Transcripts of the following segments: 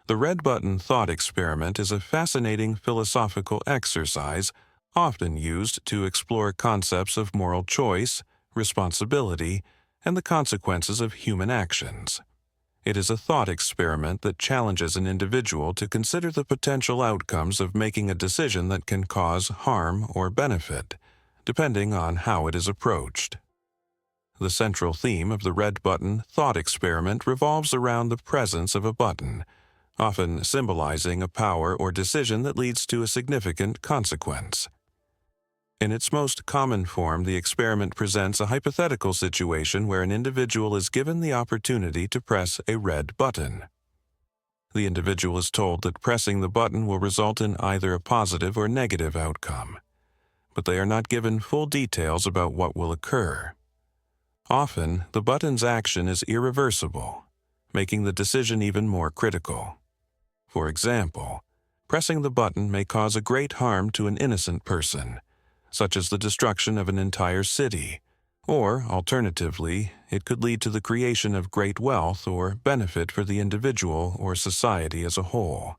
The red button thought experiment is a fascinating philosophical exercise often used to explore concepts of moral choice, responsibility, and the consequences of human actions. It is a thought experiment that challenges an individual to consider the potential outcomes of making a decision that can cause harm or benefit, depending on how it is approached. The central theme of the red button thought experiment revolves around the presence of a button, often symbolizing a power or decision that leads to a significant consequence. In its most common form, the experiment presents a hypothetical situation where an individual is given the opportunity to press a red button. The individual is told that pressing the button will result in either a positive or negative outcome, but they are not given full details about what will occur. Often, the button's action is irreversible, making the decision even more critical. For example, pressing the button may cause a great harm to an innocent person, such as the destruction of an entire city, or, alternatively, it could lead to the creation of great wealth or benefit for the individual or society as a whole.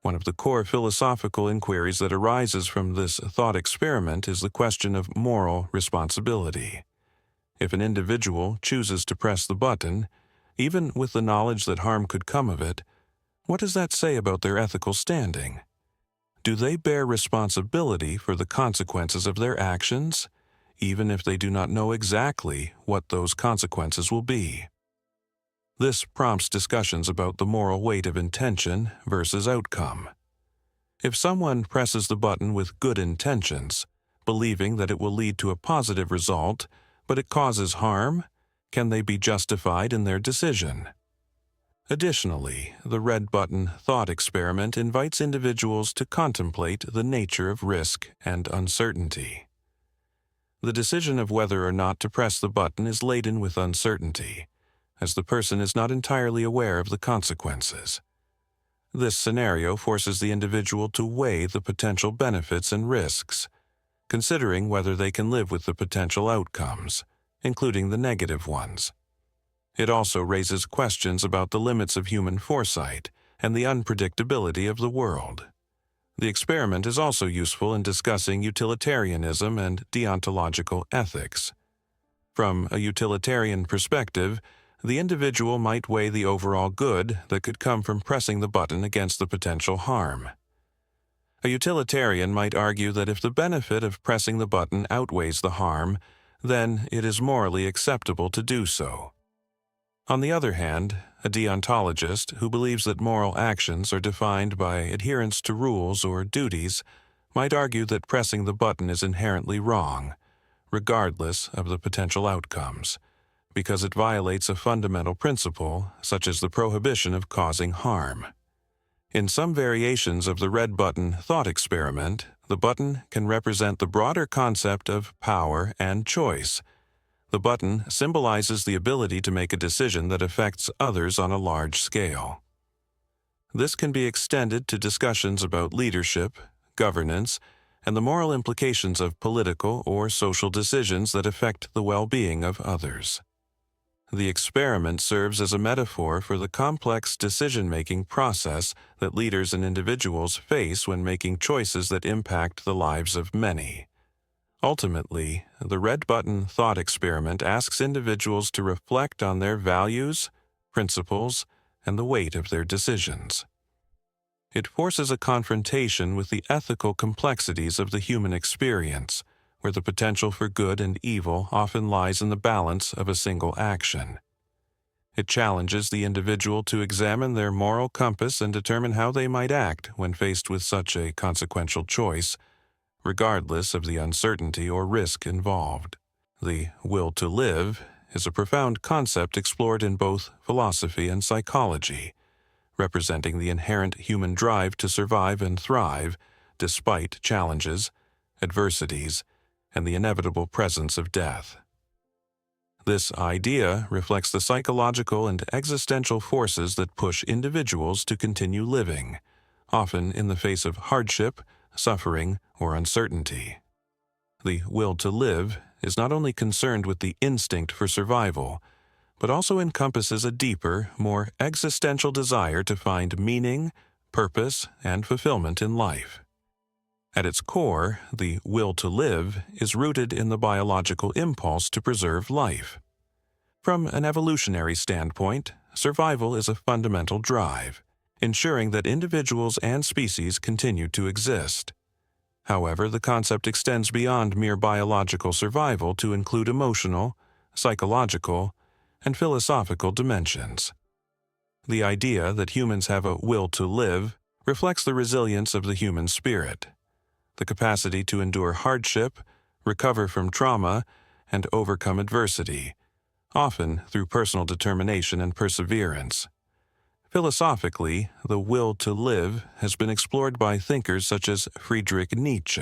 One of the core philosophical inquiries that arises from this thought experiment is the question of moral responsibility. If an individual chooses to press the button, even with the knowledge that harm could come of it, what does that say about their ethical standing? Do they bear responsibility for the consequences of their actions, even if they do not know exactly what those consequences will be? This prompts discussions about the moral weight of intention versus outcome. If someone presses the button with good intentions, believing that it will lead to a positive result, but it causes harm, can they be justified in their decision? Additionally, the red button thought experiment invites individuals to contemplate the nature of risk and uncertainty. The decision of whether or not to press the button is laden with uncertainty, as the person is not entirely aware of the consequences. This scenario forces the individual to weigh the potential benefits and risks, considering whether they can live with the potential outcomes, including the negative ones. It also raises questions about the limits of human foresight and the unpredictability of the world. The experiment is also useful in discussing utilitarianism and deontological ethics. From a utilitarian perspective, the individual might weigh the overall good that could come from pressing the button against the potential harm. A utilitarian might argue that if the benefit of pressing the button outweighs the harm, then it is morally acceptable to do so. On the other hand, a deontologist who believes that moral actions are defined by adherence to rules or duties might argue that pressing the button is inherently wrong, regardless of the potential outcomes, because it violates a fundamental principle, such as the prohibition of causing harm. In some variations of the red button thought experiment, the button can represent the broader concept of power and choice. The button symbolizes the ability to make a decision that affects others on a large scale. This can be extended to discussions about leadership, governance, and the moral implications of political or social decisions that affect the well-being of others. The experiment serves as a metaphor for the complex decision-making process that leaders and individuals face when making choices that impact the lives of many. Ultimately, the red button thought experiment asks individuals to reflect on their values, principles, and the weight of their decisions. It forces a confrontation with the ethical complexities of the human experience, where the potential for good and evil often lies in the balance of a single action. It challenges the individual to examine their moral compass and determine how they might act when faced with such a consequential choice, regardless of the uncertainty or risk involved. The will to live is a profound concept explored in both philosophy and psychology, representing the inherent human drive to survive and thrive despite challenges, adversities, and the inevitable presence of death. This idea reflects the psychological and existential forces that push individuals to continue living, often in the face of hardship, suffering, or uncertainty. The will to live is not only concerned with the instinct for survival, but also encompasses a deeper, more existential desire to find meaning, purpose, and fulfillment in life. At its core, the will to live is rooted in the biological impulse to preserve life. From an evolutionary standpoint, survival is a fundamental drive, ensuring that individuals and species continue to exist. However, the concept extends beyond mere biological survival to include emotional, psychological, and philosophical dimensions. The idea that humans have a will to live reflects the resilience of the human spirit, the capacity to endure hardship, recover from trauma, and overcome adversity, often through personal determination and perseverance. Philosophically, the will to live has been explored by thinkers such as Friedrich Nietzsche,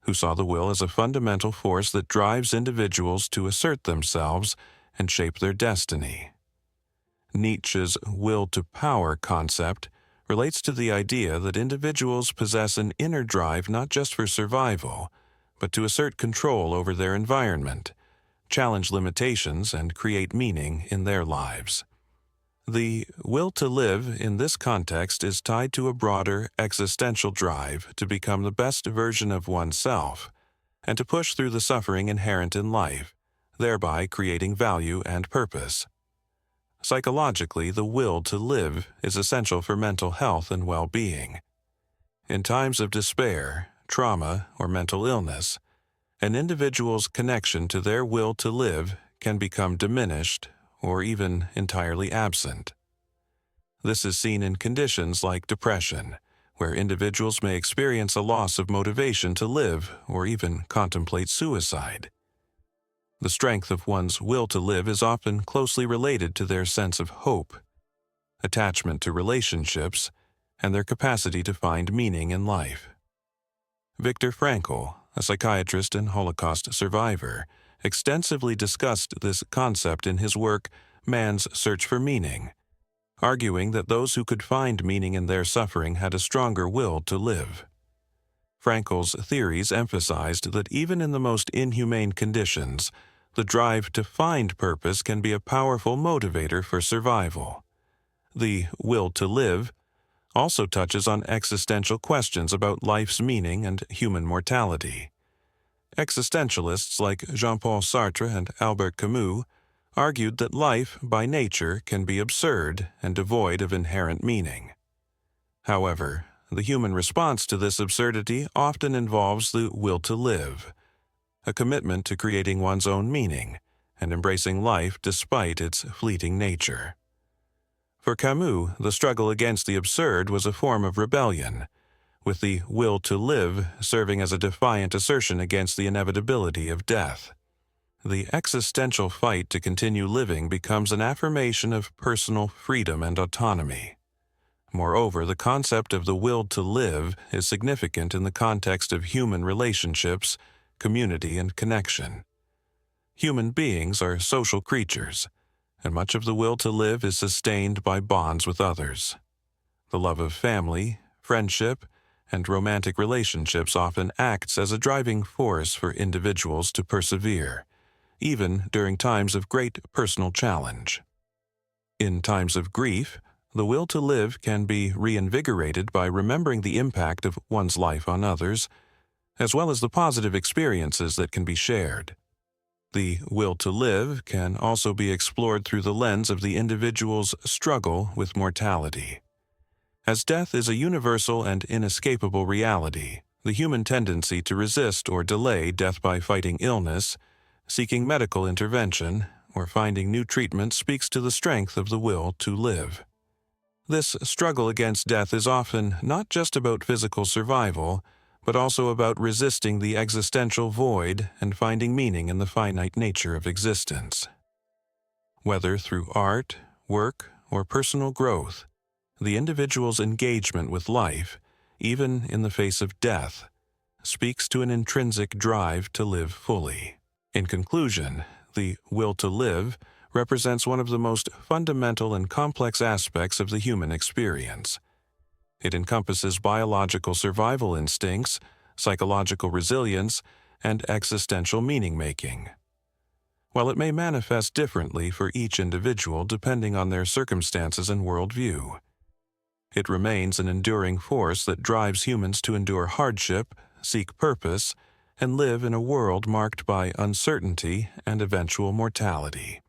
who saw the will as a fundamental force that drives individuals to assert themselves and shape their destiny. Nietzsche's will to power concept relates to the idea that individuals possess an inner drive not just for survival, but to assert control over their environment, challenge limitations, and create meaning in their lives. The will to live in this context is tied to a broader existential drive to become the best version of oneself and to push through the suffering inherent in life, thereby creating value and purpose. Psychologically, the will to live is essential for mental health and well-being. In times of despair, trauma, or mental illness, an individual's connection to their will to live can become diminished or even entirely absent. This is seen in conditions like depression, where individuals may experience a loss of motivation to live or even contemplate suicide. The strength of one's will to live is often closely related to their sense of hope, attachment to relationships, and their capacity to find meaning in life. Viktor Frankl, a psychiatrist and Holocaust survivor, extensively discussed this concept in his work, Man's Search for Meaning, arguing that those who could find meaning in their suffering had a stronger will to live. Frankl's theories emphasized that even in the most inhumane conditions, the drive to find purpose can be a powerful motivator for survival. The will to live also touches on existential questions about life's meaning and human mortality. Existentialists like Jean-Paul Sartre and Albert Camus argued that life, by nature, can be absurd and devoid of inherent meaning. However, the human response to this absurdity often involves the will to live, a commitment to creating one's own meaning and embracing life despite its fleeting nature. For Camus, the struggle against the absurd was a form of rebellion, with the will to live serving as a defiant assertion against the inevitability of death. The existential fight to continue living becomes an affirmation of personal freedom and autonomy. Moreover, the concept of the will to live is significant in the context of human relationships, community, and connection. Human beings are social creatures, and much of the will to live is sustained by bonds with others. The love of family, friendship, and romantic relationships often acts as a driving force for individuals to persevere, even during times of great personal challenge. In times of grief, the will to live can be reinvigorated by remembering the impact of one's life on others, as well as the positive experiences that can be shared. The will to live can also be explored through the lens of the individual's struggle with mortality. As death is a universal and inescapable reality, the human tendency to resist or delay death by fighting illness, seeking medical intervention, or finding new treatment speaks to the strength of the will to live. This struggle against death is often not just about physical survival, but also about resisting the existential void and finding meaning in the finite nature of existence. Whether through art, work, or personal growth, the individual's engagement with life, even in the face of death, speaks to an intrinsic drive to live fully. In conclusion, the will to live represents one of the most fundamental and complex aspects of the human experience. It encompasses biological survival instincts, psychological resilience, and existential meaning-making. while it may manifest differently for each individual depending on their circumstances and worldview. It remains an enduring force that drives humans to endure hardship, seek purpose, and live in a world marked by uncertainty and eventual mortality.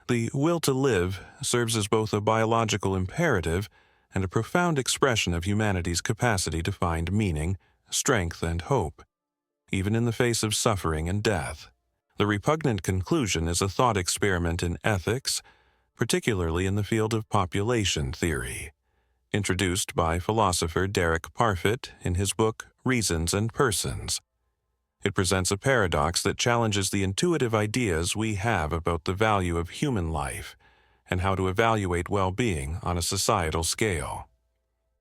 The will to live serves as both a biological imperative and a profound expression of humanity's capacity to find meaning, strength, and hope, even in the face of suffering and death. The Repugnant Conclusion is a thought experiment in ethics, particularly in the field of population theory, introduced by philosopher Derek Parfit in his book Reasons and Persons. It presents a paradox that challenges the intuitive ideas we have about the value of human life and how to evaluate well-being on a societal scale.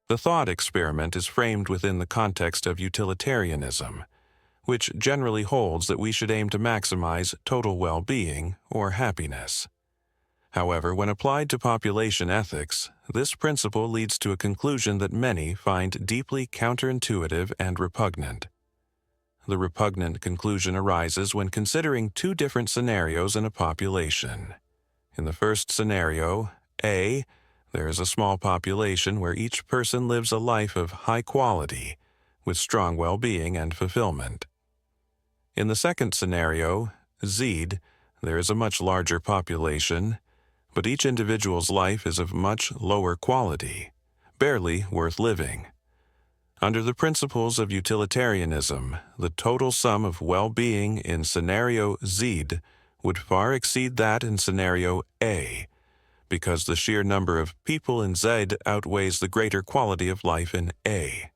The thought experiment is framed within the context of utilitarianism, which generally holds that we should aim to maximize total well-being or happiness. However, when applied to population ethics, this principle leads to a conclusion that many find deeply counterintuitive and repugnant. The repugnant conclusion arises when considering two different scenarios in a population. In the first scenario, A, there is a small population where each person lives a life of high quality, with strong well-being and fulfillment. In the second scenario, Z, there is a much larger population, but each individual's life is of much lower quality, barely worth living. Under the principles of utilitarianism, the total sum of well-being in scenario Z would far exceed that in scenario A, because the sheer number of people in Z outweighs the greater quality of life in A.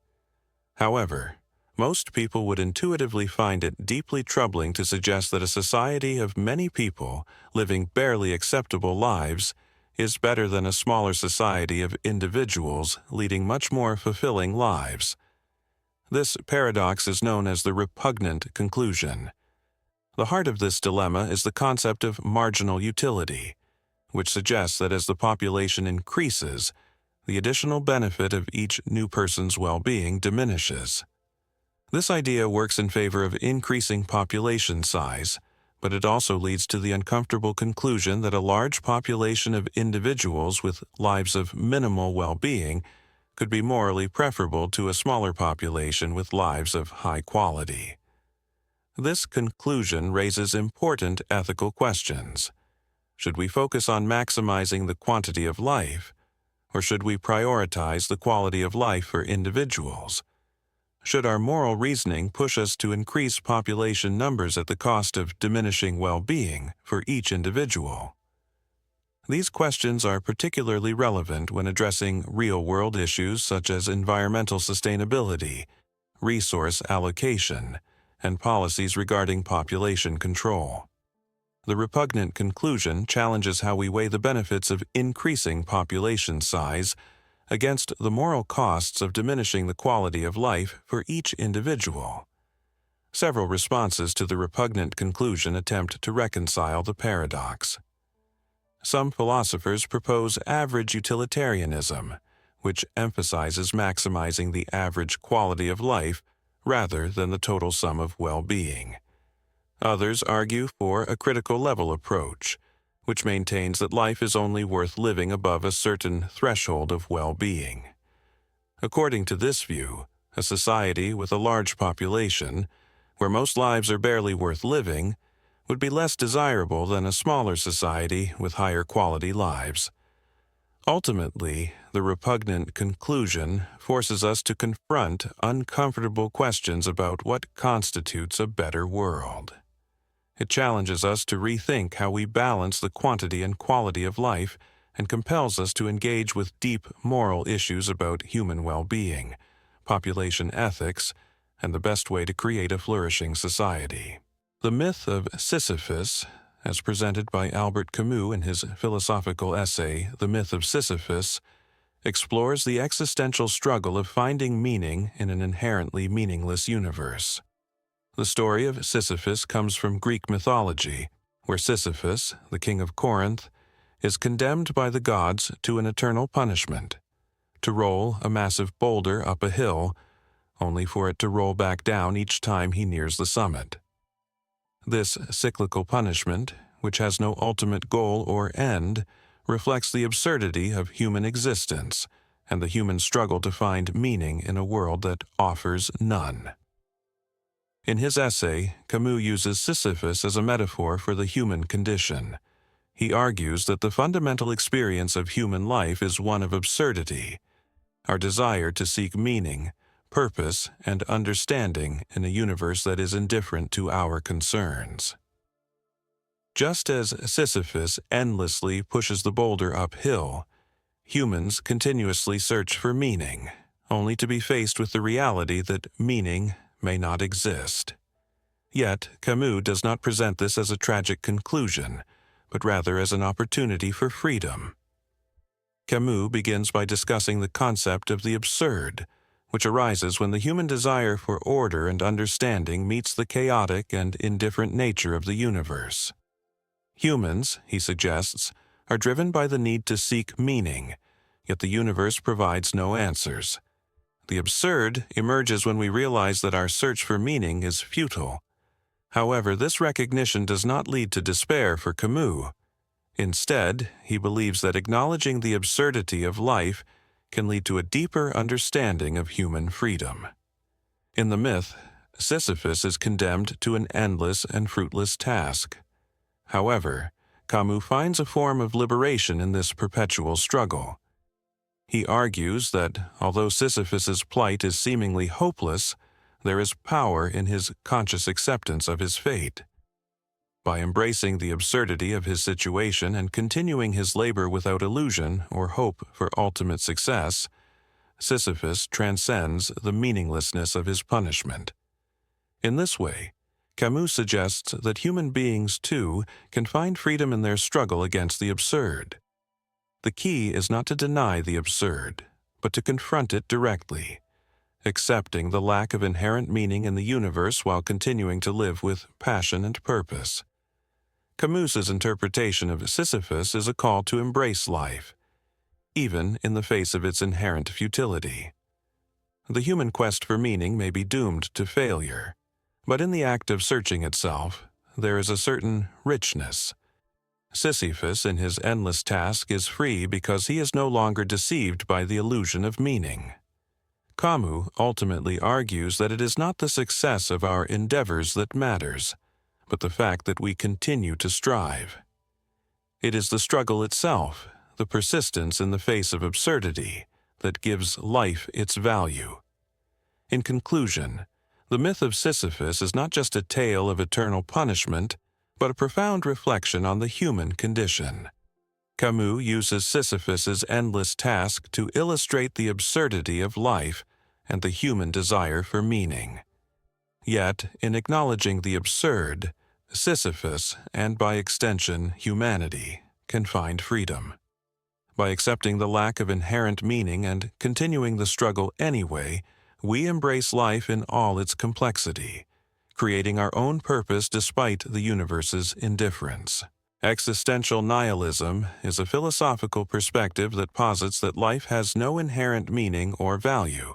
However, most people would intuitively find it deeply troubling to suggest that a society of many people living barely acceptable lives is better than a smaller society of individuals leading much more fulfilling lives. This paradox is known as the Repugnant Conclusion. The heart of this dilemma is the concept of marginal utility, which suggests that as the population increases, the additional benefit of each new person's well-being diminishes. This idea works in favor of increasing population size, but it also leads to the uncomfortable conclusion that a large population of individuals with lives of minimal well-being could be morally preferable to a smaller population with lives of high quality. This conclusion raises important ethical questions. Should we focus on maximizing the quantity of life, or should we prioritize the quality of life for individuals? Should our moral reasoning push us to increase population numbers at the cost of diminishing well-being for each individual? These questions are particularly relevant when addressing real-world issues such as environmental sustainability, resource allocation, and policies regarding population control. The Repugnant Conclusion challenges how we weigh the benefits of increasing population size against the moral costs of diminishing the quality of life for each individual. Several responses to the Repugnant Conclusion attempt to reconcile the paradox. Some philosophers propose average utilitarianism, which emphasizes maximizing the average quality of life rather than the total sum of well-being. Others argue for a critical level approach, which maintains that life is only worth living above a certain threshold of well-being. According to this view, a society with a large population, where most lives are barely worth living, would be less desirable than a smaller society with higher quality lives. Ultimately, the Repugnant Conclusion forces us to confront uncomfortable questions about what constitutes a better world. It challenges us to rethink how we balance the quantity and quality of life and compels us to engage with deep moral issues about human well-being, population ethics, and the best way to create a flourishing society. The Myth of Sisyphus, as presented by Albert Camus in his philosophical essay, The Myth of Sisyphus, explores the existential struggle of finding meaning in an inherently meaningless universe. The story of Sisyphus comes from Greek mythology, where Sisyphus, the king of Corinth, is condemned by the gods to an eternal punishment, to roll a massive boulder up a hill, only for it to roll back down each time he nears the summit. This cyclical punishment, which has no ultimate goal or end, reflects the absurdity of human existence and the human struggle to find meaning in a world that offers none. In his essay, Camus uses Sisyphus as a metaphor for the human condition. He argues that the fundamental experience of human life is one of absurdity, our desire to seek meaning, purpose, and understanding in a universe that is indifferent to our concerns. Just as Sisyphus endlessly pushes the boulder uphill, humans continuously search for meaning, only to be faced with the reality that meaning may not exist. Yet, Camus does not present this as a tragic conclusion, but rather as an opportunity for freedom. Camus begins by discussing the concept of the absurd, which arises when the human desire for order and understanding meets the chaotic and indifferent nature of the universe. Humans, he suggests, are driven by the need to seek meaning, yet the universe provides no answers. The absurd emerges when we realize that our search for meaning is futile. However, this recognition does not lead to despair for Camus. Instead, he believes that acknowledging the absurdity of life can lead to a deeper understanding of human freedom. In the myth, Sisyphus is condemned to an endless and fruitless task. However, Camus finds a form of liberation in this perpetual struggle. He argues that, although Sisyphus's plight is seemingly hopeless, there is power in his conscious acceptance of his fate. By embracing the absurdity of his situation and continuing his labor without illusion or hope for ultimate success, Sisyphus transcends the meaninglessness of his punishment. In this way, Camus suggests that human beings, too, can find freedom in their struggle against the absurd. The key is not to deny the absurd, but to confront it directly, accepting the lack of inherent meaning in the universe while continuing to live with passion and purpose. Camus's interpretation of Sisyphus is a call to embrace life, even in the face of its inherent futility. The human quest for meaning may be doomed to failure, but in the act of searching itself, there is a certain richness. Sisyphus, in his endless task, is free because he is no longer deceived by the illusion of meaning. Camus ultimately argues that it is not the success of our endeavors that matters, but the fact that we continue to strive. It is the struggle itself, the persistence in the face of absurdity, that gives life its value. In conclusion, the myth of Sisyphus is not just a tale of eternal punishment, but a profound reflection on the human condition. Camus uses Sisyphus's endless task to illustrate the absurdity of life and the human desire for meaning. Yet, in acknowledging the absurd, Sisyphus, and by extension humanity, can find freedom. By accepting the lack of inherent meaning and continuing the struggle anyway, we embrace life in all its complexity, creating our own purpose despite the universe's indifference. Existential nihilism is a philosophical perspective that posits that life has no inherent meaning or value.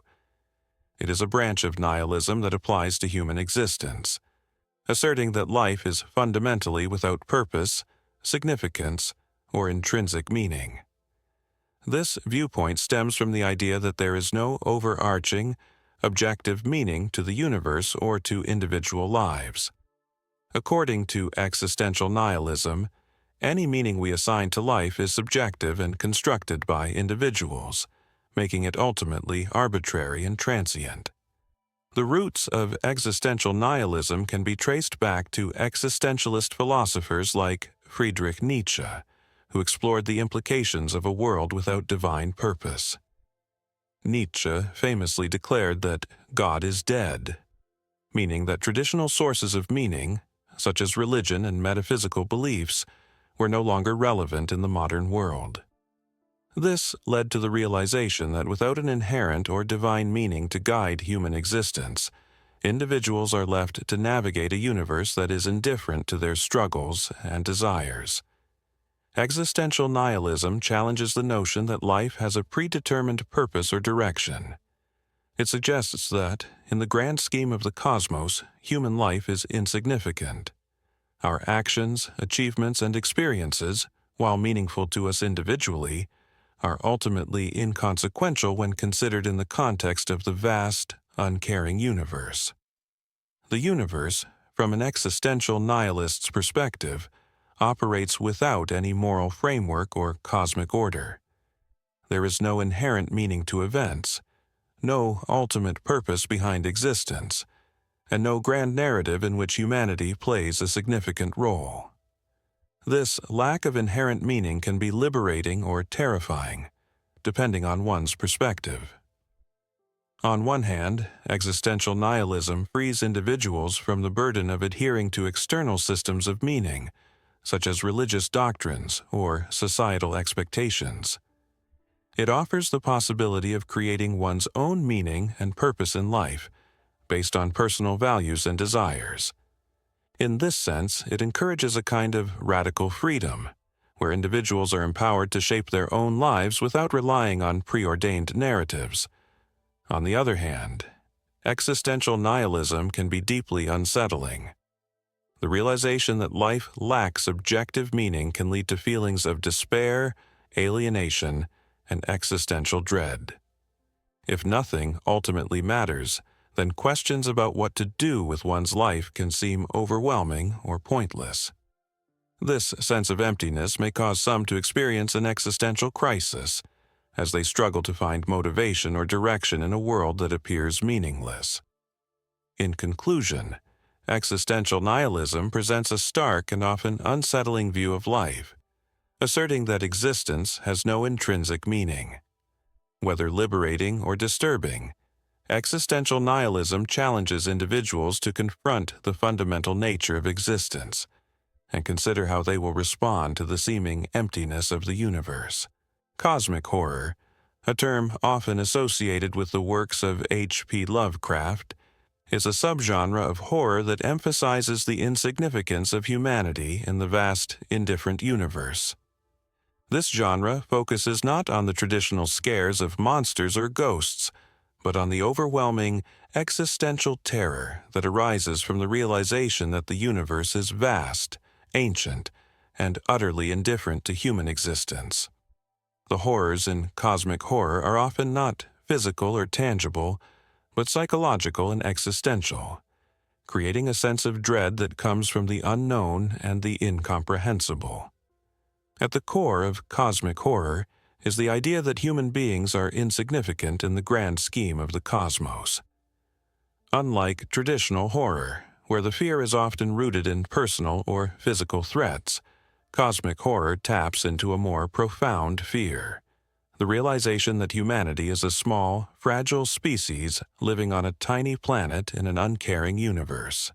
It is a branch of nihilism that applies to human existence, asserting that life is fundamentally without purpose, significance, or intrinsic meaning. This viewpoint stems from the idea that there is no overarching, objective meaning to the universe or to individual lives. According to existential nihilism, any meaning we assign to life is subjective and constructed by individuals, making it ultimately arbitrary and transient. The roots of existential nihilism can be traced back to existentialist philosophers like Friedrich Nietzsche, who explored the implications of a world without divine purpose. Nietzsche famously declared that God is dead, meaning that traditional sources of meaning, such as religion and metaphysical beliefs, were no longer relevant in the modern world. This led to the realization that without an inherent or divine meaning to guide human existence, individuals are left to navigate a universe that is indifferent to their struggles and desires. Existential nihilism challenges the notion that life has a predetermined purpose or direction. It suggests that, in the grand scheme of the cosmos, human life is insignificant. Our actions, achievements, and experiences, while meaningful to us individually, are ultimately inconsequential when considered in the context of the vast, uncaring universe. The universe, from an existential nihilist's perspective, operates without any moral framework or cosmic order. There is no inherent meaning to events, no ultimate purpose behind existence, and no grand narrative in which humanity plays a significant role. This lack of inherent meaning can be liberating or terrifying, depending on one's perspective. On one hand, existential nihilism frees individuals from the burden of adhering to external systems of meaning, such as religious doctrines or societal expectations. It offers the possibility of creating one's own meaning and purpose in life, based on personal values and desires. In this sense, it encourages a kind of radical freedom, where individuals are empowered to shape their own lives without relying on preordained narratives. On the other hand, existential nihilism can be deeply unsettling. The realization that life lacks objective meaning can lead to feelings of despair, alienation, and existential dread. If nothing ultimately matters, then questions about what to do with one's life can seem overwhelming or pointless. This sense of emptiness may cause some to experience an existential crisis, as they struggle to find motivation or direction in a world that appears meaningless. In conclusion, existential nihilism presents a stark and often unsettling view of life, asserting that existence has no intrinsic meaning. Whether liberating or disturbing, existential nihilism challenges individuals to confront the fundamental nature of existence and consider how they will respond to the seeming emptiness of the universe. Cosmic horror, a term often associated with the works of H.P. Lovecraft, is a subgenre of horror that emphasizes the insignificance of humanity in the vast, indifferent universe. This genre focuses not on the traditional scares of monsters or ghosts, but on the overwhelming existential terror that arises from the realization that the universe is vast, ancient, and utterly indifferent to human existence. The horrors in cosmic horror are often not physical or tangible, but psychological and existential, creating a sense of dread that comes from the unknown and the incomprehensible. At the core of cosmic horror is the idea that human beings are insignificant in the grand scheme of the cosmos. Unlike traditional horror, where the fear is often rooted in personal or physical threats, cosmic horror taps into a more profound fear, the realization that humanity is a small, fragile species living on a tiny planet in an uncaring universe.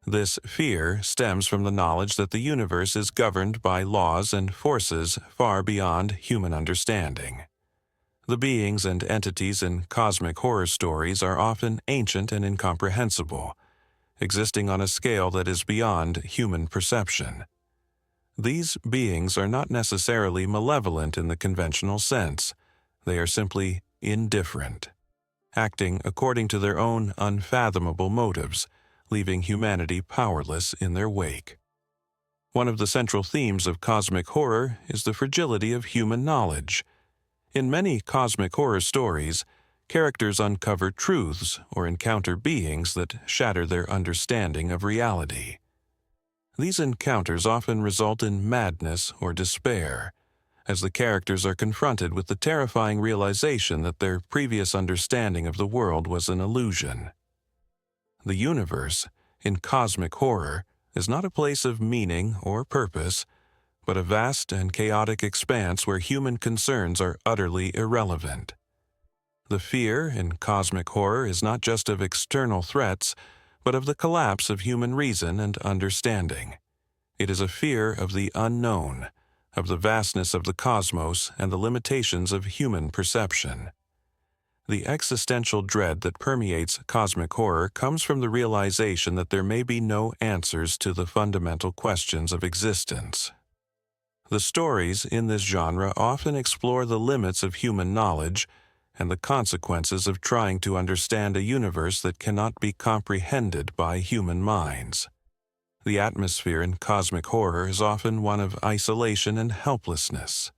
This fear stems from the knowledge that the universe is governed by laws and forces far beyond human understanding. The beings and entities in cosmic horror stories are often ancient and incomprehensible, existing on a scale that is beyond human perception. These beings are not necessarily malevolent in the conventional sense. They are simply indifferent, acting according to their own unfathomable motives, leaving humanity powerless in their wake. One of the central themes of cosmic horror is the fragility of human knowledge. In many cosmic horror stories, characters uncover truths or encounter beings that shatter their understanding of reality. These encounters often result in madness or despair, as the characters are confronted with the terrifying realization that their previous understanding of the world was an illusion. The universe, in cosmic horror, is not a place of meaning or purpose, but a vast and chaotic expanse where human concerns are utterly irrelevant. The fear in cosmic horror is not just of external threats, but of the collapse of human reason and understanding. It is a fear of the unknown, of the vastness of the cosmos and the limitations of human perception. The existential dread that permeates cosmic horror comes from the realization that there may be no answers to the fundamental questions of existence. The stories in this genre often explore the limits of human knowledge and the consequences of trying to understand a universe that cannot be comprehended by human minds. The atmosphere in cosmic horror is often one of isolation and helplessness.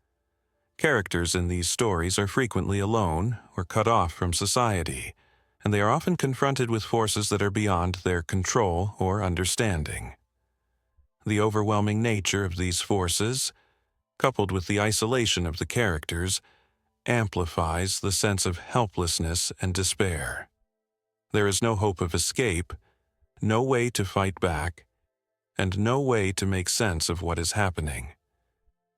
Characters in these stories are frequently alone or cut off from society, and they are often confronted with forces that are beyond their control or understanding. The overwhelming nature of these forces, coupled with the isolation of the characters, amplifies the sense of helplessness and despair. There is no hope of escape, no way to fight back, and no way to make sense of what is happening.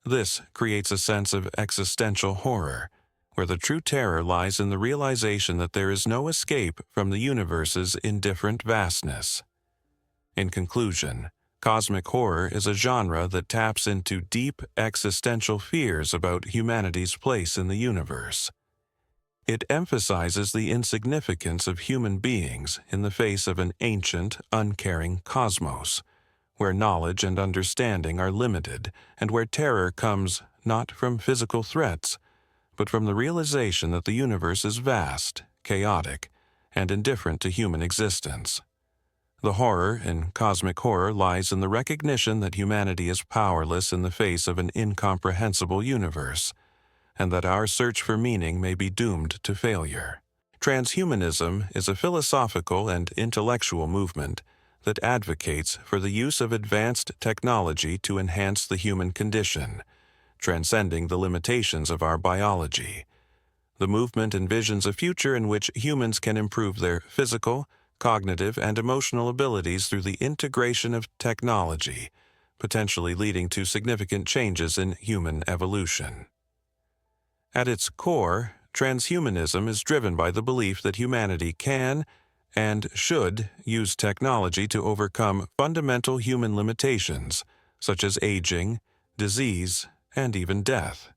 This creates a sense of existential horror, where the true terror lies in the realization that there is no escape from the universe's indifferent vastness. In conclusion, cosmic horror is a genre that taps into deep existential fears about humanity's place in the universe. It emphasizes the insignificance of human beings in the face of an ancient, uncaring cosmos, where knowledge and understanding are limited and where terror comes not from physical threats, but from the realization that the universe is vast, chaotic, and indifferent to human existence. The horror in cosmic horror lies in the recognition that humanity is powerless in the face of an incomprehensible universe, and that our search for meaning may be doomed to failure. Transhumanism is a philosophical and intellectual movement that advocates for the use of advanced technology to enhance the human condition, transcending the limitations of our biology. The movement envisions a future in which humans can improve their physical, cognitive, and emotional abilities through the integration of technology, potentially leading to significant changes in human evolution. At its core, transhumanism is driven by the belief that humanity can and should use technology to overcome fundamental human limitations, such as aging, disease, and even death.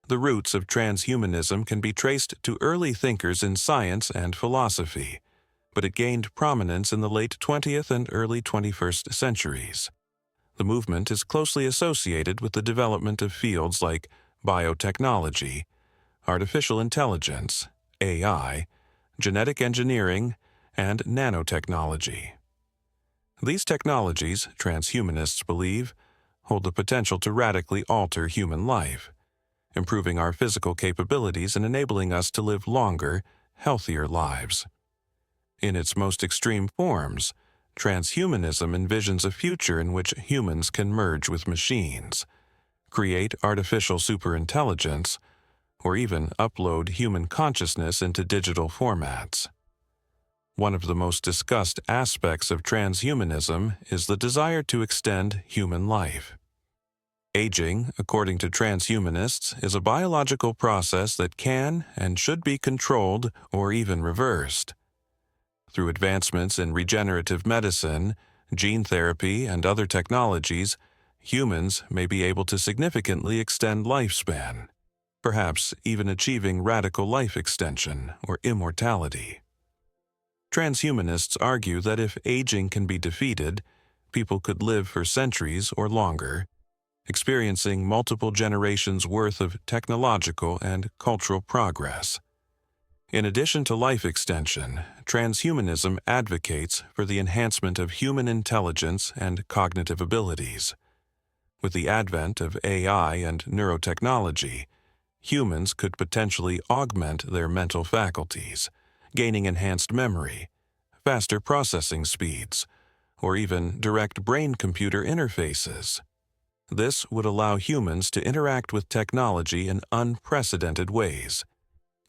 The roots of transhumanism can be traced to early thinkers in science and philosophy, but it gained prominence in the late 20th and early 21st centuries. The movement is closely associated with the development of fields like biotechnology, artificial intelligence, AI, genetic engineering, and nanotechnology. These technologies, transhumanists believe, hold the potential to radically alter human life, improving our physical capabilities and enabling us to live longer, healthier lives. In its most extreme forms, transhumanism envisions a future in which humans can merge with machines, create artificial superintelligence, or even upload human consciousness into digital formats. One of the most discussed aspects of transhumanism is the desire to extend human life. Aging, according to transhumanists, is a biological process that can and should be controlled or even reversed. Through advancements in regenerative medicine, gene therapy, and other technologies, humans may be able to significantly extend lifespan, perhaps even achieving radical life extension or immortality. Transhumanists argue that if aging can be defeated, people could live for centuries or longer, experiencing multiple generations' worth of technological and cultural progress. In addition to life extension, transhumanism advocates for the enhancement of human intelligence and cognitive abilities. With the advent of AI and neurotechnology, humans could potentially augment their mental faculties, gaining enhanced memory, faster processing speeds, or even direct brain-computer interfaces. This would allow humans to interact with technology in unprecedented ways,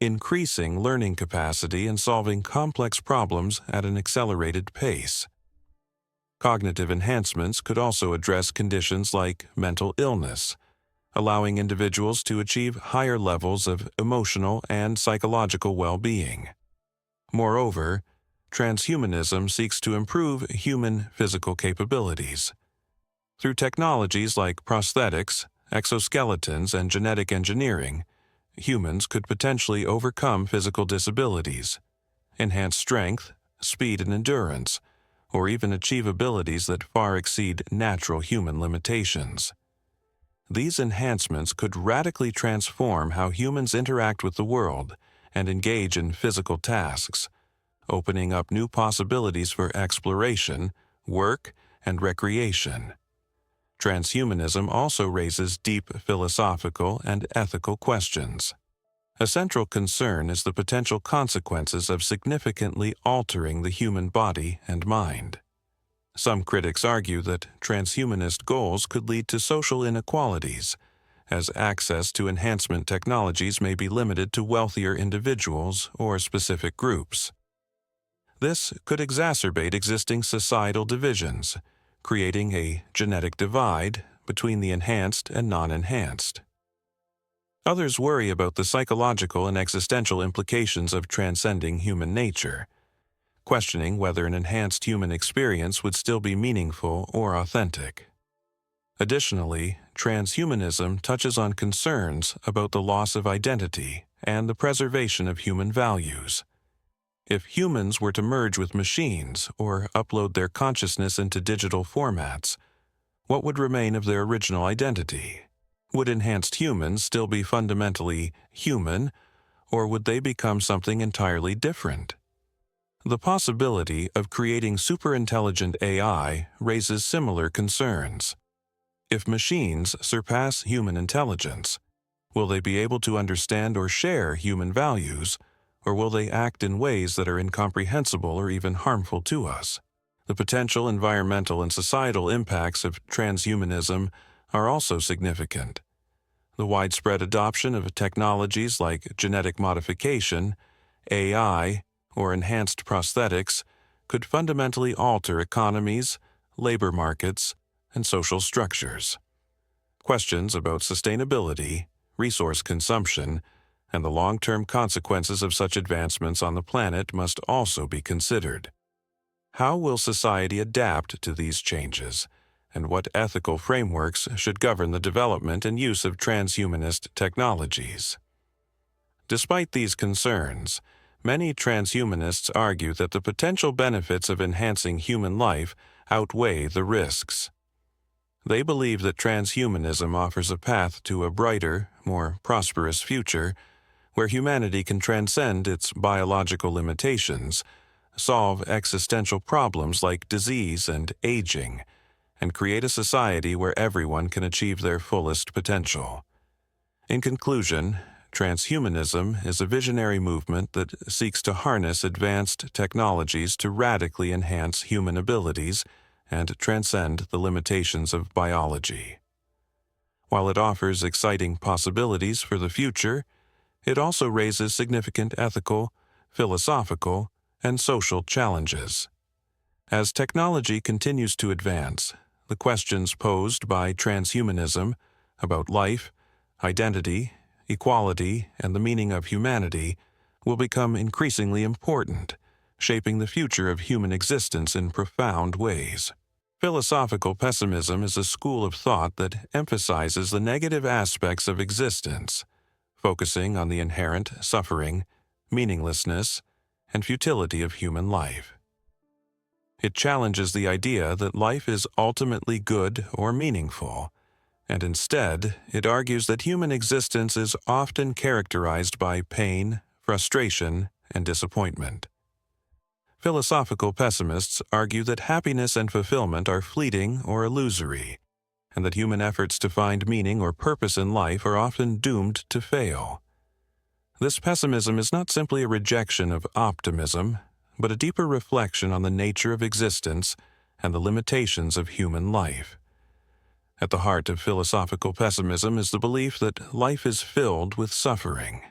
increasing learning capacity and solving complex problems at an accelerated pace. Cognitive enhancements could also address conditions like mental illness, allowing individuals to achieve higher levels of emotional and psychological well-being. Moreover, transhumanism seeks to improve human physical capabilities. Through technologies like prosthetics, exoskeletons, and genetic engineering, humans could potentially overcome physical disabilities, enhance strength, speed, and endurance, or even achieve abilities that far exceed natural human limitations. These enhancements could radically transform how humans interact with the world and engage in physical tasks, opening up new possibilities for exploration, work, and recreation. Transhumanism also raises deep philosophical and ethical questions. A central concern is the potential consequences of significantly altering the human body and mind. Some critics argue that transhumanist goals could lead to social inequalities, as access to enhancement technologies may be limited to wealthier individuals or specific groups. This could exacerbate existing societal divisions, creating a genetic divide between the enhanced and non-enhanced. Others worry about the psychological and existential implications of transcending human nature, questioning whether an enhanced human experience would still be meaningful or authentic. Additionally, transhumanism touches on concerns about the loss of identity and the preservation of human values. If humans were to merge with machines or upload their consciousness into digital formats, what would remain of their original identity? Would enhanced humans still be fundamentally human, or would they become something entirely different? The possibility of creating superintelligent AI raises similar concerns. If machines surpass human intelligence, will they be able to understand or share human values, or will they act in ways that are incomprehensible or even harmful to us? The potential environmental and societal impacts of transhumanism are also significant. The widespread adoption of technologies like genetic modification, AI, or enhanced prosthetics could fundamentally alter economies, labor markets, and social structures. Questions about sustainability, resource consumption, and the long-term consequences of such advancements on the planet must also be considered. How will society adapt to these changes, and what ethical frameworks should govern the development and use of transhumanist technologies? Despite these concerns, many transhumanists argue that the potential benefits of enhancing human life outweigh the risks. They believe that transhumanism offers a path to a brighter, more prosperous future, where humanity can transcend its biological limitations, solve existential problems like disease and aging, and create a society where everyone can achieve their fullest potential. In conclusion, transhumanism is a visionary movement that seeks to harness advanced technologies to radically enhance human abilities and transcend the limitations of biology. While it offers exciting possibilities for the future, it also raises significant ethical, philosophical, and social challenges. As technology continues to advance, the questions posed by transhumanism about life, identity, equality, and the meaning of humanity will become increasingly important, shaping the future of human existence in profound ways. Philosophical pessimism is a school of thought that emphasizes the negative aspects of existence, focusing on the inherent suffering, meaninglessness, and futility of human life. It challenges the idea that life is ultimately good or meaningful, and instead, it argues that human existence is often characterized by pain, frustration, and disappointment. Philosophical pessimists argue that happiness and fulfillment are fleeting or illusory, and that human efforts to find meaning or purpose in life are often doomed to fail. This pessimism is not simply a rejection of optimism, but a deeper reflection on the nature of existence and the limitations of human life. At the heart of philosophical pessimism is the belief that life is filled with suffering.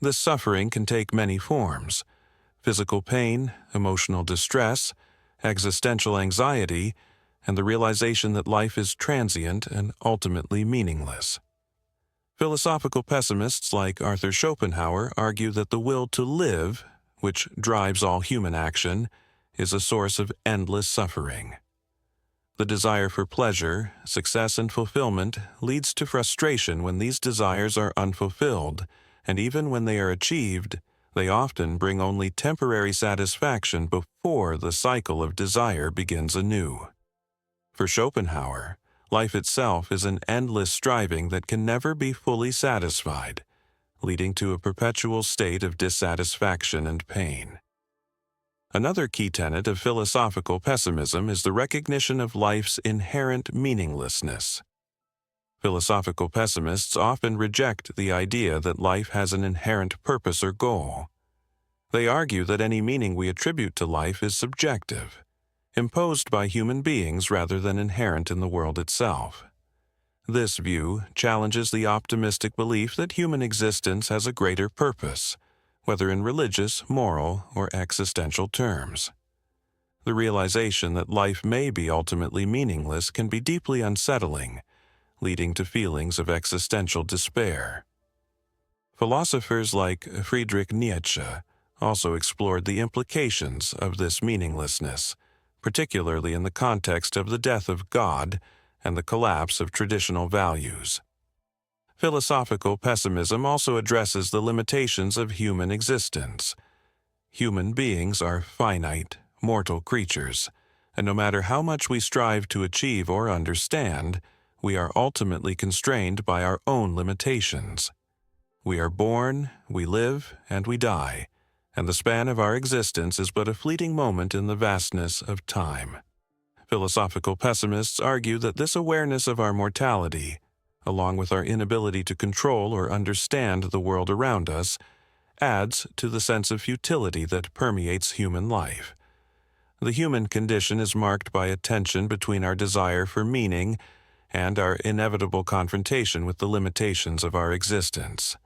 This suffering can take many forms: physical pain, emotional distress, existential anxiety, and the realization that life is transient and ultimately meaningless. Philosophical pessimists like Arthur Schopenhauer argue that the will to live, which drives all human action, is a source of endless suffering. The desire for pleasure, success, and fulfillment leads to frustration when these desires are unfulfilled, and even when they are achieved, they often bring only temporary satisfaction before the cycle of desire begins anew. For Schopenhauer, life itself is an endless striving that can never be fully satisfied, leading to a perpetual state of dissatisfaction and pain. Another key tenet of philosophical pessimism is the recognition of life's inherent meaninglessness. Philosophical pessimists often reject the idea that life has an inherent purpose or goal. They argue that any meaning we attribute to life is subjective, imposed by human beings rather than inherent in the world itself. This view challenges the optimistic belief that human existence has a greater purpose, whether in religious, moral, or existential terms. The realization that life may be ultimately meaningless can be deeply unsettling, leading to feelings of existential despair. Philosophers like Friedrich Nietzsche also explored the implications of this meaninglessness, particularly in the context of the death of God and the collapse of traditional values. Philosophical pessimism also addresses the limitations of human existence. Human beings are finite, mortal creatures, and no matter how much we strive to achieve or understand, we are ultimately constrained by our own limitations. We are born, we live, and we die, and the span of our existence is but a fleeting moment in the vastness of time. Philosophical pessimists argue that this awareness of our mortality, along with our inability to control or understand the world around us, adds to the sense of futility that permeates human life. The human condition is marked by a tension between our desire for meaning and our inevitable confrontation with the limitations of our existence.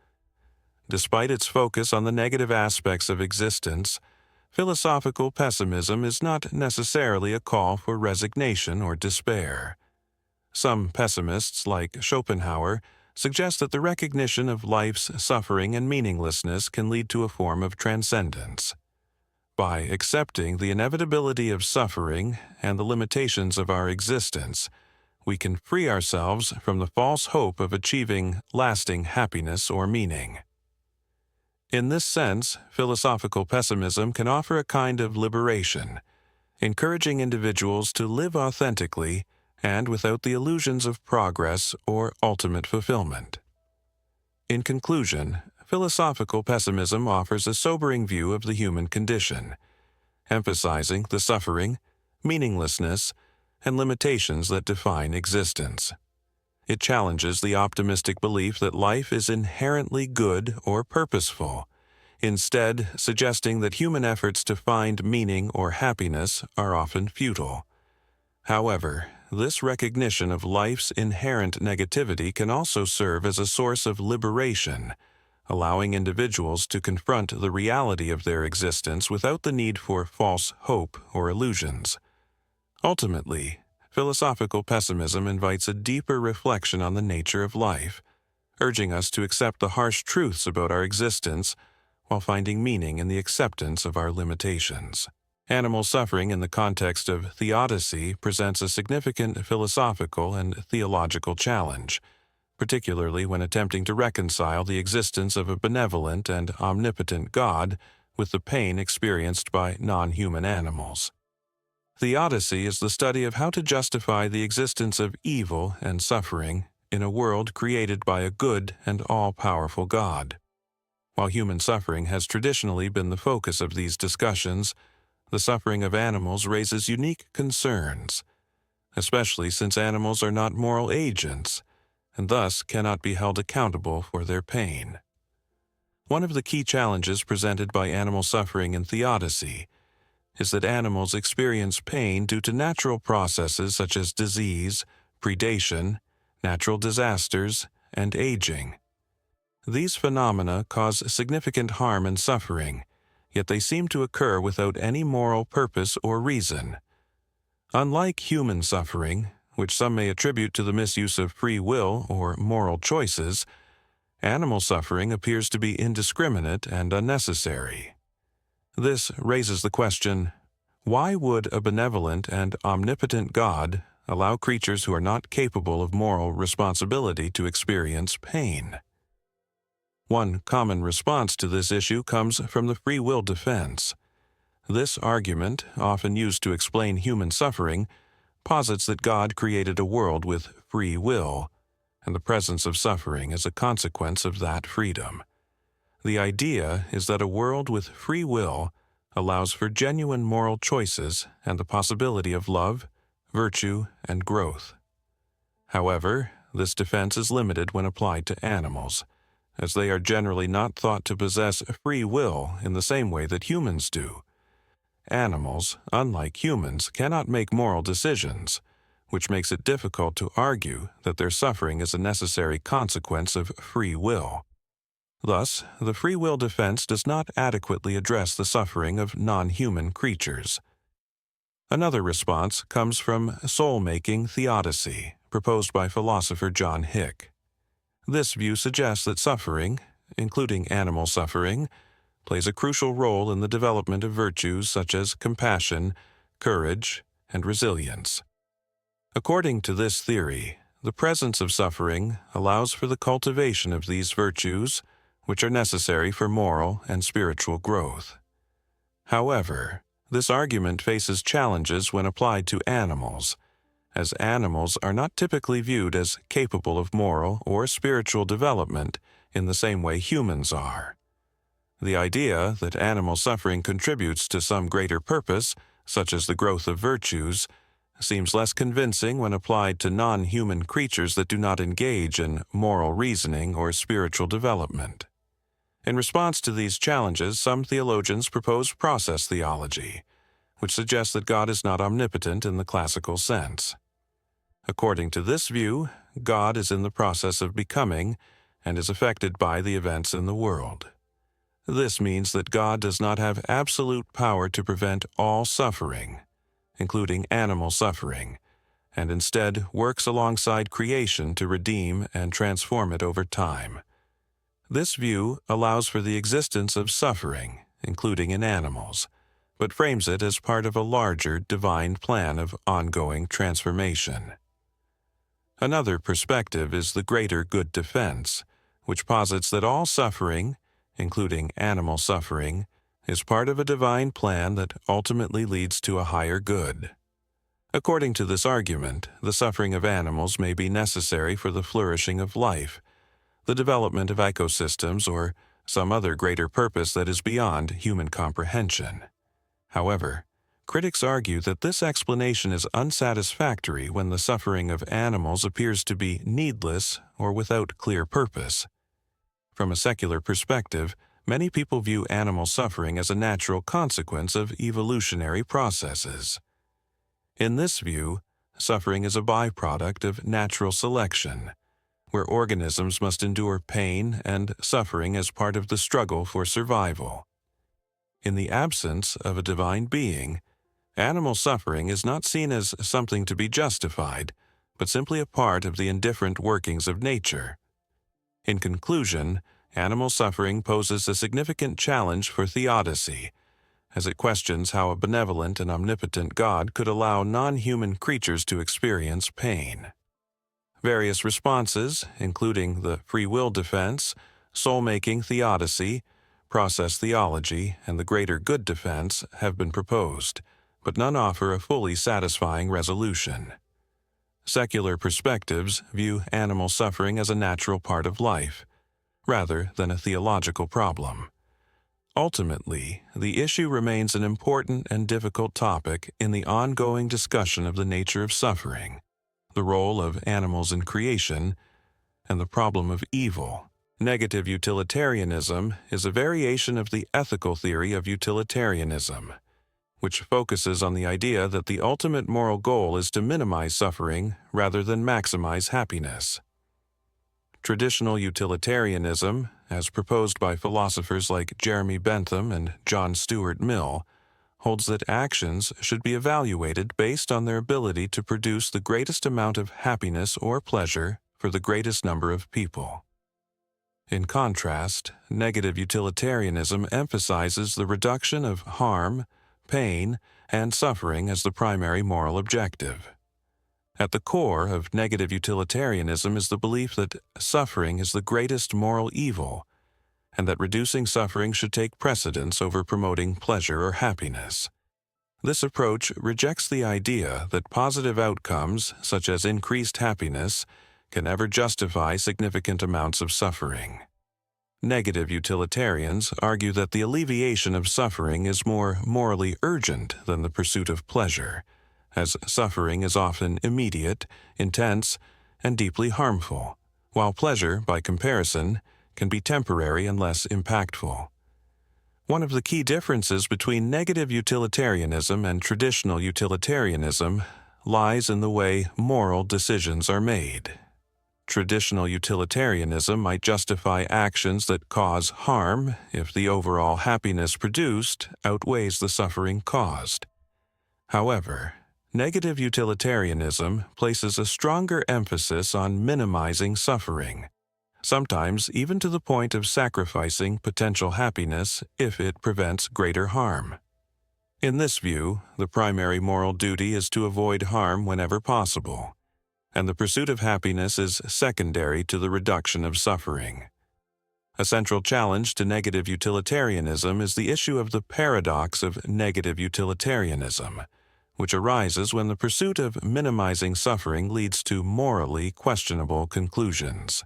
Despite its focus on the negative aspects of existence, philosophical pessimism is not necessarily a call for resignation or despair. Some pessimists, like Schopenhauer, suggest that the recognition of life's suffering and meaninglessness can lead to a form of transcendence. By accepting the inevitability of suffering and the limitations of our existence, we can free ourselves from the false hope of achieving lasting happiness or meaning. In this sense, philosophical pessimism can offer a kind of liberation, encouraging individuals to live authentically and without the illusions of progress or ultimate fulfillment. In conclusion, philosophical pessimism offers a sobering view of the human condition, emphasizing the suffering, meaninglessness, and limitations that define existence. It challenges the optimistic belief that life is inherently good or purposeful, instead suggesting that human efforts to find meaning or happiness are often futile. However, this recognition of life's inherent negativity can also serve as a source of liberation, allowing individuals to confront the reality of their existence without the need for false hope or illusions. Ultimately, philosophical pessimism invites a deeper reflection on the nature of life, urging us to accept the harsh truths about our existence while finding meaning in the acceptance of our limitations. Animal suffering in the context of Theodicy presents a significant philosophical and theological challenge, particularly when attempting to reconcile the existence of a benevolent and omnipotent God with the pain experienced by non-human animals. Theodicy is the study of how to justify the existence of evil and suffering in a world created by a good and all-powerful God. While human suffering has traditionally been the focus of these discussions, the suffering of animals raises unique concerns, especially since animals are not moral agents and thus cannot be held accountable for their pain. One of the key challenges presented by animal suffering in Theodicy is that animals experience pain due to natural processes such as disease, predation, natural disasters, and aging. These phenomena cause significant harm and suffering, yet they seem to occur without any moral purpose or reason. Unlike human suffering, which some may attribute to the misuse of free will or moral choices, animal suffering appears to be indiscriminate and unnecessary. This raises the question, why would a benevolent and omnipotent God allow creatures who are not capable of moral responsibility to experience pain? One common response to this issue comes from the free will defense. This argument, often used to explain human suffering, posits that God created a world with free will, and the presence of suffering is a consequence of that freedom. The idea is that a world with free will allows for genuine moral choices and the possibility of love, virtue, and growth. However, this defense is limited when applied to animals, as they are generally not thought to possess free will in the same way that humans do. Animals, unlike humans, cannot make moral decisions, which makes it difficult to argue that their suffering is a necessary consequence of free will. Thus, the free will defense does not adequately address the suffering of non-human creatures. Another response comes from soul-making theodicy, proposed by philosopher John Hick. This view suggests that suffering, including animal suffering, plays a crucial role in the development of virtues such as compassion, courage, and resilience. According to this theory, the presence of suffering allows for the cultivation of these virtues, which are necessary for moral and spiritual growth. However, this argument faces challenges when applied to animals, as animals are not typically viewed as capable of moral or spiritual development in the same way humans are. The idea that animal suffering contributes to some greater purpose, such as the growth of virtues, seems less convincing when applied to non-human creatures that do not engage in moral reasoning or spiritual development. In response to these challenges, some theologians propose process theology, which suggests that God is not omnipotent in the classical sense. According to this view, God is in the process of becoming and is affected by the events in the world. This means that God does not have absolute power to prevent all suffering, including animal suffering, and instead works alongside creation to redeem and transform it over time. This view allows for the existence of suffering, including in animals, but frames it as part of a larger divine plan of ongoing transformation. Another perspective is the greater good defense, which posits that all suffering, including animal suffering, is part of a divine plan that ultimately leads to a higher good. According to this argument, the suffering of animals may be necessary for the flourishing of life, the development of ecosystems, or some other greater purpose that is beyond human comprehension. However, critics argue that this explanation is unsatisfactory when the suffering of animals appears to be needless or without clear purpose. From a secular perspective, many people view animal suffering as a natural consequence of evolutionary processes. In this view, suffering is a byproduct of natural selection, where organisms must endure pain and suffering as part of the struggle for survival. In the absence of a divine being, animal suffering is not seen as something to be justified, but simply a part of the indifferent workings of nature. In conclusion, animal suffering poses a significant challenge for theodicy, as it questions how a benevolent and omnipotent God could allow non-human creatures to experience pain. Various responses, including the free will defense, soul-making theodicy, process theology, and the greater good defense, have been proposed, but none offer a fully satisfying resolution. Secular perspectives view animal suffering as a natural part of life, rather than a theological problem. Ultimately, the issue remains an important and difficult topic in the ongoing discussion of the nature of suffering, the role of animals in creation, and the problem of evil. Negative utilitarianism is a variation of the ethical theory of utilitarianism, which focuses on the idea that the ultimate moral goal is to minimize suffering rather than maximize happiness. Traditional utilitarianism, as proposed by philosophers like Jeremy Bentham and John Stuart Mill, holds that actions should be evaluated based on their ability to produce the greatest amount of happiness or pleasure for the greatest number of people. In contrast, negative utilitarianism emphasizes the reduction of harm, pain, and suffering as the primary moral objective. At the core of negative utilitarianism is the belief that suffering is the greatest moral evil, and that reducing suffering should take precedence over promoting pleasure or happiness. This approach rejects the idea that positive outcomes, such as increased happiness, can ever justify significant amounts of suffering. Negative utilitarians argue that the alleviation of suffering is more morally urgent than the pursuit of pleasure, as suffering is often immediate, intense, and deeply harmful, while pleasure, by comparison, can be temporary and less impactful. One of the key differences between negative utilitarianism and traditional utilitarianism lies in the way moral decisions are made. Traditional utilitarianism might justify actions that cause harm if the overall happiness produced outweighs the suffering caused. However, negative utilitarianism places a stronger emphasis on minimizing suffering, sometimes even to the point of sacrificing potential happiness if it prevents greater harm. In this view, the primary moral duty is to avoid harm whenever possible, and the pursuit of happiness is secondary to the reduction of suffering. A central challenge to negative utilitarianism is the issue of the paradox of negative utilitarianism, which arises when the pursuit of minimizing suffering leads to morally questionable conclusions.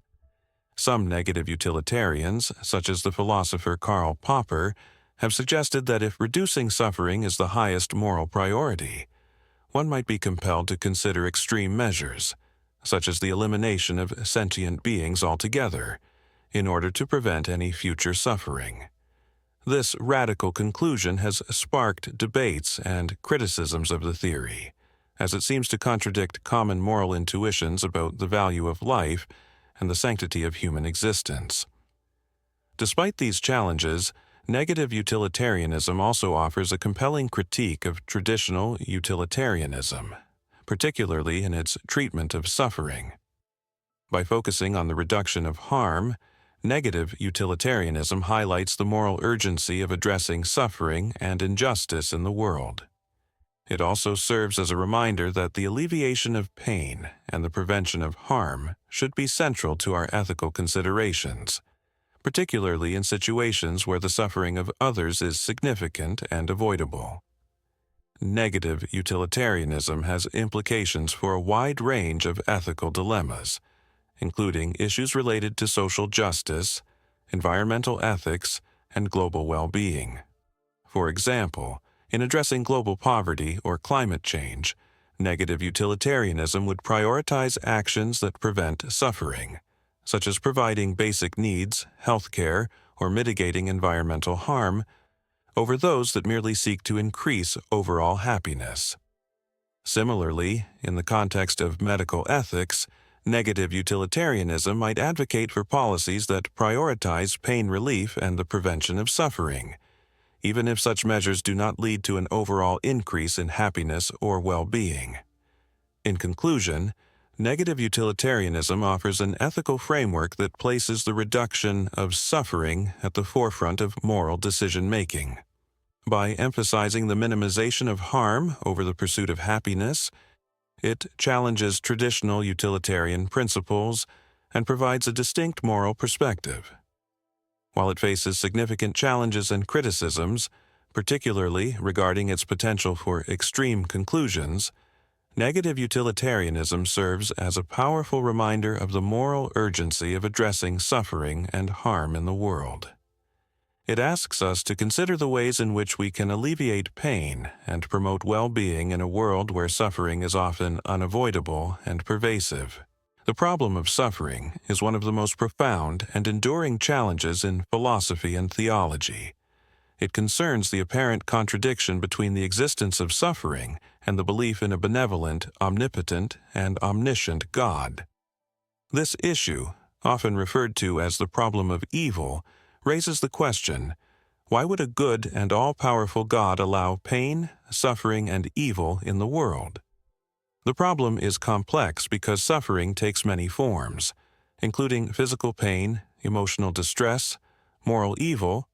Some negative utilitarians, such as the philosopher Karl Popper, have suggested that if reducing suffering is the highest moral priority, one might be compelled to consider extreme measures, such as the elimination of sentient beings altogether, in order to prevent any future suffering. This radical conclusion has sparked debates and criticisms of the theory, as it seems to contradict common moral intuitions about the value of life and the sanctity of human existence. Despite these challenges, negative utilitarianism also offers a compelling critique of traditional utilitarianism, particularly in its treatment of suffering. By focusing on the reduction of harm, negative utilitarianism highlights the moral urgency of addressing suffering and injustice in the world. It also serves as a reminder that the alleviation of pain and the prevention of harm should be central to our ethical considerations, particularly in situations where the suffering of others is significant and avoidable. Negative utilitarianism has implications for a wide range of ethical dilemmas, including issues related to social justice, environmental ethics, and global well-being. For example, in addressing global poverty or climate change, negative utilitarianism would prioritize actions that prevent suffering, such as providing basic needs, healthcare, or mitigating environmental harm, over those that merely seek to increase overall happiness. Similarly, in the context of medical ethics, negative utilitarianism might advocate for policies that prioritize pain relief and the prevention of suffering, even if such measures do not lead to an overall increase in happiness or well-being. In conclusion, negative utilitarianism offers an ethical framework that places the reduction of suffering at the forefront of moral decision-making. By emphasizing the minimization of harm over the pursuit of happiness, it challenges traditional utilitarian principles and provides a distinct moral perspective. While it faces significant challenges and criticisms, particularly regarding its potential for extreme conclusions, negative utilitarianism serves as a powerful reminder of the moral urgency of addressing suffering and harm in the world. It asks us to consider the ways in which we can alleviate pain and promote well-being in a world where suffering is often unavoidable and pervasive. The problem of suffering is one of the most profound and enduring challenges in philosophy and theology. It concerns the apparent contradiction between the existence of suffering and the belief in a benevolent, omnipotent, and omniscient God. This issue, often referred to as the problem of evil, raises the question, why would a good and all-powerful God allow pain, suffering, and evil in the world? The problem is complex because suffering takes many forms, including physical pain, emotional distress, moral evil,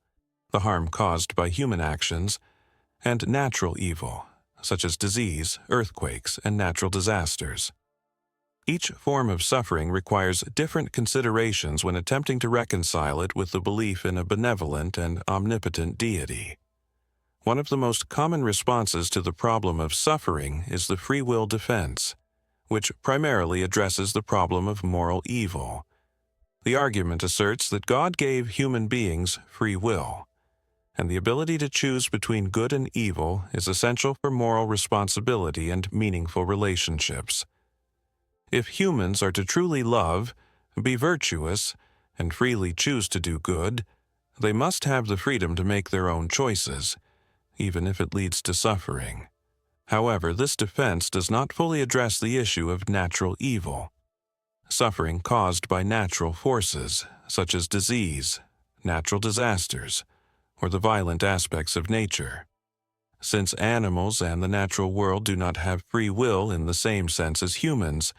the harm caused by human actions, and natural evil, such as disease, earthquakes, and natural disasters. Each form of suffering requires different considerations when attempting to reconcile it with the belief in a benevolent and omnipotent deity. One of the most common responses to the problem of suffering is the free will defense, which primarily addresses the problem of moral evil. The argument asserts that God gave human beings free will, and the ability to choose between good and evil is essential for moral responsibility and meaningful relationships. If humans are to truly love, be virtuous, and freely choose to do good, they must have the freedom to make their own choices, even if it leads to suffering. However, this defense does not fully address the issue of natural evil, suffering caused by natural forces, such as disease, natural disasters, or the violent aspects of nature. Since animals and the natural world do not have free will in the same sense as humans,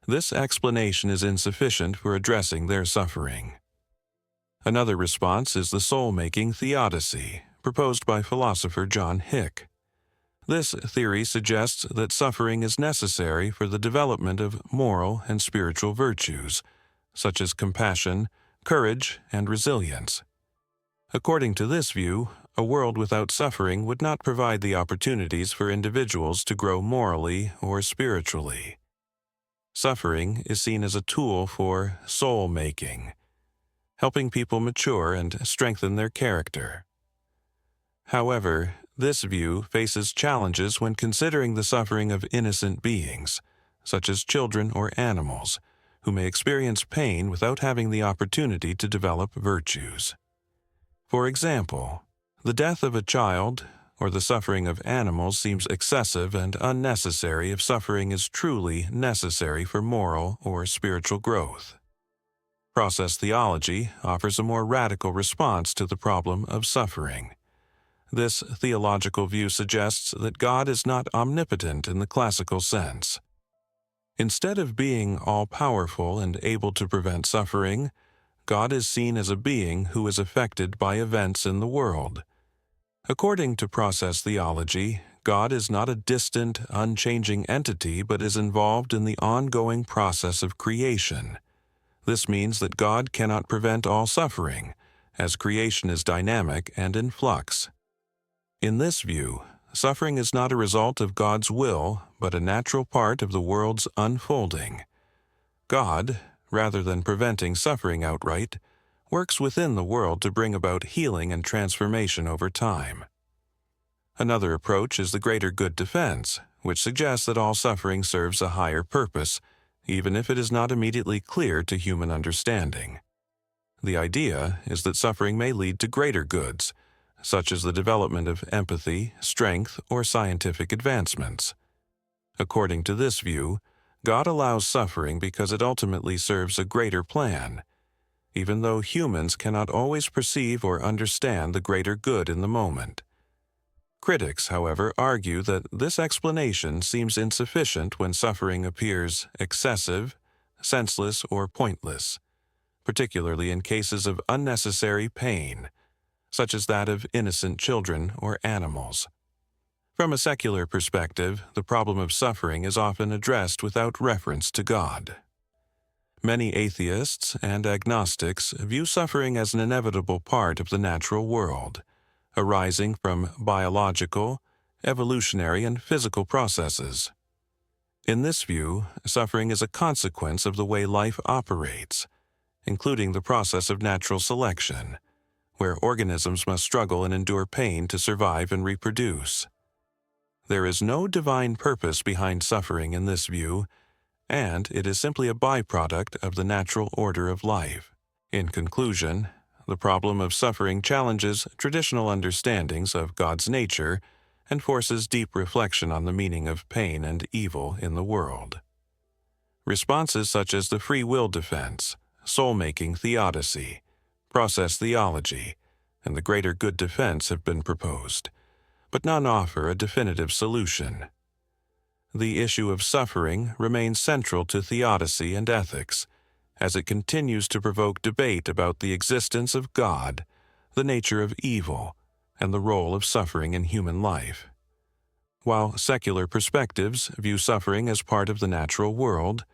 this explanation is insufficient for addressing their suffering. Another response is the soul-making theodicy, proposed by philosopher John Hick. This theory suggests that suffering is necessary for the development of moral and spiritual virtues, such as compassion, courage, and resilience. According to this view, a world without suffering would not provide the opportunities for individuals to grow morally or spiritually. Suffering is seen as a tool for soul-making, helping people mature and strengthen their character. However, this view faces challenges when considering the suffering of innocent beings, such as children or animals, who may experience pain without having the opportunity to develop virtues. For example, the death of a child or the suffering of animals seems excessive and unnecessary if suffering is truly necessary for moral or spiritual growth. Process theology offers a more radical response to the problem of suffering. This theological view suggests that God is not omnipotent in the classical sense. Instead of being all-powerful and able to prevent suffering, God is seen as a being who is affected by events in the world. According to process theology, God is not a distant, unchanging entity but is involved in the ongoing process of creation. This means that God cannot prevent all suffering, as creation is dynamic and in flux. In this view, suffering is not a result of God's will, but a natural part of the world's unfolding. God, rather than preventing suffering outright, works within the world to bring about healing and transformation over time. Another approach is the greater good defense, which suggests that all suffering serves a higher purpose, even if it is not immediately clear to human understanding. The idea is that suffering may lead to greater goods, such as the development of empathy, strength, or scientific advancements. According to this view, God allows suffering because it ultimately serves a greater plan, even though humans cannot always perceive or understand the greater good in the moment. Critics, however, argue that this explanation seems insufficient when suffering appears excessive, senseless, or pointless, particularly in cases of unnecessary pain, such as that of innocent children or animals. From a secular perspective, the problem of suffering is often addressed without reference to God. Many atheists and agnostics view suffering as an inevitable part of the natural world, arising from biological, evolutionary, and physical processes. In this view, suffering is a consequence of the way life operates, including the process of natural selection, where organisms must struggle and endure pain to survive and reproduce. There is no divine purpose behind suffering in this view, and it is simply a byproduct of the natural order of life. In conclusion, the problem of suffering challenges traditional understandings of God's nature and forces deep reflection on the meaning of pain and evil in the world. Responses such as the free will defense, soul-making theodicy, process theology, and the greater good defense have been proposed, but none offer a definitive solution. The issue of suffering remains central to theodicy and ethics, as it continues to provoke debate about the existence of God, the nature of evil, and the role of suffering in human life. While secular perspectives view suffering as part of the natural world,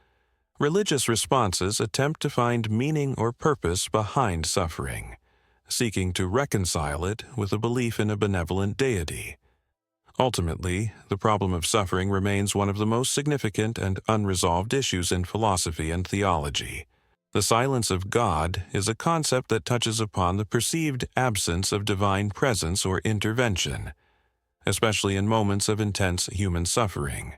religious responses attempt to find meaning or purpose behind suffering, seeking to reconcile it with a belief in a benevolent deity. Ultimately, the problem of suffering remains one of the most significant and unresolved issues in philosophy and theology, The silence of God is a concept that touches upon the perceived absence of divine presence or intervention, especially in moments of intense human suffering.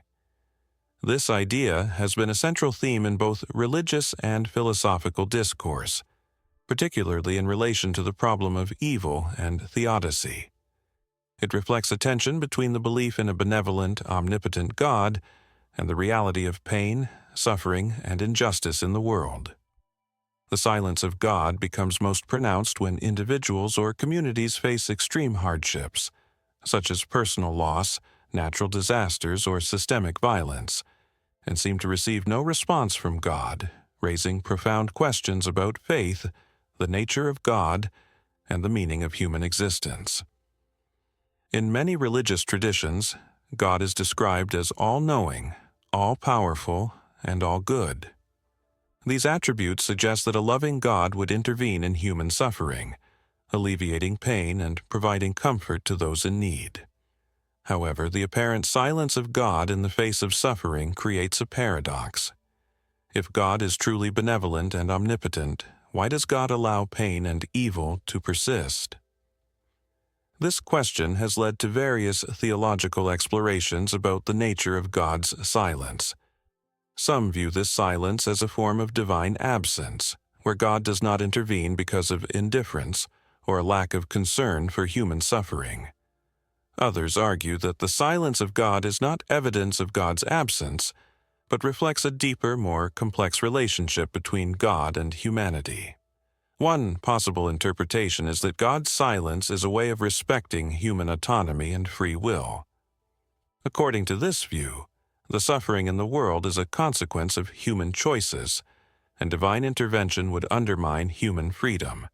This idea has been a central theme in both religious and philosophical discourse, particularly in relation to the problem of evil and theodicy. It reflects a tension between the belief in a benevolent, omnipotent God and the reality of pain, suffering, and injustice in the world. The silence of God becomes most pronounced when individuals or communities face extreme hardships, such as personal loss, natural disasters, or systemic violence, and seem to receive no response from God, raising profound questions about faith, the nature of God, and the meaning of human existence. In many religious traditions, God is described as all-knowing, all-powerful, and all-good. These attributes suggest that a loving God would intervene in human suffering, alleviating pain and providing comfort to those in need. However, the apparent silence of God in the face of suffering creates a paradox. If God is truly benevolent and omnipotent, why does God allow pain and evil to persist? This question has led to various theological explorations about the nature of God's silence. Some view this silence as a form of divine absence, where God does not intervene because of indifference or a lack of concern for human suffering. Others argue that the silence of God is not evidence of God's absence, but reflects a deeper, more complex relationship between God and humanity. One possible interpretation is that God's silence is a way of respecting human autonomy and free will. According to this view, the suffering in the world is a consequence of human choices, and divine intervention would undermine human freedom.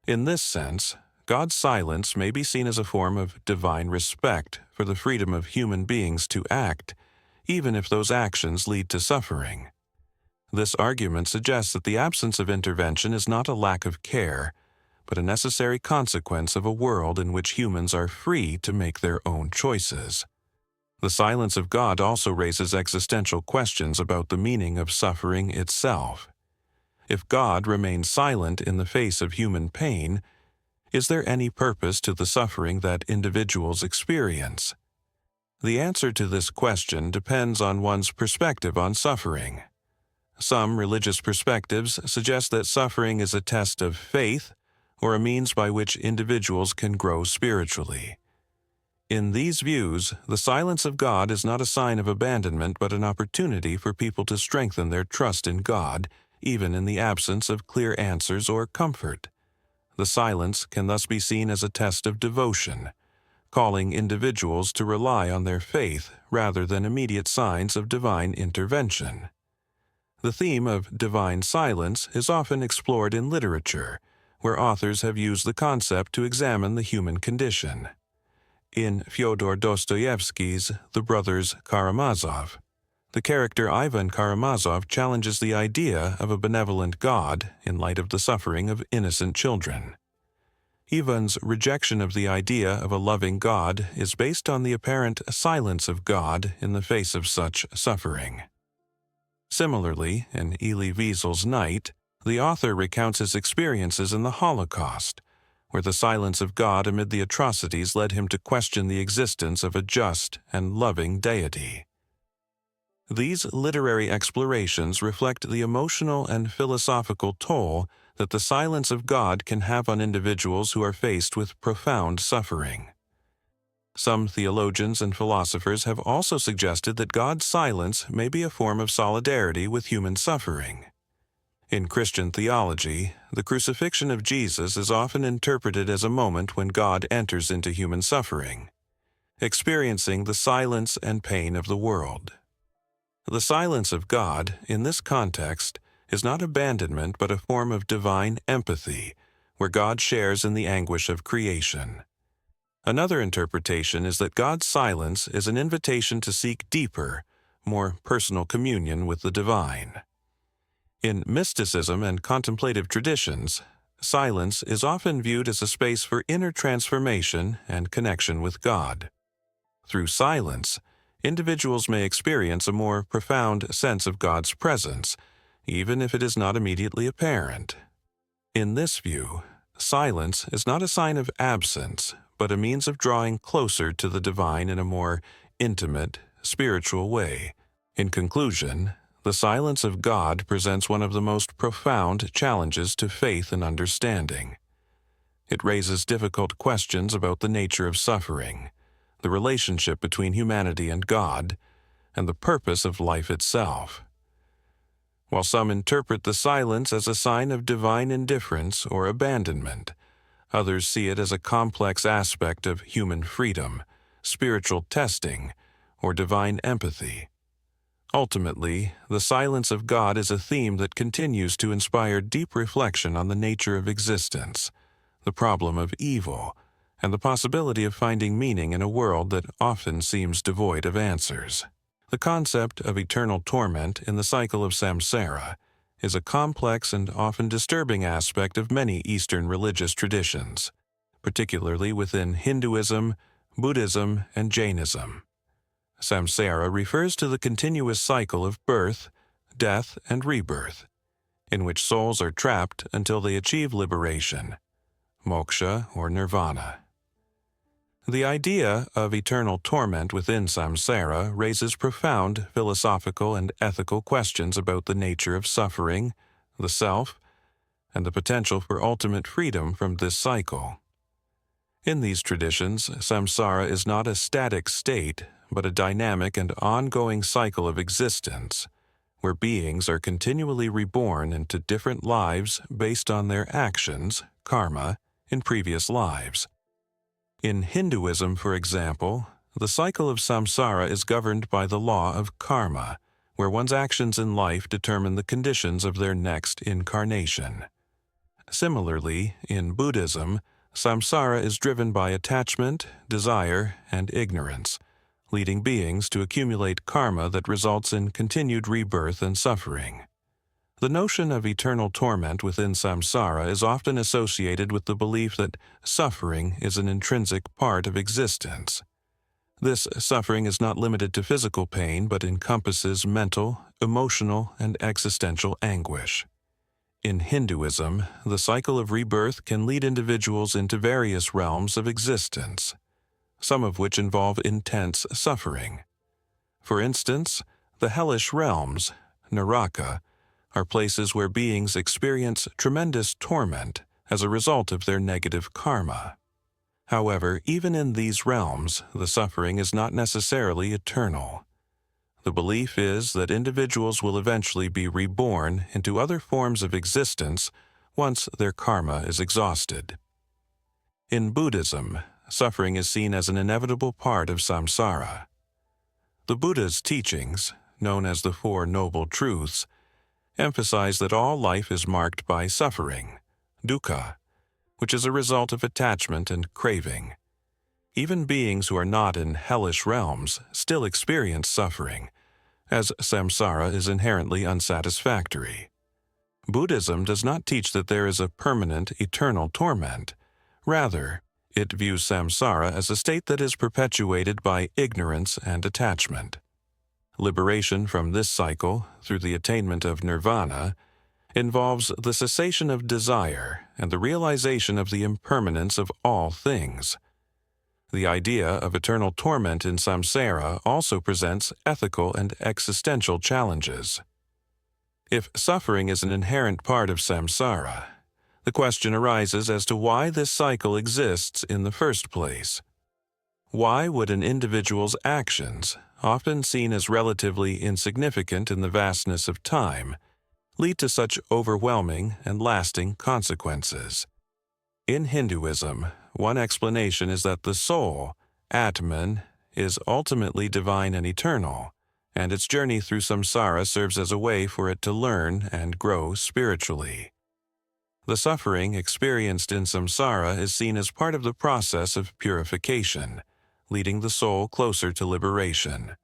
In this sense, God's silence may be seen as a form of divine respect for the freedom of human beings to act, even if those actions lead to suffering. This argument suggests that the absence of intervention is not a lack of care, but a necessary consequence of a world in which humans are free to make their own choices. The silence of God also raises existential questions about the meaning of suffering itself. If God remains silent in the face of human pain, is there any purpose to the suffering that individuals experience? The answer to this question depends on one's perspective on suffering. Some religious perspectives suggest that suffering is a test of faith or a means by which individuals can grow spiritually. In these views, the silence of God is not a sign of abandonment but an opportunity for people to strengthen their trust in God, even in the absence of clear answers or comfort. The silence can thus be seen as a test of devotion, calling individuals to rely on their faith rather than immediate signs of divine intervention. The theme of divine silence is often explored in literature, where authors have used the concept to examine the human condition. In Fyodor Dostoevsky's The Brothers Karamazov, the character Ivan Karamazov challenges the idea of a benevolent God in light of the suffering of innocent children. Ivan's rejection of the idea of a loving God is based on the apparent silence of God in the face of such suffering. Similarly, in Elie Wiesel's Night, the author recounts his experiences in the Holocaust, where the silence of God amid the atrocities led him to question the existence of a just and loving deity. These literary explorations reflect the emotional and philosophical toll that the silence of God can have on individuals who are faced with profound suffering. Some theologians and philosophers have also suggested that God's silence may be a form of solidarity with human suffering. In Christian theology, the crucifixion of Jesus is often interpreted as a moment when God enters into human suffering, experiencing the silence and pain of the world. The silence of God, in this context, is not abandonment but a form of divine empathy, where God shares in the anguish of creation. Another interpretation is that God's silence is an invitation to seek deeper, more personal communion with the divine. In mysticism and contemplative traditions, silence is often viewed as a space for inner transformation and connection with God. Through silence, individuals may experience a more profound sense of God's presence, even if it is not immediately apparent. In this view, silence is not a sign of absence, but a means of drawing closer to the divine in a more intimate, spiritual way. In conclusion, the silence of God presents one of the most profound challenges to faith and understanding. It raises difficult questions about the nature of suffering, the relationship between humanity and God, and the purpose of life itself. While some interpret the silence as a sign of divine indifference or abandonment, others see it as a complex aspect of human freedom, spiritual testing, or divine empathy. Ultimately, the silence of God is a theme that continues to inspire deep reflection on the nature of existence, the problem of evil, and the possibility of finding meaning in a world that often seems devoid of answers. The concept of eternal torment in the cycle of samsara is a complex and often disturbing aspect of many Eastern religious traditions, particularly within Hinduism, Buddhism, and Jainism. Samsara refers to the continuous cycle of birth, death, and rebirth, in which souls are trapped until they achieve liberation, moksha or nirvana. The idea of eternal torment within samsara raises profound philosophical and ethical questions about the nature of suffering, the self, and the potential for ultimate freedom from this cycle. In these traditions, samsara is not a static state, but a dynamic and ongoing cycle of existence, where beings are continually reborn into different lives based on their actions, karma, in previous lives. In Hinduism, for example, the cycle of samsara is governed by the law of karma, where one's actions in life determine the conditions of their next incarnation. Similarly, in Buddhism, samsara is driven by attachment, desire, and ignorance, leading beings to accumulate karma that results in continued rebirth and suffering. The notion of eternal torment within samsara is often associated with the belief that suffering is an intrinsic part of existence. This suffering is not limited to physical pain, but encompasses mental, emotional, and existential anguish. In Hinduism, the cycle of rebirth can lead individuals into various realms of existence, some of which involve intense suffering. For instance, the hellish realms, Naraka, are places where beings experience tremendous torment as a result of their negative karma. However, even in these realms, the suffering is not necessarily eternal. The belief is that individuals will eventually be reborn into other forms of existence once their karma is exhausted. In Buddhism, suffering is seen as an inevitable part of samsara. The Buddha's teachings, known as the Four Noble Truths, emphasize that all life is marked by suffering, dukkha, which is a result of attachment and craving. Even beings who are not in hellish realms still experience suffering, as samsara is inherently unsatisfactory. Buddhism does not teach that there is a permanent, eternal torment. Rather, it views samsara as a state that is perpetuated by ignorance and attachment. Liberation from this cycle, through the attainment of nirvana, involves the cessation of desire and the realization of the impermanence of all things. The idea of eternal torment in samsara also presents ethical and existential challenges. If suffering is an inherent part of samsara, the question arises as to why this cycle exists in the first place. Why would an individual's actions, often seen as relatively insignificant in the vastness of time, lead to such overwhelming and lasting consequences? In Hinduism, one explanation is that the soul, Atman, is ultimately divine and eternal, and its journey through samsara serves as a way for it to learn and grow spiritually. The suffering experienced in samsara is seen as part of the process of purification, leading the soul closer to liberation.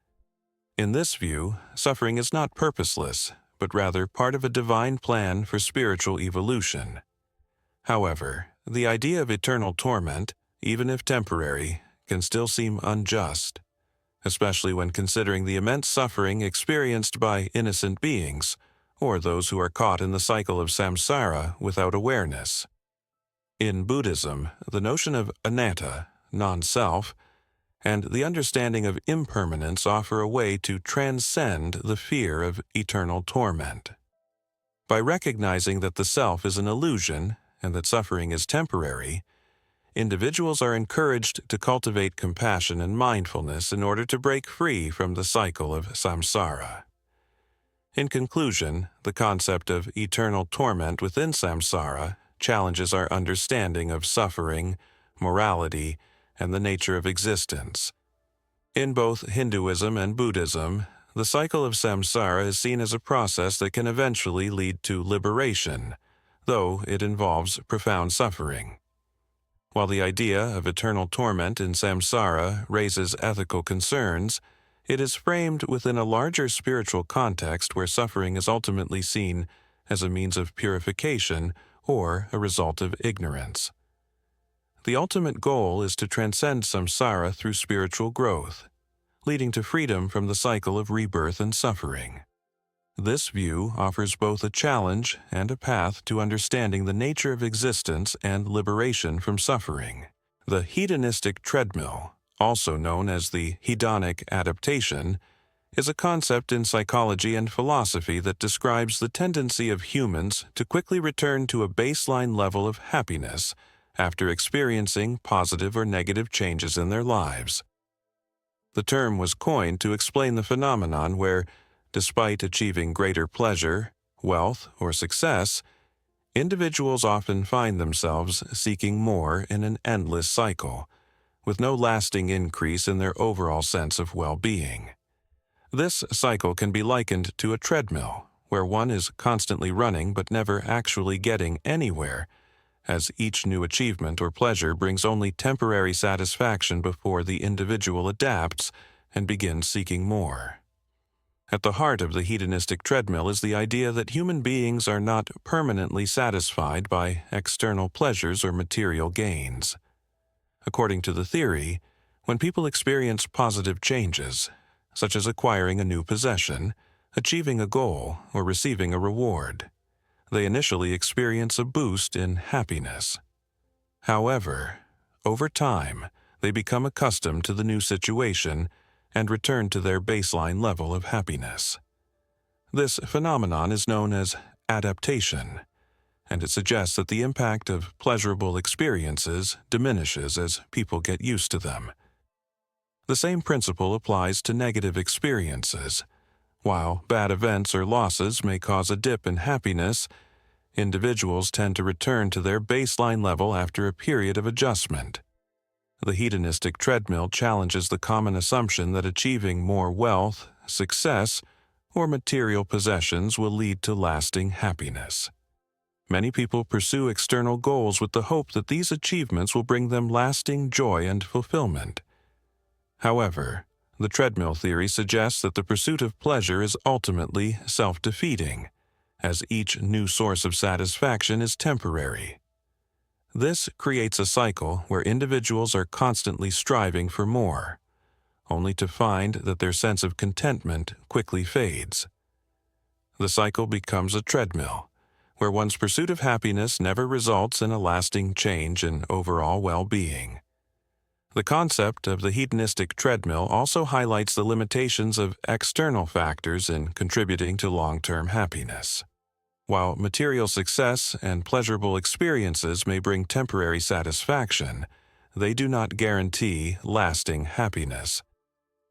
In this view, suffering is not purposeless, but rather part of a divine plan for spiritual evolution. However, the idea of eternal torment, even if temporary, can still seem unjust, especially when considering the immense suffering experienced by innocent beings, or those who are caught in the cycle of samsara without awareness. In Buddhism, the notion of anatta, non-self, and the understanding of impermanence offer a way to transcend the fear of eternal torment. By recognizing that the self is an illusion and that suffering is temporary, individuals are encouraged to cultivate compassion and mindfulness in order to break free from the cycle of samsara. In conclusion, the concept of eternal torment within samsara challenges our understanding of suffering, morality, and the nature of existence. In both Hinduism and Buddhism, the cycle of samsara is seen as a process that can eventually lead to liberation, though it involves profound suffering. While the idea of eternal torment in samsara raises ethical concerns, it is framed within a larger spiritual context where suffering is ultimately seen as a means of purification or a result of ignorance. The ultimate goal is to transcend samsara through spiritual growth, leading to freedom from the cycle of rebirth and suffering. This view offers both a challenge and a path to understanding the nature of existence and liberation from suffering. The Hedonistic Treadmill, also known as the hedonic adaptation, is a concept in psychology and philosophy that describes the tendency of humans to quickly return to a baseline level of happiness after experiencing positive or negative changes in their lives. The term was coined to explain the phenomenon where, despite achieving greater pleasure, wealth, or success, individuals often find themselves seeking more in an endless cycle, with no lasting increase in their overall sense of well-being. This cycle can be likened to a treadmill, where one is constantly running but never actually getting anywhere, as each new achievement or pleasure brings only temporary satisfaction before the individual adapts and begins seeking more. At the heart of the hedonistic treadmill is the idea that human beings are not permanently satisfied by external pleasures or material gains. According to the theory, when people experience positive changes, such as acquiring a new possession, achieving a goal, or receiving a reward, they initially experience a boost in happiness. However, over time, they become accustomed to the new situation and return to their baseline level of happiness. This phenomenon is known as adaptation, and it suggests that the impact of pleasurable experiences diminishes as people get used to them. The same principle applies to negative experiences. While bad events or losses may cause a dip in happiness, individuals tend to return to their baseline level after a period of adjustment. The hedonistic treadmill challenges the common assumption that achieving more wealth, success, or material possessions will lead to lasting happiness. Many people pursue external goals with the hope that these achievements will bring them lasting joy and fulfillment. However, the treadmill theory suggests that the pursuit of pleasure is ultimately self-defeating, as each new source of satisfaction is temporary. This creates a cycle where individuals are constantly striving for more, only to find that their sense of contentment quickly fades. The cycle becomes a treadmill, where one's pursuit of happiness never results in a lasting change in overall well-being. The concept of the hedonistic treadmill also highlights the limitations of external factors in contributing to long-term happiness. While material success and pleasurable experiences may bring temporary satisfaction, they do not guarantee lasting happiness.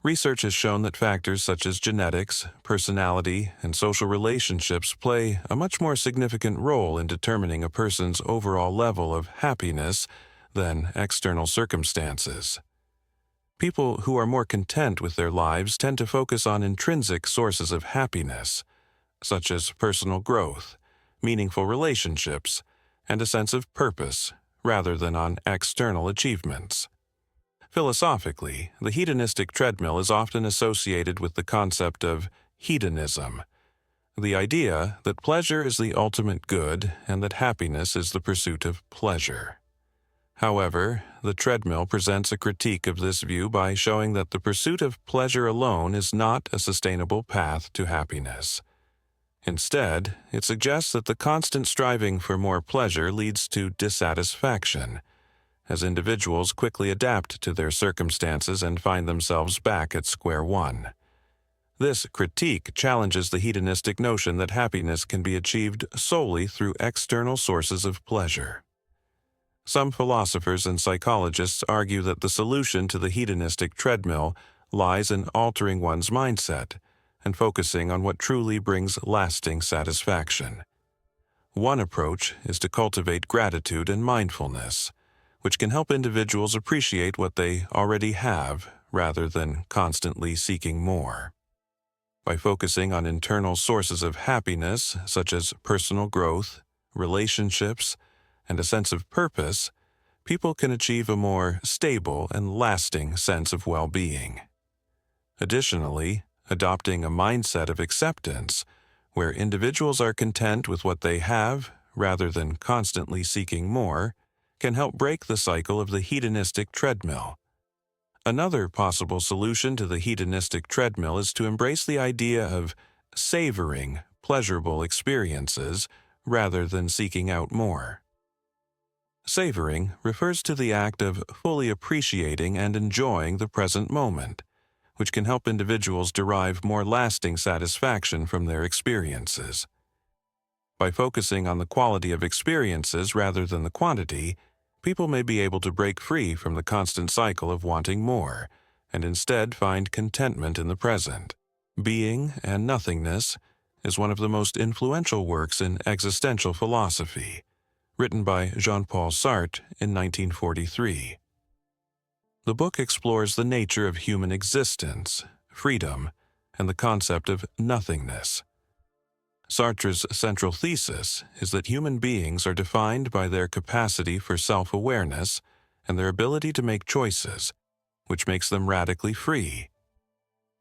Research has shown that factors such as genetics, personality, and social relationships play a much more significant role in determining a person's overall level of happiness than external circumstances. People who are more content with their lives tend to focus on intrinsic sources of happiness, such as personal growth, meaningful relationships, and a sense of purpose, rather than on external achievements. Philosophically, the hedonistic treadmill is often associated with the concept of hedonism, the idea that pleasure is the ultimate good and that happiness is the pursuit of pleasure. However, the treadmill presents a critique of this view by showing that the pursuit of pleasure alone is not a sustainable path to happiness. Instead, it suggests that the constant striving for more pleasure leads to dissatisfaction, as individuals quickly adapt to their circumstances and find themselves back at square one. This critique challenges the hedonistic notion that happiness can be achieved solely through external sources of pleasure. Some philosophers and psychologists argue that the solution to the hedonistic treadmill lies in altering one's mindset and focusing on what truly brings lasting satisfaction. One approach is to cultivate gratitude and mindfulness, which can help individuals appreciate what they already have rather than constantly seeking more. By focusing on internal sources of happiness, such as personal growth, relationships, and a sense of purpose, people can achieve a more stable and lasting sense of well-being. Additionally, adopting a mindset of acceptance, where individuals are content with what they have rather than constantly seeking more, can help break the cycle of the hedonistic treadmill. Another possible solution to the hedonistic treadmill is to embrace the idea of savoring pleasurable experiences rather than seeking out more. Savoring refers to the act of fully appreciating and enjoying the present moment, which can help individuals derive more lasting satisfaction from their experiences. By focusing on the quality of experiences rather than the quantity, people may be able to break free from the constant cycle of wanting more, and instead find contentment in the present. Being and Nothingness is one of the most influential works in existential philosophy, written by Jean-Paul Sartre in 1943. The book explores the nature of human existence, freedom, and the concept of nothingness. Sartre's central thesis is that human beings are defined by their capacity for self-awareness and their ability to make choices, which makes them radically free.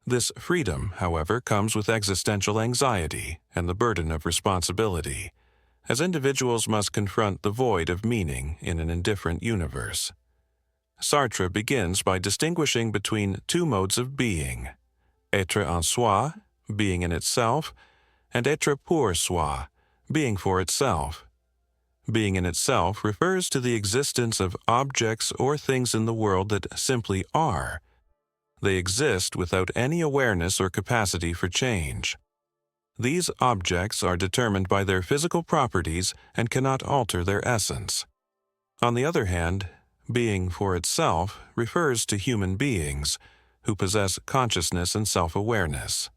This freedom, however, comes with existential anxiety and the burden of responsibility, as individuals must confront the void of meaning in an indifferent universe. Sartre begins by distinguishing between two modes of being: être en soi, being in itself, and être pour soi, being for itself. Being in itself refers to the existence of objects or things in the world that simply are. They exist without any awareness or capacity for change. These objects are determined by their physical properties and cannot alter their essence. On the other hand, being for itself refers to human beings who possess consciousness and self-awareness.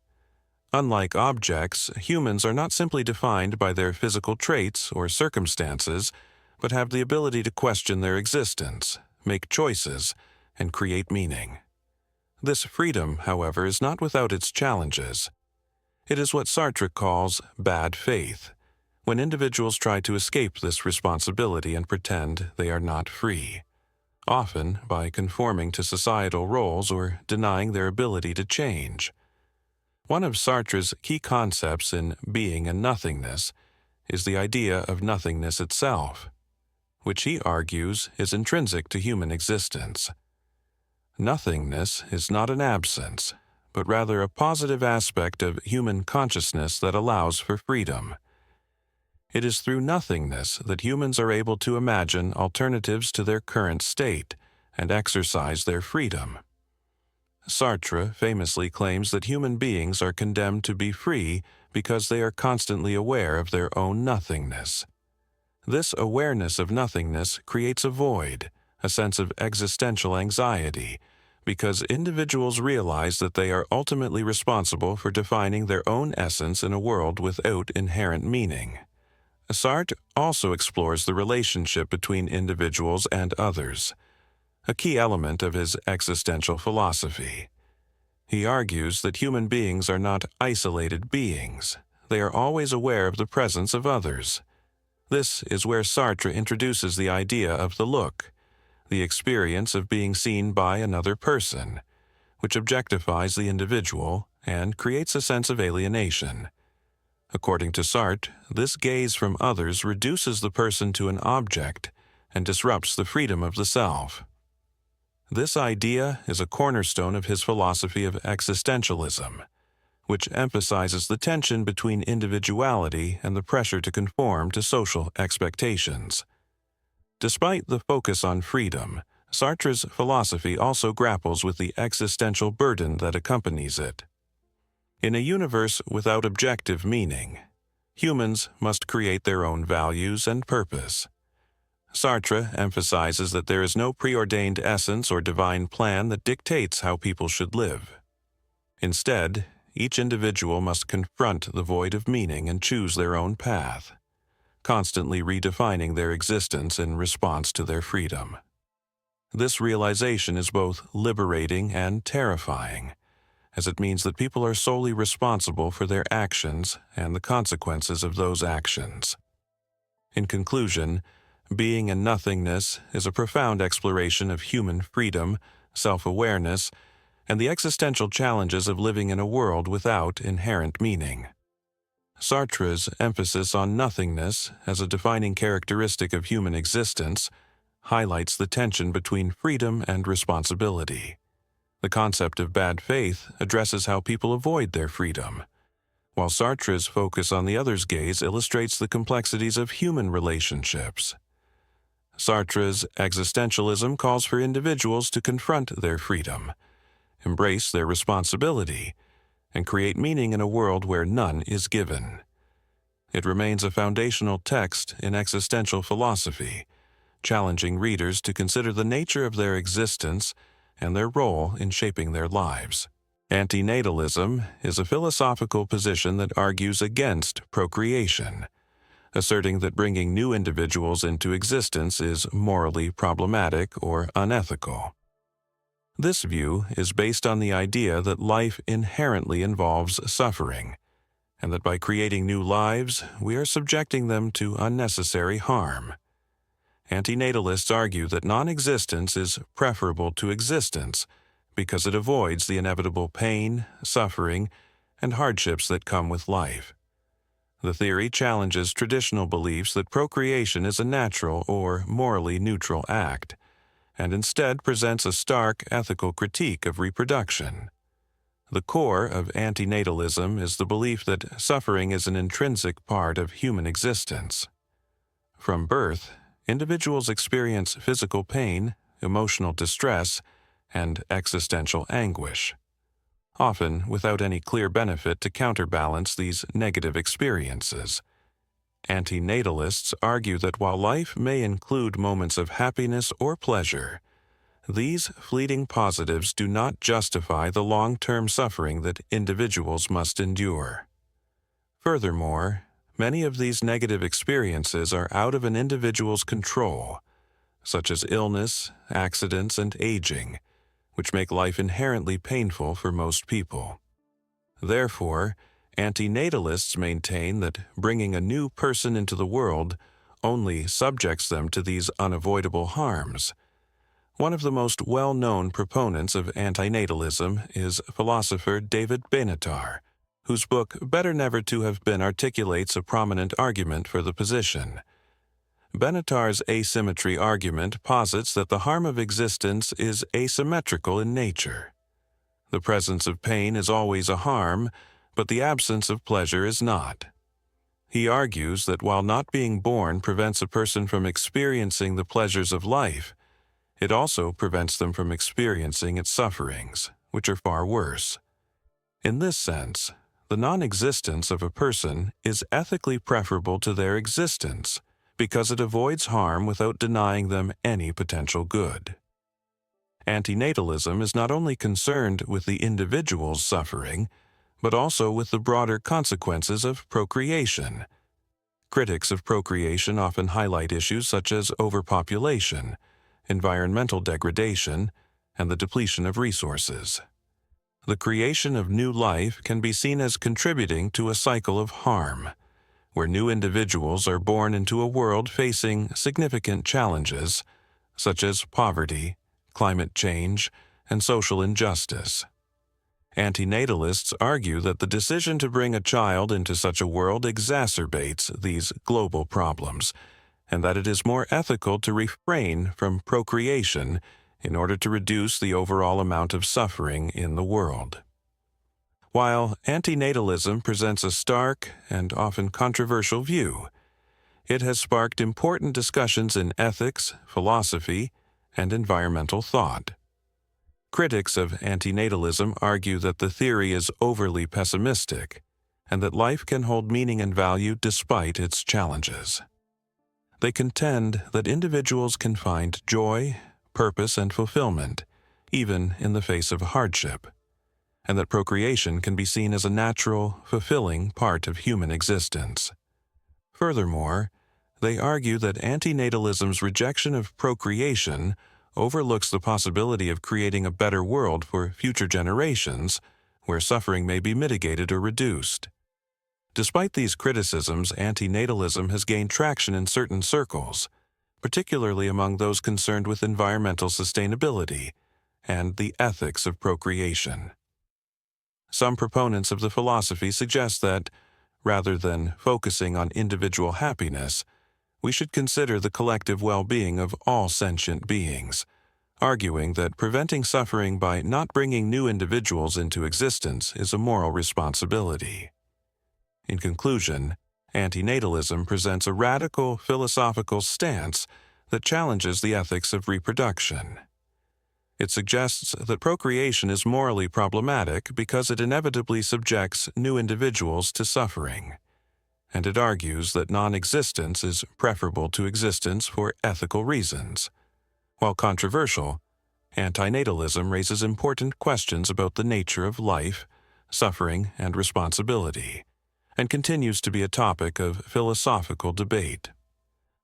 Unlike objects, humans are not simply defined by their physical traits or circumstances, but have the ability to question their existence, make choices, and create meaning. This freedom, however, is not without its challenges. It is what Sartre calls bad faith, when individuals try to escape this responsibility and pretend they are not free, often by conforming to societal roles or denying their ability to change. One of Sartre's key concepts in Being and Nothingness is the idea of nothingness itself, which he argues is intrinsic to human existence. Nothingness is not an absence, but rather a positive aspect of human consciousness that allows for freedom. It is through nothingness that humans are able to imagine alternatives to their current state and exercise their freedom. Sartre famously claims that human beings are condemned to be free because they are constantly aware of their own nothingness. This awareness of nothingness creates a void, a sense of existential anxiety, because individuals realize that they are ultimately responsible for defining their own essence in a world without inherent meaning. Sartre also explores the relationship between individuals and others, a key element of his existential philosophy. He argues that human beings are not isolated beings. They are always aware of the presence of others. This is where Sartre introduces the idea of the look, the experience of being seen by another person, which objectifies the individual and creates a sense of alienation. According to Sartre, this gaze from others reduces the person to an object and disrupts the freedom of the self. This idea is a cornerstone of his philosophy of existentialism, which emphasizes the tension between individuality and the pressure to conform to social expectations. Despite the focus on freedom, Sartre's philosophy also grapples with the existential burden that accompanies it. In a universe without objective meaning, humans must create their own values and purpose. Sartre emphasizes that there is no preordained essence or divine plan that dictates how people should live. Instead, each individual must confront the void of meaning and choose their own path, constantly redefining their existence in response to their freedom. This realization is both liberating and terrifying, as it means that people are solely responsible for their actions and the consequences of those actions. In conclusion, Being and Nothingness is a profound exploration of human freedom, self-awareness, and the existential challenges of living in a world without inherent meaning. Sartre's emphasis on nothingness as a defining characteristic of human existence highlights the tension between freedom and responsibility. The concept of bad faith addresses how people avoid their freedom, while Sartre's focus on the other's gaze illustrates the complexities of human relationships. Sartre's existentialism calls for individuals to confront their freedom, embrace their responsibility, and create meaning in a world where none is given. It remains a foundational text in existential philosophy, challenging readers to consider the nature of their existence and their role in shaping their lives. Antinatalism is a philosophical position that argues against procreation, asserting that bringing new individuals into existence is morally problematic or unethical. This view is based on the idea that life inherently involves suffering, and that by creating new lives, we are subjecting them to unnecessary harm. Antinatalists argue that non-existence is preferable to existence because it avoids the inevitable pain, suffering, and hardships that come with life. The theory challenges traditional beliefs that procreation is a natural or morally neutral act, and instead presents a stark ethical critique of reproduction. The core of antinatalism is the belief that suffering is an intrinsic part of human existence. From birth, individuals experience physical pain, emotional distress, and existential anguish, often without any clear benefit to counterbalance these negative experiences. Antinatalists argue that while life may include moments of happiness or pleasure, these fleeting positives do not justify the long-term suffering that individuals must endure. Furthermore, many of these negative experiences are out of an individual's control, such as illness, accidents, and aging, which make life inherently painful for most people. Therefore, antinatalists maintain that bringing a new person into the world only subjects them to these unavoidable harms. One of the most well-known proponents of antinatalism is philosopher David Benatar, whose book Better Never to Have Been articulates a prominent argument for the position. Benatar's asymmetry argument posits that the harm of existence is asymmetrical in nature. The presence of pain is always a harm, but the absence of pleasure is not. He argues that while not being born prevents a person from experiencing the pleasures of life, it also prevents them from experiencing its sufferings, which are far worse. In this sense, the non-existence of a person is ethically preferable to their existence because it avoids harm without denying them any potential good. Antinatalism is not only concerned with the individual's suffering, but also with the broader consequences of procreation. Critics of procreation often highlight issues such as overpopulation, environmental degradation, and the depletion of resources. The creation of new life can be seen as contributing to a cycle of harm, where new individuals are born into a world facing significant challenges, such as poverty, climate change, and social injustice. Antinatalists argue that the decision to bring a child into such a world exacerbates these global problems, and that it is more ethical to refrain from procreation in order to reduce the overall amount of suffering in the world. While antinatalism presents a stark and often controversial view, it has sparked important discussions in ethics, philosophy, and environmental thought. Critics of antinatalism argue that the theory is overly pessimistic and that life can hold meaning and value despite its challenges. They contend that individuals can find joy, purpose, and fulfillment even in the face of hardship, and that procreation can be seen as a natural, fulfilling part of human existence. Furthermore, they argue that antinatalism's rejection of procreation overlooks the possibility of creating a better world for future generations where suffering may be mitigated or reduced. Despite these criticisms, antinatalism has gained traction in certain circles, particularly among those concerned with environmental sustainability and the ethics of procreation. Some proponents of the philosophy suggest that, rather than focusing on individual happiness, we should consider the collective well-being of all sentient beings, arguing that preventing suffering by not bringing new individuals into existence is a moral responsibility. In conclusion, antinatalism presents a radical philosophical stance that challenges the ethics of reproduction. It suggests that procreation is morally problematic because it inevitably subjects new individuals to suffering, and it argues that non-existence is preferable to existence for ethical reasons. While controversial, antinatalism raises important questions about the nature of life, suffering, and responsibility, and continues to be a topic of philosophical debate.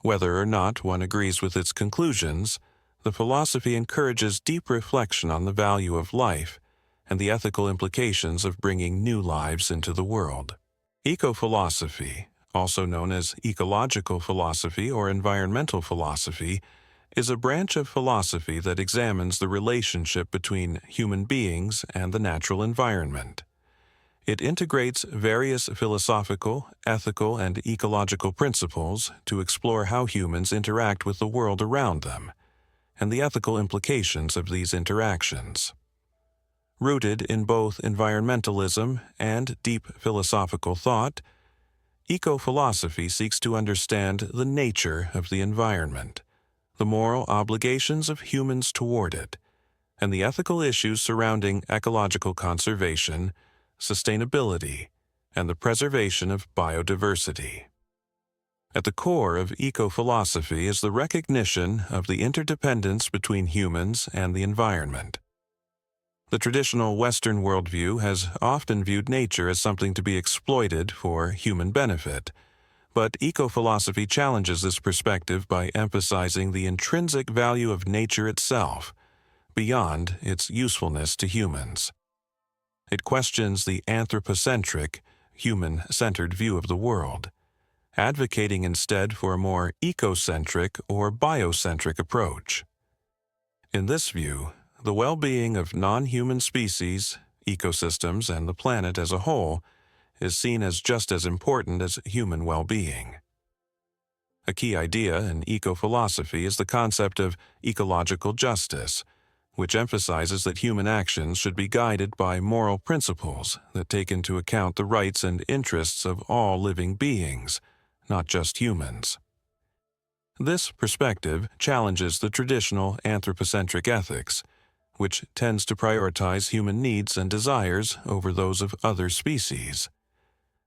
Whether or not one agrees with its conclusions, the philosophy encourages deep reflection on the value of life and the ethical implications of bringing new lives into the world. Eco-philosophy, also known as ecological philosophy or environmental philosophy, is a branch of philosophy that examines the relationship between human beings and the natural environment. It integrates various philosophical, ethical, and ecological principles to explore how humans interact with the world around them and the ethical implications of these interactions. Rooted in both environmentalism and deep philosophical thought, eco-philosophy seeks to understand the nature of the environment, the moral obligations of humans toward it, and the ethical issues surrounding ecological conservation, sustainability, and the preservation of biodiversity. At the core of eco-philosophy is the recognition of the interdependence between humans and the environment. The traditional Western worldview has often viewed nature as something to be exploited for human benefit, but eco-philosophy challenges this perspective by emphasizing the intrinsic value of nature itself, beyond its usefulness to humans. It questions the anthropocentric, human-centered view of the world, advocating instead for a more ecocentric or biocentric approach. In this view, the well-being of non-human species, ecosystems, and the planet as a whole is seen as just as important as human well-being. A key idea in eco-philosophy is the concept of ecological justice, which emphasizes that human actions should be guided by moral principles that take into account the rights and interests of all living beings, not just humans. This perspective challenges the traditional anthropocentric ethics, which tends to prioritize human needs and desires over those of other species.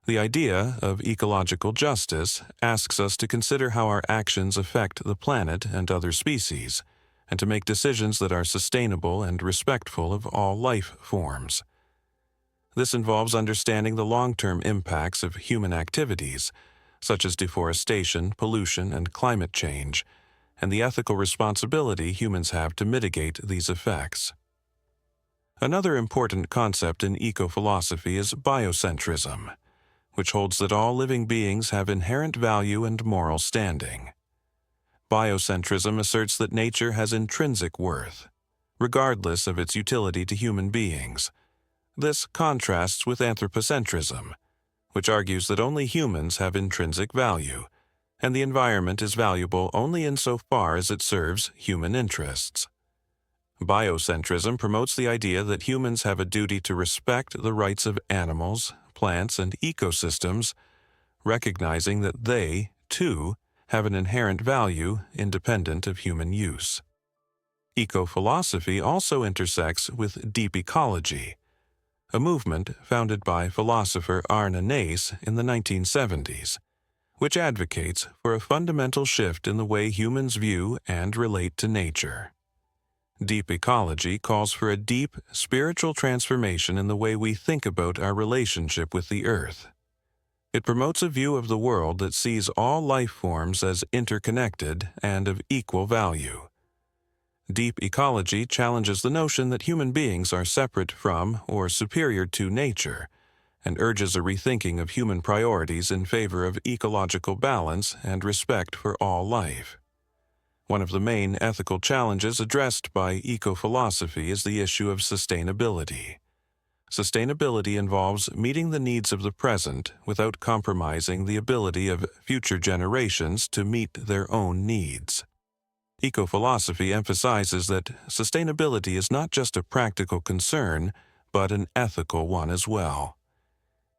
The idea of ecological justice asks us to consider how our actions affect the planet and other species, and to make decisions that are sustainable and respectful of all life forms. This involves understanding the long-term impacts of human activities, such as deforestation, pollution, and climate change, and the ethical responsibility humans have to mitigate these effects. Another important concept in eco-philosophy is biocentrism, which holds that all living beings have inherent value and moral standing. Biocentrism asserts that nature has intrinsic worth, regardless of its utility to human beings. This contrasts with anthropocentrism, which argues that only humans have intrinsic value, and the environment is valuable only insofar as it serves human interests. Biocentrism promotes the idea that humans have a duty to respect the rights of animals, plants, and ecosystems, recognizing that they, too, have an inherent value independent of human use. Eco-philosophy also intersects with deep ecology, a movement founded by philosopher Arne Naess in the 1970s, which advocates for a fundamental shift in the way humans view and relate to nature. Deep ecology calls for a deep, spiritual transformation in the way we think about our relationship with the earth. It promotes a view of the world that sees all life forms as interconnected and of equal value. Deep ecology challenges the notion that human beings are separate from or superior to nature, and urges a rethinking of human priorities in favor of ecological balance and respect for all life. One of the main ethical challenges addressed by eco-philosophy is the issue of sustainability. Sustainability involves meeting the needs of the present without compromising the ability of future generations to meet their own needs. Eco-philosophy emphasizes that sustainability is not just a practical concern, but an ethical one as well.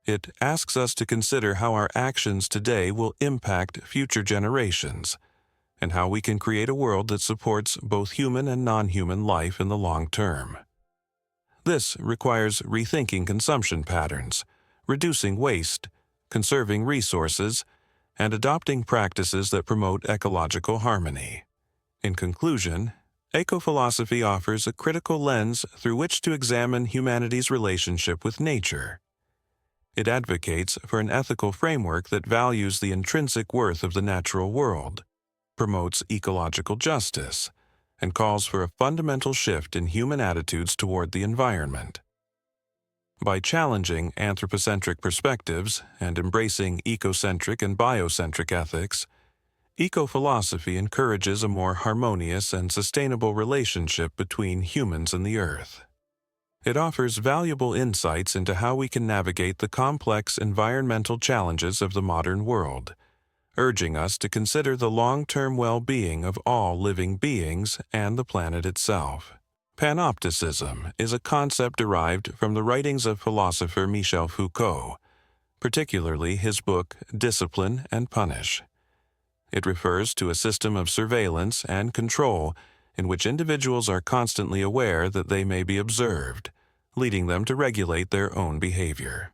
It asks us to consider how our actions today will impact future generations, and how we can create a world that supports both human and non-human life in the long term. This requires rethinking consumption patterns, reducing waste, conserving resources, and adopting practices that promote ecological harmony. In conclusion, eco-philosophy offers a critical lens through which to examine humanity's relationship with nature. It advocates for an ethical framework that values the intrinsic worth of the natural world, promotes ecological justice, and calls for a fundamental shift in human attitudes toward the environment. By challenging anthropocentric perspectives and embracing ecocentric and biocentric ethics, eco-philosophy encourages a more harmonious and sustainable relationship between humans and the earth. It offers valuable insights into how we can navigate the complex environmental challenges of the modern world, urging us to consider the long-term well-being of all living beings and the planet itself. Panopticism is a concept derived from the writings of philosopher Michel Foucault, particularly his book Discipline and Punish. It refers to a system of surveillance and control in which individuals are constantly aware that they may be observed, leading them to regulate their own behavior.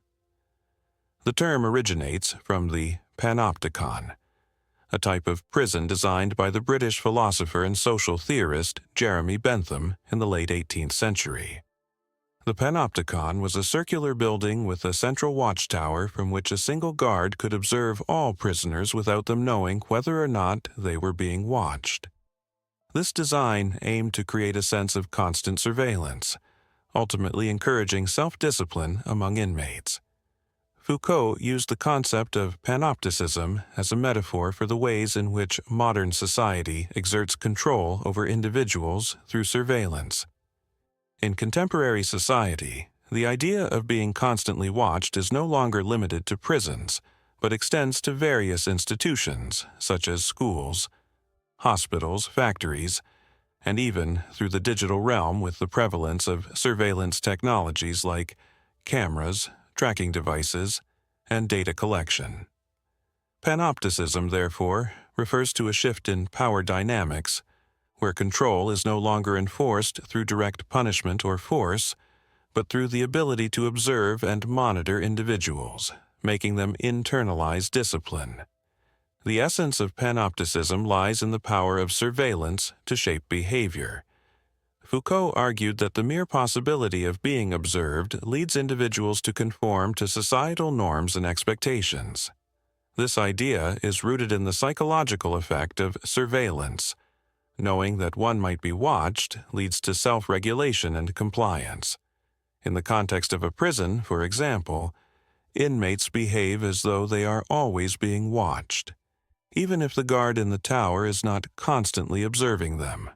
The term originates from the Panopticon, a type of prison designed by the British philosopher and social theorist Jeremy Bentham in the late 18th century. The Panopticon was a circular building with a central watchtower from which a single guard could observe all prisoners without them knowing whether or not they were being watched. This design aimed to create a sense of constant surveillance, ultimately encouraging self-discipline among inmates. Foucault used the concept of panopticism as a metaphor for the ways in which modern society exerts control over individuals through surveillance. In contemporary society, the idea of being constantly watched is no longer limited to prisons, but extends to various institutions, such as schools, hospitals, factories, and even through the digital realm with the prevalence of surveillance technologies like cameras, tracking devices, and data collection. Panopticism, therefore, refers to a shift in power dynamics, where control is no longer enforced through direct punishment or force, but through the ability to observe and monitor individuals, making them internalize discipline. The essence of panopticism lies in the power of surveillance to shape behavior. Foucault argued that the mere possibility of being observed leads individuals to conform to societal norms and expectations. This idea is rooted in the psychological effect of surveillance. Knowing that one might be watched leads to self-regulation and compliance. In the context of a prison, for example, inmates behave as though they are always being watched, even if the guard in the tower is not constantly observing them.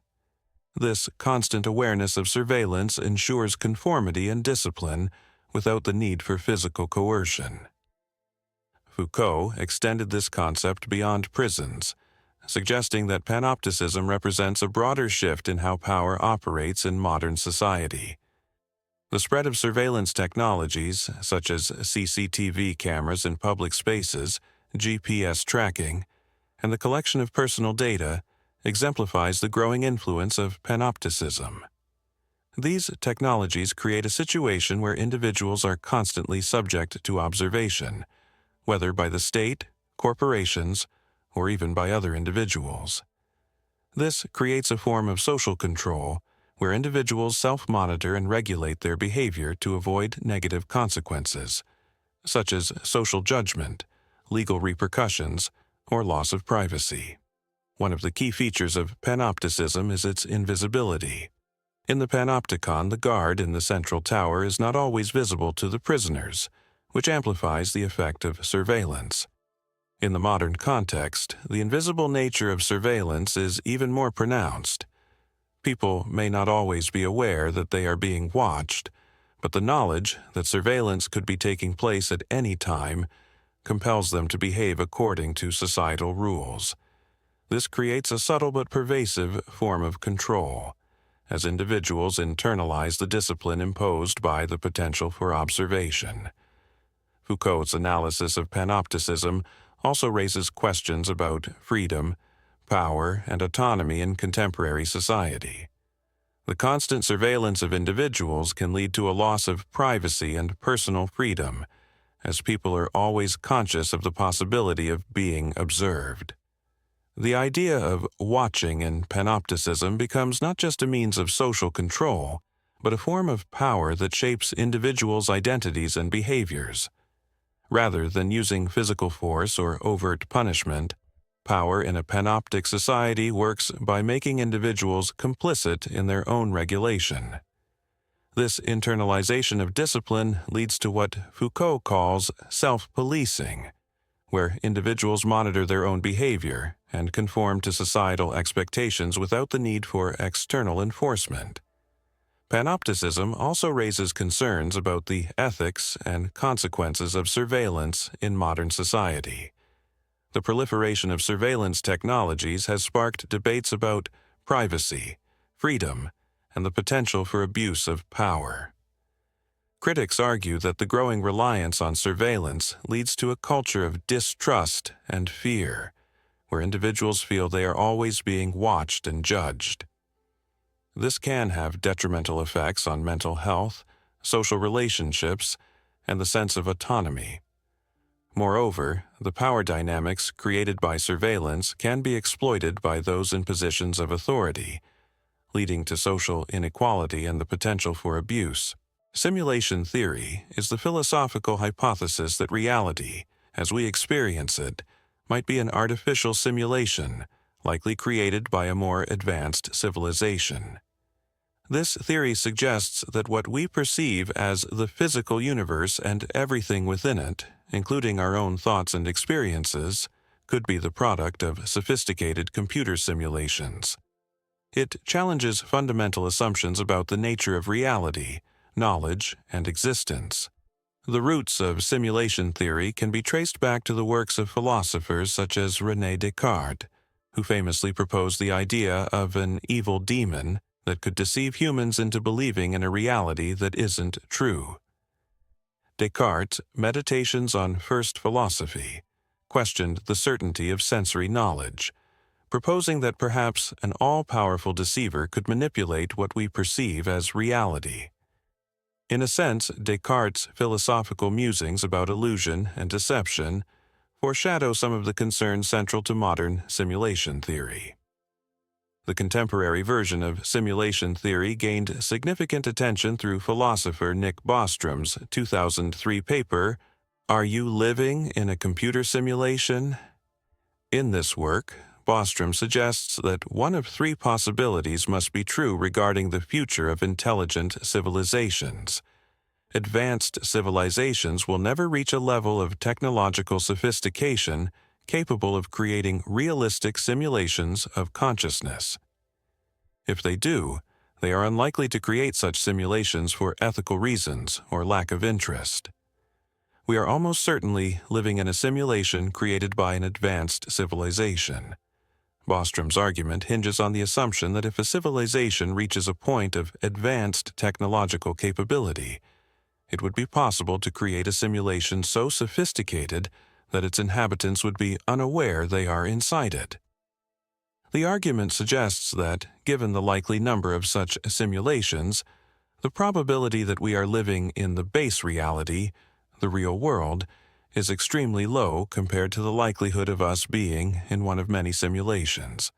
This constant awareness of surveillance ensures conformity and discipline without the need for physical coercion. Foucault extended this concept beyond prisons, suggesting that Panopticism represents a broader shift in how power operates in modern society. The spread of surveillance technologies, such as CCTV cameras in public spaces, GPS tracking, and the collection of personal data, exemplifies the growing influence of Panopticism. These technologies create a situation where individuals are constantly subject to observation, whether by the state, corporations, or even by other individuals. This creates a form of social control where individuals self-monitor and regulate their behavior to avoid negative consequences, such as social judgment, legal repercussions, or loss of privacy. One of the key features of Panopticism is its invisibility. In the Panopticon, the guard in the central tower is not always visible to the prisoners, which amplifies the effect of surveillance. In the modern context, the invisible nature of surveillance is even more pronounced. People may not always be aware that they are being watched, but the knowledge that surveillance could be taking place at any time compels them to behave according to societal rules. This creates a subtle but pervasive form of control, as individuals internalize the discipline imposed by the potential for observation. Foucault's analysis of Panopticism also raises questions about freedom, power, and autonomy in contemporary society. The constant surveillance of individuals can lead to a loss of privacy and personal freedom, as people are always conscious of the possibility of being observed. The idea of watching in Panopticism becomes not just a means of social control, but a form of power that shapes individuals' identities and behaviors. Rather than using physical force or overt punishment, power in a panoptic society works by making individuals complicit in their own regulation. This internalization of discipline leads to what Foucault calls self-policing, where individuals monitor their own behavior and conform to societal expectations without the need for external enforcement. Panopticism also raises concerns about the ethics and consequences of surveillance in modern society. The proliferation of surveillance technologies has sparked debates about privacy, freedom, and the potential for abuse of power. Critics argue that the growing reliance on surveillance leads to a culture of distrust and fear, where individuals feel they are always being watched and judged. This can have detrimental effects on mental health, social relationships, and the sense of autonomy. Moreover, the power dynamics created by surveillance can be exploited by those in positions of authority, leading to social inequality and the potential for abuse. Simulation theory is the philosophical hypothesis that reality, as we experience it, might be an artificial simulation, likely created by a more advanced civilization. This theory suggests that what we perceive as the physical universe and everything within it, including our own thoughts and experiences, could be the product of sophisticated computer simulations. It challenges fundamental assumptions about the nature of reality, knowledge, and existence. The roots of simulation theory can be traced back to the works of philosophers such as René Descartes, who famously proposed the idea of an evil demon that could deceive humans into believing in a reality that isn't true. Descartes' Meditations on First Philosophy questioned the certainty of sensory knowledge, proposing that perhaps an all-powerful deceiver could manipulate what we perceive as reality. In a sense, Descartes' philosophical musings about illusion and deception foreshadow some of the concerns central to modern simulation theory. The contemporary version of simulation theory gained significant attention through philosopher Nick Bostrom's 2003 paper, Are You Living in a Computer Simulation? In this work, Bostrom suggests that one of three possibilities must be true regarding the future of intelligent civilizations. Advanced civilizations will never reach a level of technological sophistication capable of creating realistic simulations of consciousness. If they do, they are unlikely to create such simulations for ethical reasons or lack of interest. We are almost certainly living in a simulation created by an advanced civilization. Bostrom's argument hinges on the assumption that if a civilization reaches a point of advanced technological capability, it would be possible to create a simulation so sophisticated that its inhabitants would be unaware they are inside it. The argument suggests that, given the likely number of such simulations, the probability that we are living in the base reality, the real world, is extremely low compared to the likelihood of us being in one of many simulations.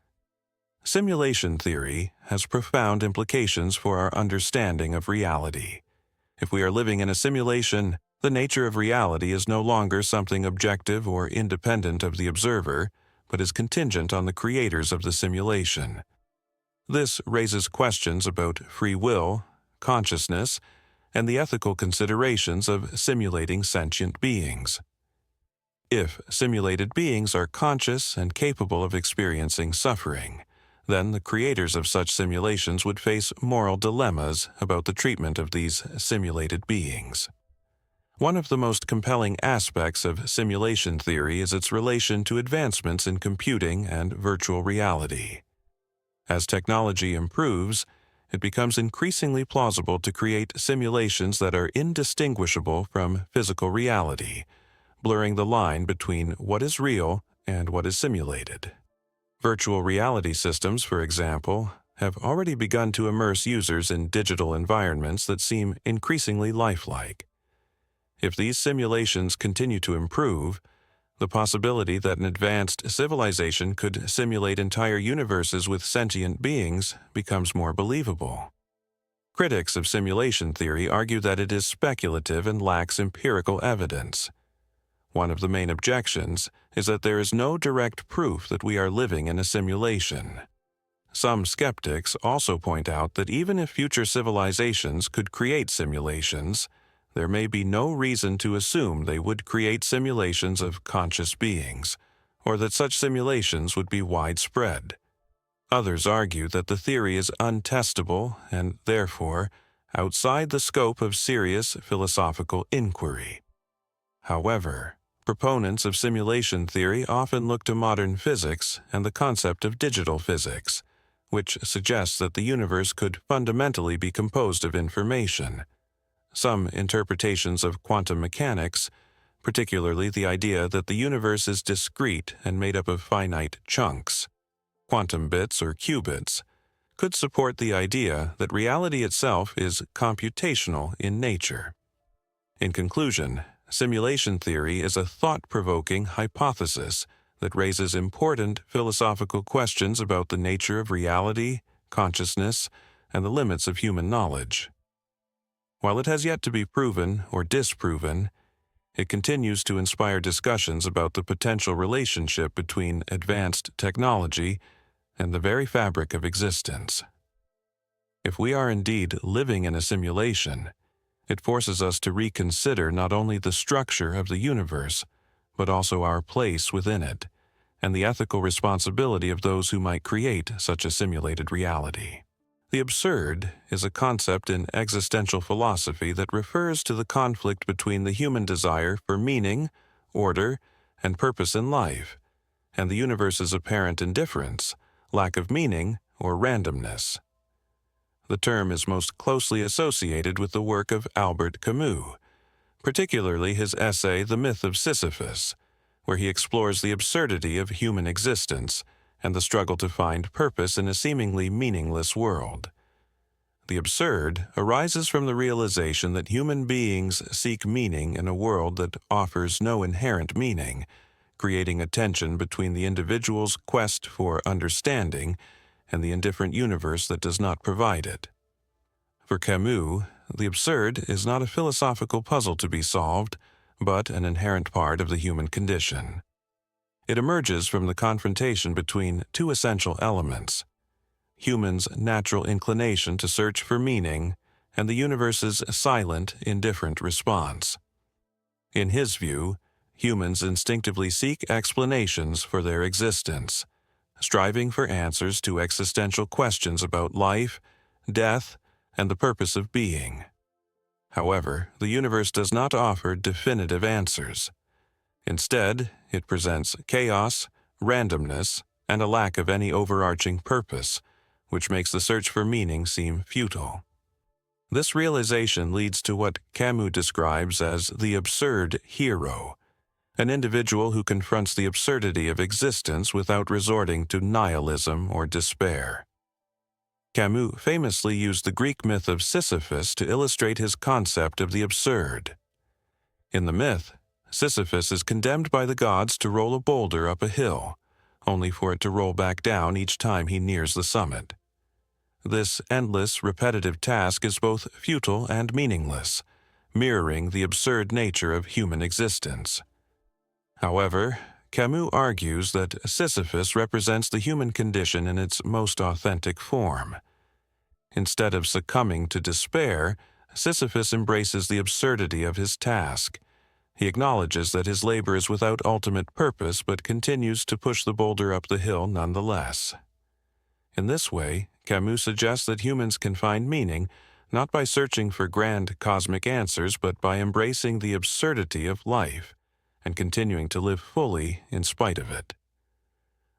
Simulation theory has profound implications for our understanding of reality. If we are living in a simulation, the nature of reality is no longer something objective or independent of the observer, but is contingent on the creators of the simulation. This raises questions about free will, consciousness, and the ethical considerations of simulating sentient beings. If simulated beings are conscious and capable of experiencing suffering, then the creators of such simulations would face moral dilemmas about the treatment of these simulated beings. One of the most compelling aspects of simulation theory is its relation to advancements in computing and virtual reality. As technology improves, it becomes increasingly plausible to create simulations that are indistinguishable from physical reality, blurring the line between what is real and what is simulated. Virtual reality systems, for example, have already begun to immerse users in digital environments that seem increasingly lifelike. If these simulations continue to improve, the possibility that an advanced civilization could simulate entire universes with sentient beings becomes more believable. Critics of simulation theory argue that it is speculative and lacks empirical evidence. One of the main objections is that there is no direct proof that we are living in a simulation. Some skeptics also point out that even if future civilizations could create simulations, there may be no reason to assume they would create simulations of conscious beings, or that such simulations would be widespread. Others argue that the theory is untestable and, therefore, outside the scope of serious philosophical inquiry. However, proponents of simulation theory often look to modern physics and the concept of digital physics, which suggests that the universe could fundamentally be composed of information. Some interpretations of quantum mechanics, particularly the idea that the universe is discrete and made up of finite chunks, quantum bits or qubits, could support the idea that reality itself is computational in nature. In conclusion, simulation theory is a thought-provoking hypothesis that raises important philosophical questions about the nature of reality, consciousness, and the limits of human knowledge. While it has yet to be proven or disproven, it continues to inspire discussions about the potential relationship between advanced technology and the very fabric of existence. If we are indeed living in a simulation, it forces us to reconsider not only the structure of the universe, but also our place within it, and the ethical responsibility of those who might create such a simulated reality. The absurd is a concept in existential philosophy that refers to the conflict between the human desire for meaning, order, and purpose in life, and the universe's apparent indifference, lack of meaning, or randomness. The term is most closely associated with the work of Albert Camus, particularly his essay The Myth of Sisyphus, where he explores the absurdity of human existence and the struggle to find purpose in a seemingly meaningless world. The absurd arises from the realization that human beings seek meaning in a world that offers no inherent meaning, creating a tension between the individual's quest for understanding and the indifferent universe that does not provide it. For Camus, the absurd is not a philosophical puzzle to be solved, but an inherent part of the human condition. It emerges from the confrontation between two essential elements: humans' natural inclination to search for meaning and the universe's silent, indifferent response. In his view, humans instinctively seek explanations for their existence, striving for answers to existential questions about life, death, and the purpose of being. However, the universe does not offer definitive answers. Instead, it presents chaos, randomness, and a lack of any overarching purpose, which makes the search for meaning seem futile. This realization leads to what Camus describes as the absurd hero, an individual who confronts the absurdity of existence without resorting to nihilism or despair. Camus famously used the Greek myth of Sisyphus to illustrate his concept of the absurd. In the myth, Sisyphus is condemned by the gods to roll a boulder up a hill, only for it to roll back down each time he nears the summit. This endless, repetitive task is both futile and meaningless, mirroring the absurd nature of human existence. However, Camus argues that Sisyphus represents the human condition in its most authentic form. Instead of succumbing to despair, Sisyphus embraces the absurdity of his task. He acknowledges that his labor is without ultimate purpose but continues to push the boulder up the hill nonetheless. In this way, Camus suggests that humans can find meaning not by searching for grand cosmic answers but by embracing the absurdity of life and continuing to live fully in spite of it.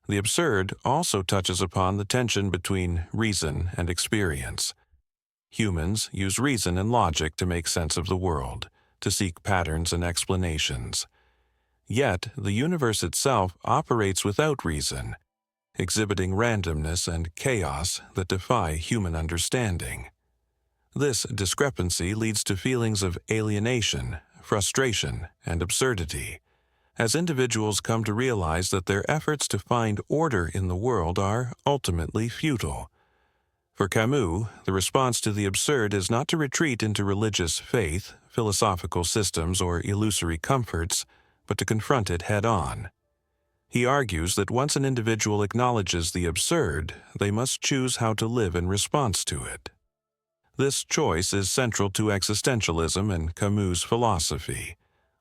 The absurd also touches upon the tension between reason and experience. Humans use reason and logic to make sense of the world, to seek patterns and explanations. Yet, the universe itself operates without reason, exhibiting randomness and chaos that defy human understanding. This discrepancy leads to feelings of alienation, frustration, and absurdity, as individuals come to realize that their efforts to find order in the world are ultimately futile. For Camus, the response to the absurd is not to retreat into religious faith, philosophical systems, or illusory comforts, but to confront it head-on. He argues that once an individual acknowledges the absurd, they must choose how to live in response to it. This choice is central to existentialism and Camus' philosophy,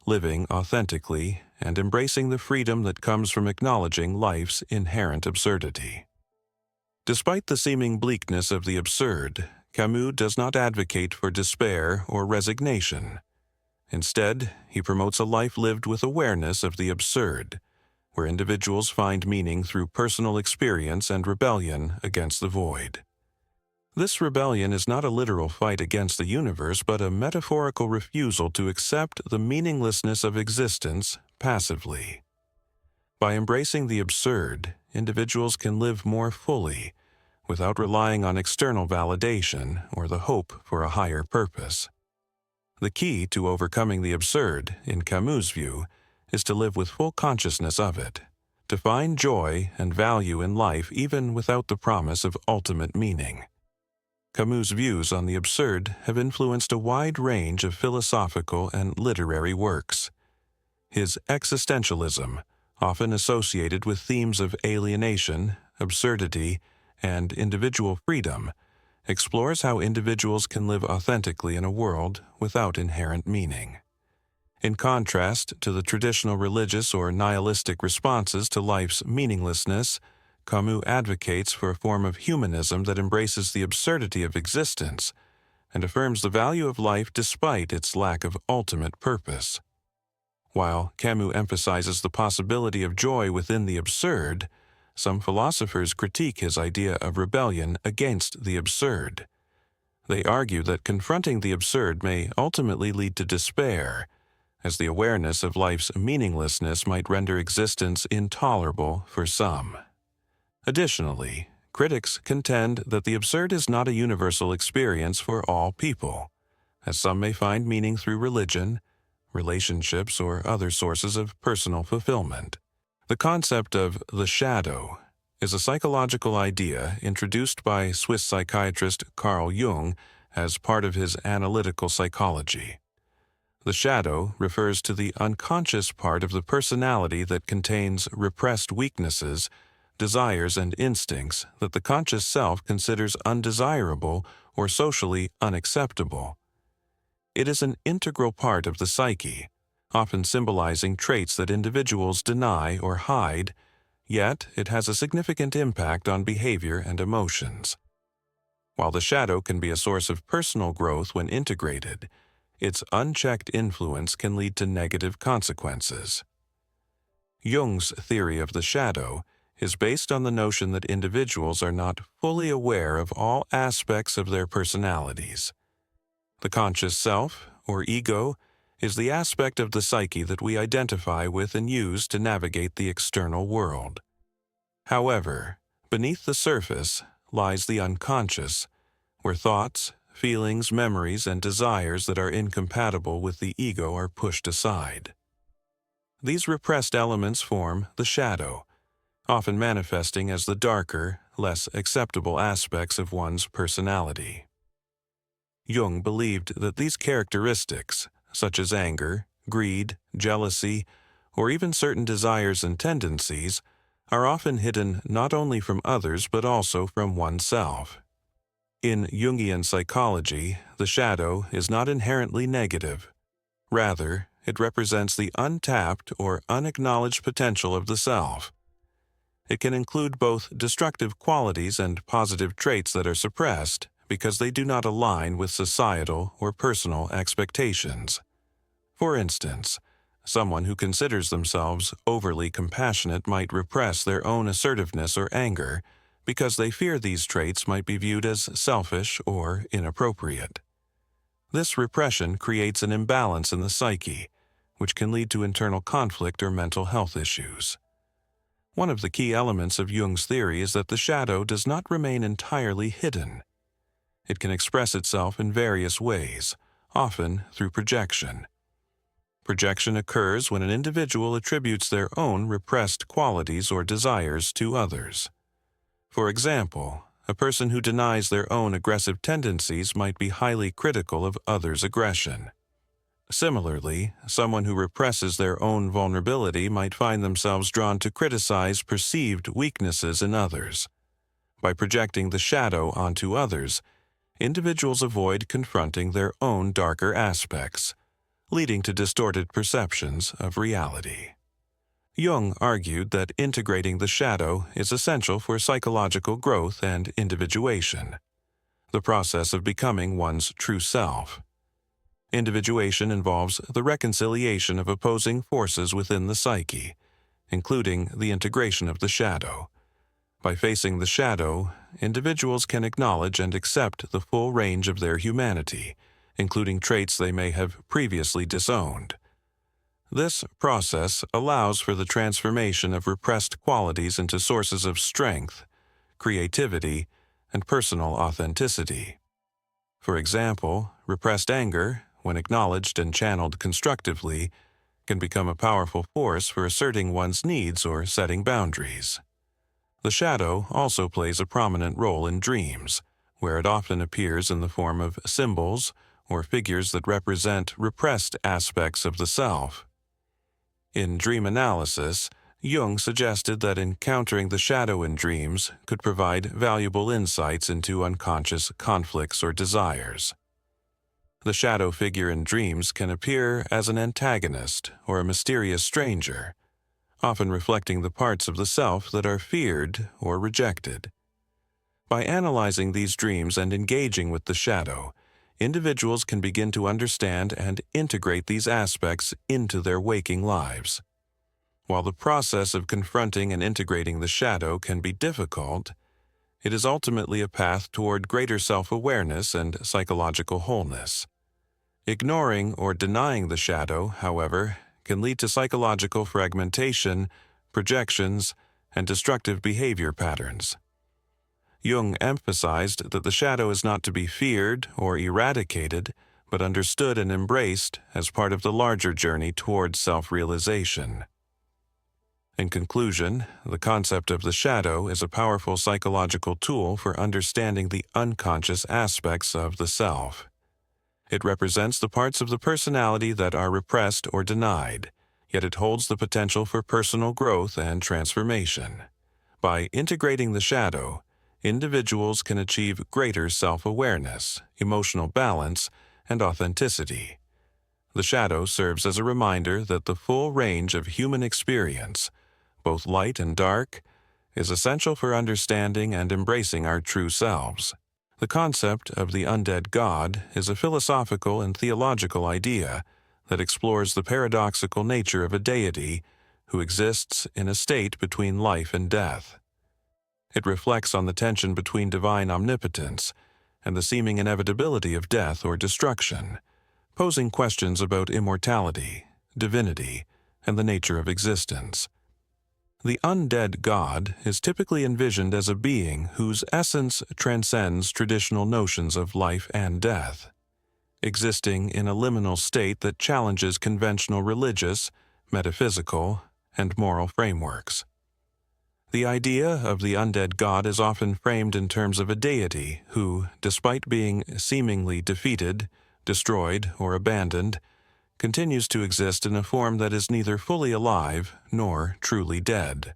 living authentically and embracing the freedom that comes from acknowledging life's inherent absurdity. Despite the seeming bleakness of the absurd, Camus does not advocate for despair or resignation. Instead, he promotes a life lived with awareness of the absurd, where individuals find meaning through personal experience and rebellion against the void. This rebellion is not a literal fight against the universe, but a metaphorical refusal to accept the meaninglessness of existence passively. By embracing the absurd, individuals can live more fully, without relying on external validation or the hope for a higher purpose. The key to overcoming the absurd, in Camus' view, is to live with full consciousness of it, to find joy and value in life even without the promise of ultimate meaning. Camus' views on the absurd have influenced a wide range of philosophical and literary works. His existentialism, often associated with themes of alienation, absurdity, and individual freedom, explores how individuals can live authentically in a world without inherent meaning. In contrast to the traditional religious or nihilistic responses to life's meaninglessness, Camus advocates for a form of humanism that embraces the absurdity of existence and affirms the value of life despite its lack of ultimate purpose. While Camus emphasizes the possibility of joy within the absurd, some philosophers critique his idea of rebellion against the absurd. They argue that confronting the absurd may ultimately lead to despair, as the awareness of life's meaninglessness might render existence intolerable for some. Additionally, critics contend that the absurd is not a universal experience for all people, as some may find meaning through religion, relationships, or other sources of personal fulfillment. The concept of the shadow is a psychological idea introduced by Swiss psychiatrist Carl Jung as part of his analytical psychology. The shadow refers to the unconscious part of the personality that contains repressed weaknesses, desires, and instincts that the conscious self considers undesirable or socially unacceptable. It is an integral part of the psyche, often symbolizing traits that individuals deny or hide, yet it has a significant impact on behavior and emotions. While the shadow can be a source of personal growth when integrated, its unchecked influence can lead to negative consequences. Jung's theory of the shadow is based on the notion that individuals are not fully aware of all aspects of their personalities. The conscious self, or ego, is the aspect of the psyche that we identify with and use to navigate the external world. However, beneath the surface lies the unconscious, where thoughts, feelings, memories, and desires that are incompatible with the ego are pushed aside. These repressed elements form the shadow, often manifesting as the darker, less acceptable aspects of one's personality. Jung believed that these characteristics, such as anger, greed, jealousy, or even certain desires and tendencies, are often hidden not only from others but also from oneself. In Jungian psychology, the shadow is not inherently negative. Rather, it represents the untapped or unacknowledged potential of the self. It can include both destructive qualities and positive traits that are suppressed because they do not align with societal or personal expectations. For instance, someone who considers themselves overly compassionate might repress their own assertiveness or anger because they fear these traits might be viewed as selfish or inappropriate. This repression creates an imbalance in the psyche, which can lead to internal conflict or mental health issues. One of the key elements of Jung's theory is that the shadow does not remain entirely hidden. It can express itself in various ways, often through projection. Projection occurs when an individual attributes their own repressed qualities or desires to others. For example, a person who denies their own aggressive tendencies might be highly critical of others' aggression. Similarly, someone who represses their own vulnerability might find themselves drawn to criticize perceived weaknesses in others. By projecting the shadow onto others, individuals avoid confronting their own darker aspects, leading to distorted perceptions of reality. Jung argued that integrating the shadow is essential for psychological growth and individuation, the process of becoming one's true self. Individuation involves the reconciliation of opposing forces within the psyche, including the integration of the shadow. By facing the shadow, individuals can acknowledge and accept the full range of their humanity, including traits they may have previously disowned. This process allows for the transformation of repressed qualities into sources of strength, creativity, and personal authenticity. For example, repressed anger, when acknowledged and channeled constructively, can become a powerful force for asserting one's needs or setting boundaries. The shadow also plays a prominent role in dreams, where it often appears in the form of symbols or figures that represent repressed aspects of the self. In dream analysis, Jung suggested that encountering the shadow in dreams could provide valuable insights into unconscious conflicts or desires. The shadow figure in dreams can appear as an antagonist or a mysterious stranger, often reflecting the parts of the self that are feared or rejected. By analyzing these dreams and engaging with the shadow, individuals can begin to understand and integrate these aspects into their waking lives. While the process of confronting and integrating the shadow can be difficult, it is ultimately a path toward greater self-awareness and psychological wholeness. Ignoring or denying the shadow, however, can lead to psychological fragmentation, projections, and destructive behavior patterns. Jung emphasized that the shadow is not to be feared or eradicated, but understood and embraced as part of the larger journey toward self-realization. In conclusion, the concept of the shadow is a powerful psychological tool for understanding the unconscious aspects of the self. It represents the parts of the personality that are repressed or denied, yet it holds the potential for personal growth and transformation. By integrating the shadow, individuals can achieve greater self-awareness, emotional balance, and authenticity. The shadow serves as a reminder that the full range of human experience, both light and dark, is essential for understanding and embracing our true selves. The concept of the undead God is a philosophical and theological idea that explores the paradoxical nature of a deity who exists in a state between life and death. It reflects on the tension between divine omnipotence and the seeming inevitability of death or destruction, posing questions about immortality, divinity, and the nature of existence. The undead God is typically envisioned as a being whose essence transcends traditional notions of life and death, existing in a liminal state that challenges conventional religious, metaphysical, and moral frameworks. The idea of the undead God is often framed in terms of a deity who, despite being seemingly defeated, destroyed, or abandoned, continues to exist in a form that is neither fully alive nor truly dead.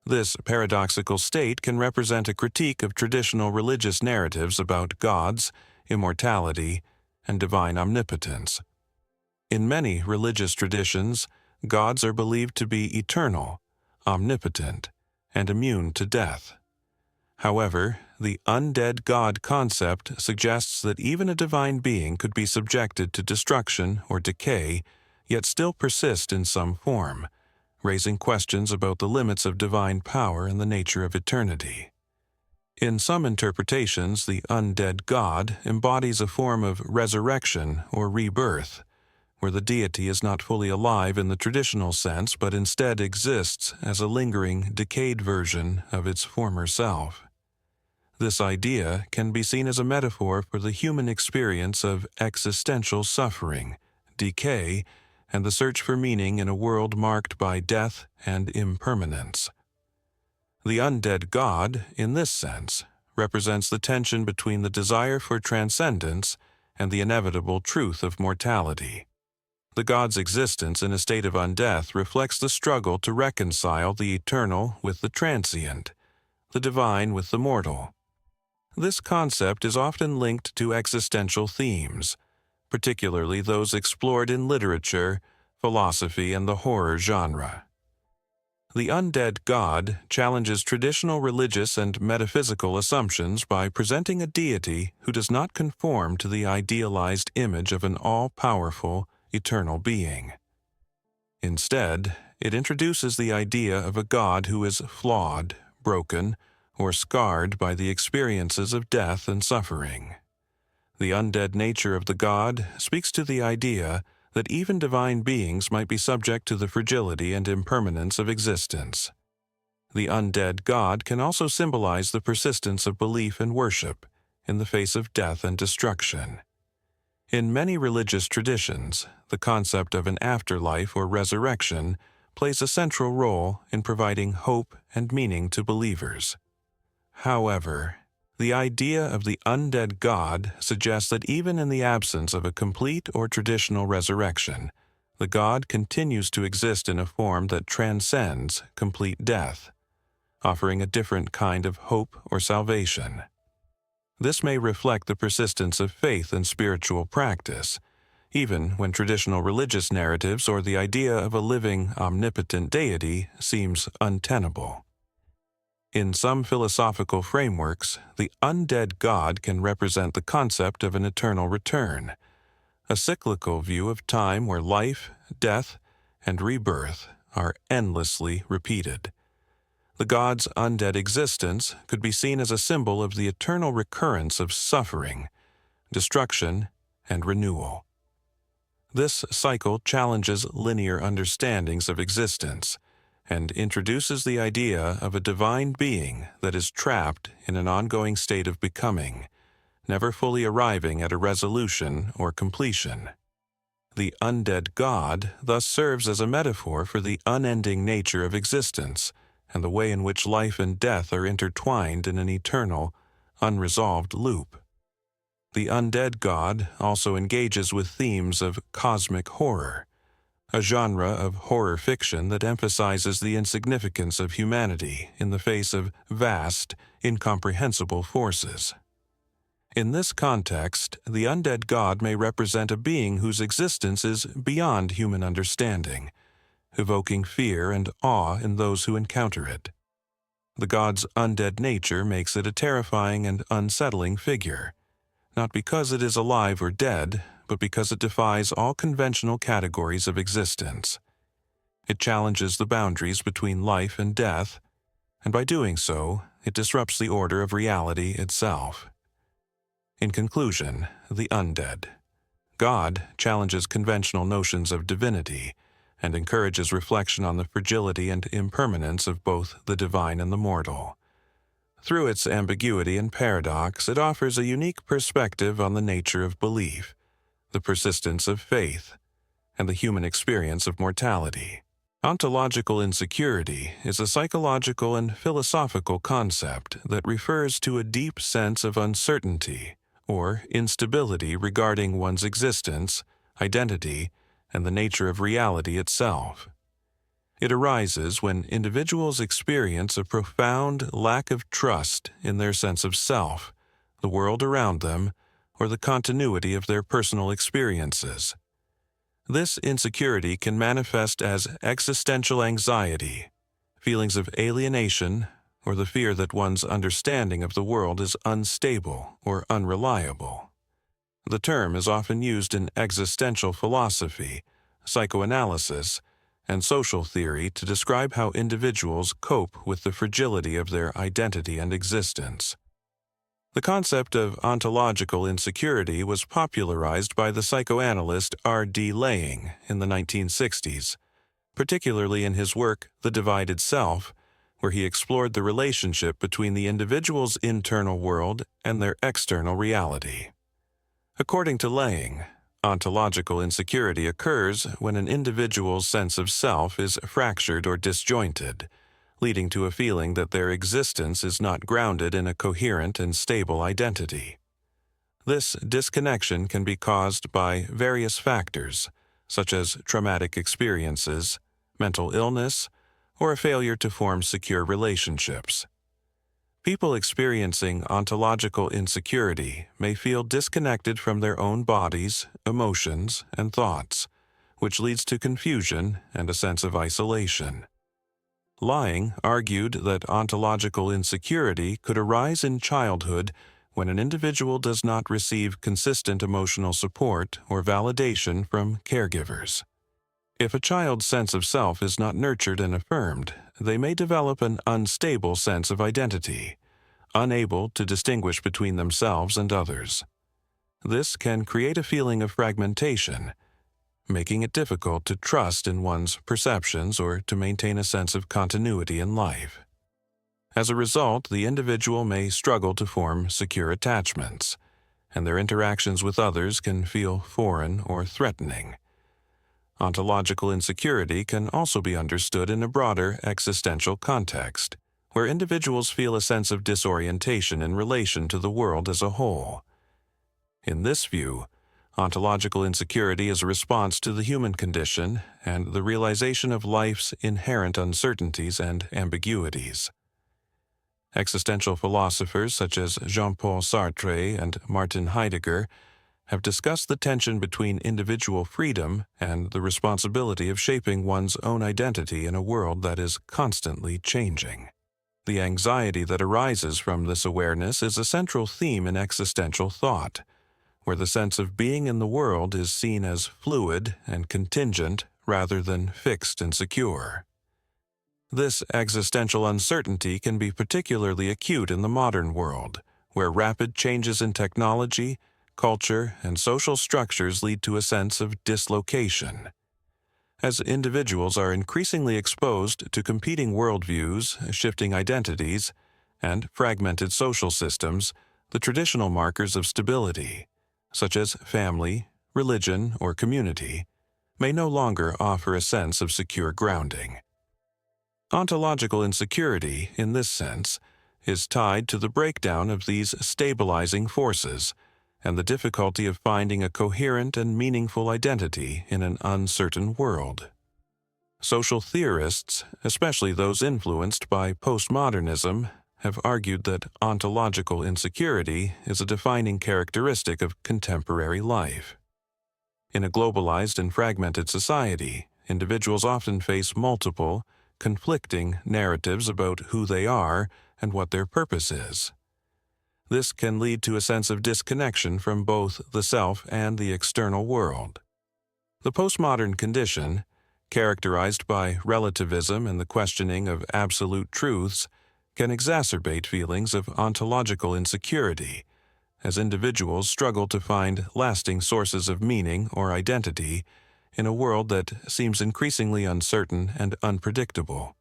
This paradoxical state can represent a critique of traditional religious narratives about gods, immortality, and divine omnipotence. In many religious traditions, gods are believed to be eternal, omnipotent, and immune to death. However, the undead God concept suggests that even a divine being could be subjected to destruction or decay, yet still persist in some form, raising questions about the limits of divine power and the nature of eternity. In some interpretations, the undead God embodies a form of resurrection or rebirth, where the deity is not fully alive in the traditional sense but instead exists as a lingering, decayed version of its former self. This idea can be seen as a metaphor for the human experience of existential suffering, decay, and the search for meaning in a world marked by death and impermanence. The undead God, in this sense, represents the tension between the desire for transcendence and the inevitable truth of mortality. The God's existence in a state of undeath reflects the struggle to reconcile the eternal with the transient, the divine with the mortal. This concept is often linked to existential themes, particularly those explored in literature, philosophy, and the horror genre. The undead God challenges traditional religious and metaphysical assumptions by presenting a deity who does not conform to the idealized image of an all-powerful, eternal being. Instead, it introduces the idea of a God who is flawed, broken, or scarred by the experiences of death and suffering. The undead nature of the God speaks to the idea that even divine beings might be subject to the fragility and impermanence of existence. The undead God can also symbolize the persistence of belief and worship in the face of death and destruction. In many religious traditions, the concept of an afterlife or resurrection plays a central role in providing hope and meaning to believers. However, the idea of the undead God suggests that even in the absence of a complete or traditional resurrection, the God continues to exist in a form that transcends complete death, offering a different kind of hope or salvation. This may reflect the persistence of faith and spiritual practice, even when traditional religious narratives or the idea of a living, omnipotent deity seems untenable. In some philosophical frameworks, the undead God can represent the concept of an eternal return, a cyclical view of time where life, death, and rebirth are endlessly repeated. The God's undead existence could be seen as a symbol of the eternal recurrence of suffering, destruction, and renewal. This cycle challenges linear understandings of existence and introduces the idea of a divine being that is trapped in an ongoing state of becoming, never fully arriving at a resolution or completion. The undead God thus serves as a metaphor for the unending nature of existence and the way in which life and death are intertwined in an eternal, unresolved loop. The undead God also engages with themes of cosmic horror, a genre of horror fiction that emphasizes the insignificance of humanity in the face of vast, incomprehensible forces. In this context, the undead God may represent a being whose existence is beyond human understanding, evoking fear and awe in those who encounter it. The God's undead nature makes it a terrifying and unsettling figure, not because it is alive or dead, but because it defies all conventional categories of existence. It challenges the boundaries between life and death, and by doing so, it disrupts the order of reality itself. In conclusion, the undead. God challenges conventional notions of divinity and encourages reflection on the fragility and impermanence of both the divine and the mortal. Through its ambiguity and paradox, it offers a unique perspective on the nature of belief, the persistence of faith, and the human experience of mortality. Ontological insecurity is a psychological and philosophical concept that refers to a deep sense of uncertainty or instability regarding one's existence, identity, and the nature of reality itself. It arises when individuals experience a profound lack of trust in their sense of self, the world around them, or the continuity of their personal experiences. This insecurity can manifest as existential anxiety, feelings of alienation, or the fear that one's understanding of the world is unstable or unreliable. The term is often used in existential philosophy, psychoanalysis, and social theory to describe how individuals cope with the fragility of their identity and existence. The concept of ontological insecurity was popularized by the psychoanalyst R.D. Laing in the 1960s, particularly in his work The Divided Self, where he explored the relationship between the individual's internal world and their external reality. According to Laing, ontological insecurity occurs when an individual's sense of self is fractured or disjointed, leading to a feeling that their existence is not grounded in a coherent and stable identity. This disconnection can be caused by various factors, such as traumatic experiences, mental illness, or a failure to form secure relationships. People experiencing ontological insecurity may feel disconnected from their own bodies, emotions, and thoughts, which leads to confusion and a sense of isolation. Laing argued that ontological insecurity could arise in childhood when an individual does not receive consistent emotional support or validation from caregivers. If a child's sense of self is not nurtured and affirmed, they may develop an unstable sense of identity, unable to distinguish between themselves and others. This can create a feeling of fragmentation, making it difficult to trust in one's perceptions or to maintain a sense of continuity in life. As a result, the individual may struggle to form secure attachments, and their interactions with others can feel foreign or threatening. Ontological insecurity can also be understood in a broader existential context, where individuals feel a sense of disorientation in relation to the world as a whole. In this view, ontological insecurity is a response to the human condition and the realization of life's inherent uncertainties and ambiguities. Existential philosophers such as Jean-Paul Sartre and Martin Heidegger have discussed the tension between individual freedom and the responsibility of shaping one's own identity in a world that is constantly changing. The anxiety that arises from this awareness is a central theme in existential thought, where the sense of being in the world is seen as fluid and contingent rather than fixed and secure. This existential uncertainty can be particularly acute in the modern world, where rapid changes in technology, culture, and social structures lead to a sense of dislocation. As individuals are increasingly exposed to competing worldviews, shifting identities, and fragmented social systems, the traditional markers of stability, such as family, religion, or community, may no longer offer a sense of secure grounding. Ontological insecurity, in this sense, is tied to the breakdown of these stabilizing forces and the difficulty of finding a coherent and meaningful identity in an uncertain world. Social theorists, especially those influenced by postmodernism, have argued that ontological insecurity is a defining characteristic of contemporary life. In a globalized and fragmented society, individuals often face multiple, conflicting narratives about who they are and what their purpose is. This can lead to a sense of disconnection from both the self and the external world. The postmodern condition, characterized by relativism and the questioning of absolute truths, can exacerbate feelings of ontological insecurity, as individuals struggle to find lasting sources of meaning or identity in a world that seems increasingly uncertain and unpredictable.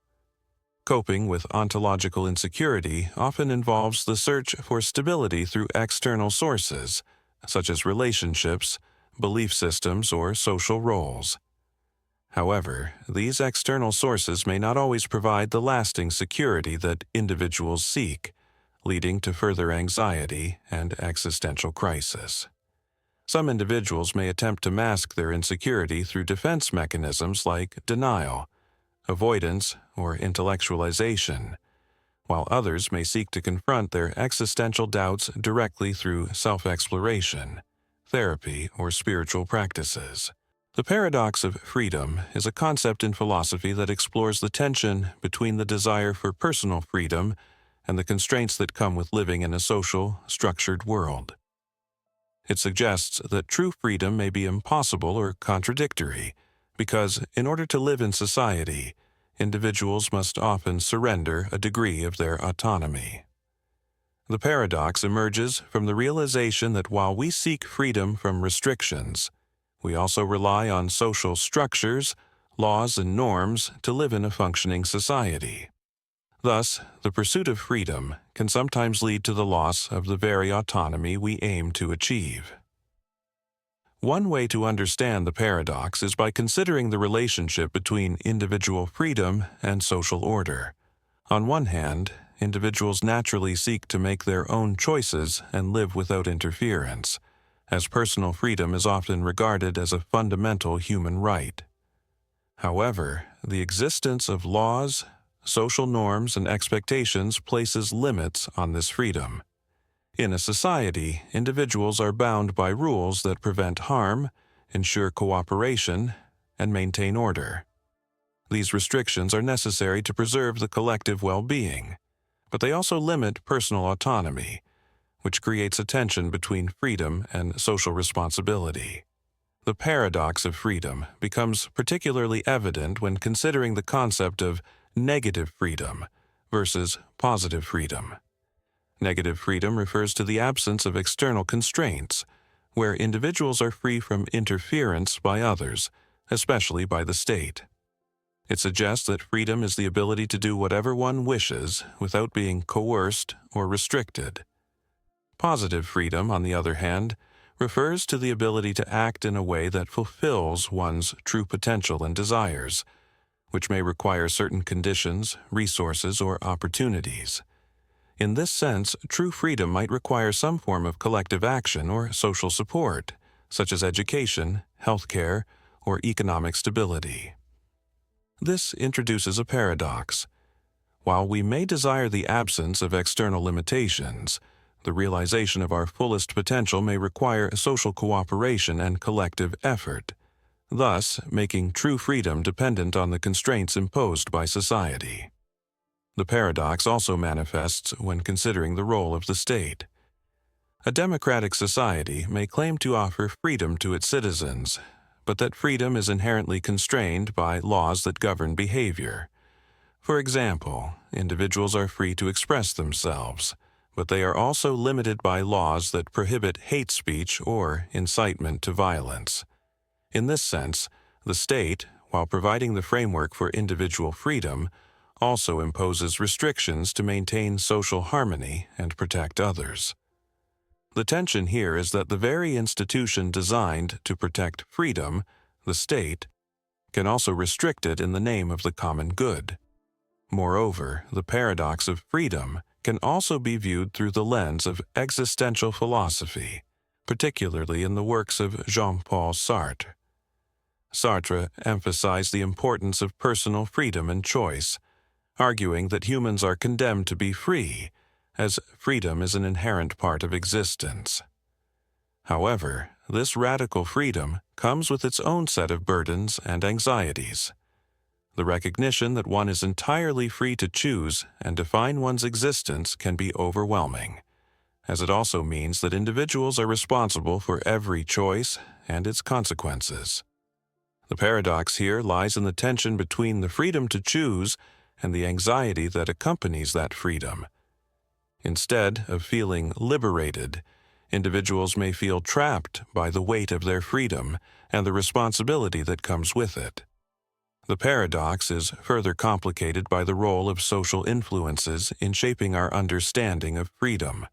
Coping with ontological insecurity often involves the search for stability through external sources, such as relationships, belief systems, or social roles. However, these external sources may not always provide the lasting security that individuals seek, leading to further anxiety and existential crisis. Some individuals may attempt to mask their insecurity through defense mechanisms like denial, avoidance, or intellectualization, while others may seek to confront their existential doubts directly through self-exploration, therapy, or spiritual practices. The paradox of freedom is a concept in philosophy that explores the tension between the desire for personal freedom and the constraints that come with living in a social, structured world. It suggests that true freedom may be impossible or contradictory, because in order to live in society, individuals must often surrender a degree of their autonomy. The paradox emerges from the realization that while we seek freedom from restrictions, we also rely on social structures, laws, and norms to live in a functioning society. Thus, the pursuit of freedom can sometimes lead to the loss of the very autonomy we aim to achieve. One way to understand the paradox is by considering the relationship between individual freedom and social order. On one hand, individuals naturally seek to make their own choices and live without interference, as personal freedom is often regarded as a fundamental human right. However, the existence of laws, social norms, and expectations places limits on this freedom. In a society, individuals are bound by rules that prevent harm, ensure cooperation, and maintain order. These restrictions are necessary to preserve the collective well-being, but they also limit personal autonomy, which creates a tension between freedom and social responsibility. The paradox of freedom becomes particularly evident when considering the concept of negative freedom versus positive freedom. Negative freedom refers to the absence of external constraints, where individuals are free from interference by others, especially by the state. It suggests that freedom is the ability to do whatever one wishes without being coerced or restricted. Positive freedom, on the other hand, refers to the ability to act in a way that fulfills one's true potential and desires, which may require certain conditions, resources, or opportunities. In this sense, true freedom might require some form of collective action or social support, such as education, healthcare, or economic stability. This introduces a paradox. While we may desire the absence of external limitations, the realization of our fullest potential may require social cooperation and collective effort, thus making true freedom dependent on the constraints imposed by society. The paradox also manifests when considering the role of the state. A democratic society may claim to offer freedom to its citizens, but that freedom is inherently constrained by laws that govern behavior. For example, individuals are free to express themselves, but they are also limited by laws that prohibit hate speech or incitement to violence. In this sense, the state, while providing the framework for individual freedom, also imposes restrictions to maintain social harmony and protect others. The tension here is that the very institution designed to protect freedom, the state, can also restrict it in the name of the common good. Moreover, the paradox of freedom can also be viewed through the lens of existential philosophy, particularly in the works of Jean-Paul Sartre. Sartre emphasized the importance of personal freedom and choice, arguing that humans are condemned to be free, as freedom is an inherent part of existence. However, this radical freedom comes with its own set of burdens and anxieties. The recognition that one is entirely free to choose and define one's existence can be overwhelming, as it also means that individuals are responsible for every choice and its consequences. The paradox here lies in the tension between the freedom to choose and the anxiety that accompanies that freedom. Instead of feeling liberated, individuals may feel trapped by the weight of their freedom and the responsibility that comes with it. The paradox is further complicated by the role of social influences in shaping our understanding of freedom.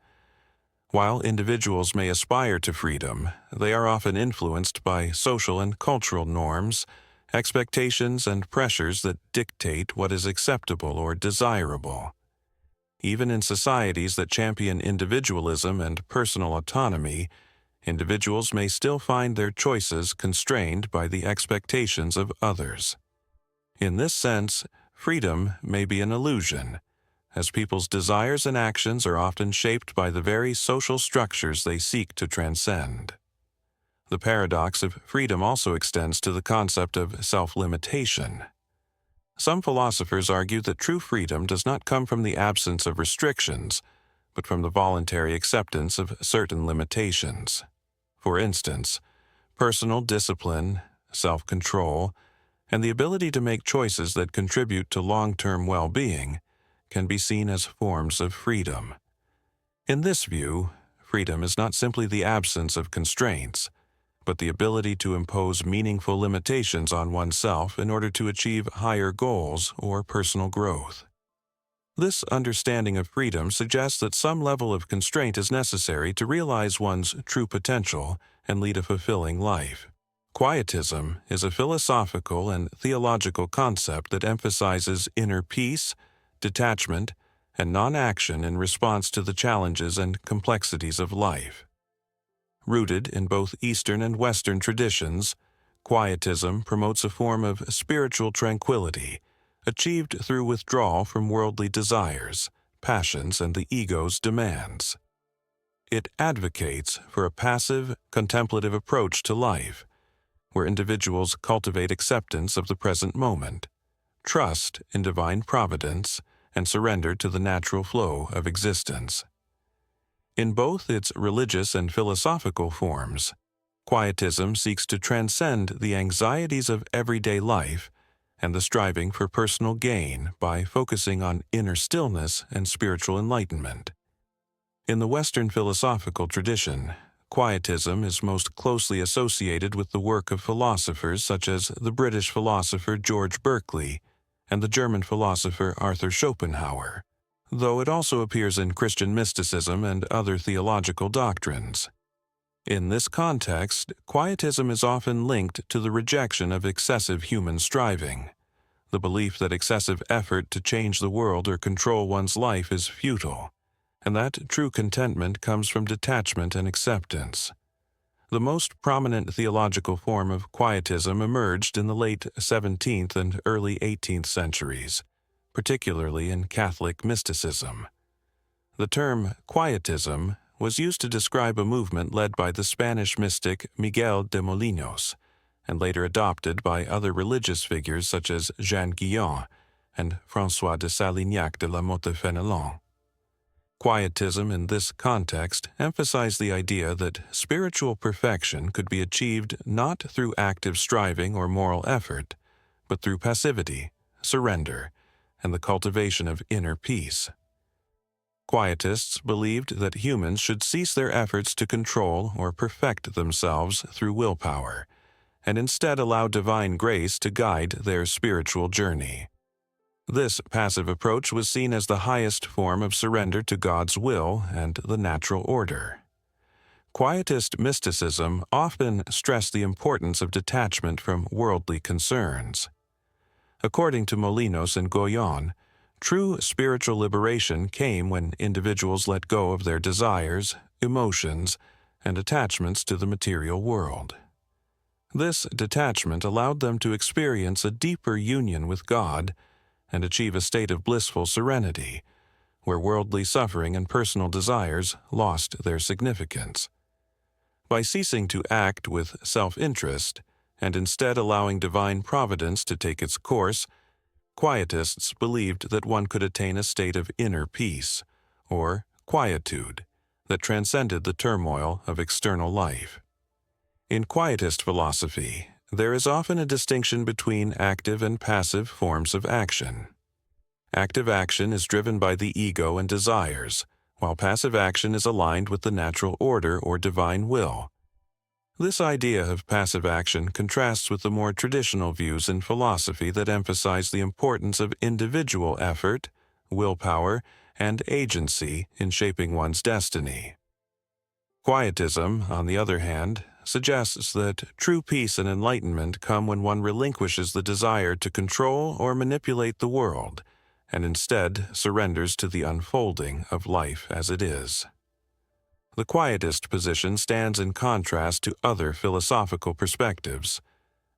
While individuals may aspire to freedom, they are often influenced by social and cultural norms, expectations, and pressures that dictate what is acceptable or desirable. Even in societies that champion individualism and personal autonomy, individuals may still find their choices constrained by the expectations of others. In this sense, freedom may be an illusion, as people's desires and actions are often shaped by the very social structures they seek to transcend. The paradox of freedom also extends to the concept of self-limitation. Some philosophers argue that true freedom does not come from the absence of restrictions, but from the voluntary acceptance of certain limitations. For instance, personal discipline, self-control, and the ability to make choices that contribute to long-term well-being can be seen as forms of freedom. In this view, freedom is not simply the absence of constraints, but the ability to impose meaningful limitations on oneself in order to achieve higher goals or personal growth. This understanding of freedom suggests that some level of constraint is necessary to realize one's true potential and lead a fulfilling life. Quietism is a philosophical and theological concept that emphasizes inner peace, detachment, and non-action in response to the challenges and complexities of life. Rooted in both Eastern and Western traditions, Quietism promotes a form of spiritual tranquility, achieved through withdrawal from worldly desires, passions, and the ego's demands. It advocates for a passive, contemplative approach to life, where individuals cultivate acceptance of the present moment, trust in divine providence, and surrender to the natural flow of existence. In both its religious and philosophical forms, Quietism seeks to transcend the anxieties of everyday life and the striving for personal gain by focusing on inner stillness and spiritual enlightenment. In the Western philosophical tradition, Quietism is most closely associated with the work of philosophers such as the British philosopher George Berkeley and the German philosopher Arthur Schopenhauer, though it also appears in Christian mysticism and other theological doctrines. In this context, Quietism is often linked to the rejection of excessive human striving, the belief that excessive effort to change the world or control one's life is futile, and that true contentment comes from detachment and acceptance. The most prominent theological form of Quietism emerged in the late 17th and early 18th centuries, particularly in Catholic mysticism. The term Quietism was used to describe a movement led by the Spanish mystic Miguel de Molinos, and later adopted by other religious figures such as Jean Guyon and François de Salignac de la Motte-Fenelon. Quietism in this context emphasized the idea that spiritual perfection could be achieved not through active striving or moral effort, but through passivity, surrender, and the cultivation of inner peace. Quietists believed that humans should cease their efforts to control or perfect themselves through willpower, and instead allow divine grace to guide their spiritual journey. This passive approach was seen as the highest form of surrender to God's will and the natural order. Quietist mysticism often stressed the importance of detachment from worldly concerns. According to Molinos and Guyon, true spiritual liberation came when individuals let go of their desires, emotions, and attachments to the material world. This detachment allowed them to experience a deeper union with God and achieve a state of blissful serenity, where worldly suffering and personal desires lost their significance. By ceasing to act with self-interest and instead allowing divine providence to take its course, Quietists believed that one could attain a state of inner peace, or quietude, that transcended the turmoil of external life. In Quietist philosophy, There is often a distinction between active and passive forms of action. Active action is driven by the ego and desires, while passive action is aligned with the natural order or divine will. This idea of passive action contrasts with the more traditional views in philosophy that emphasize the importance of individual effort, willpower, and agency in shaping one's destiny. Quietism, on the other hand, suggests that true peace and enlightenment come when one relinquishes the desire to control or manipulate the world, and instead surrenders to the unfolding of life as it is. The Quietist position stands in contrast to other philosophical perspectives,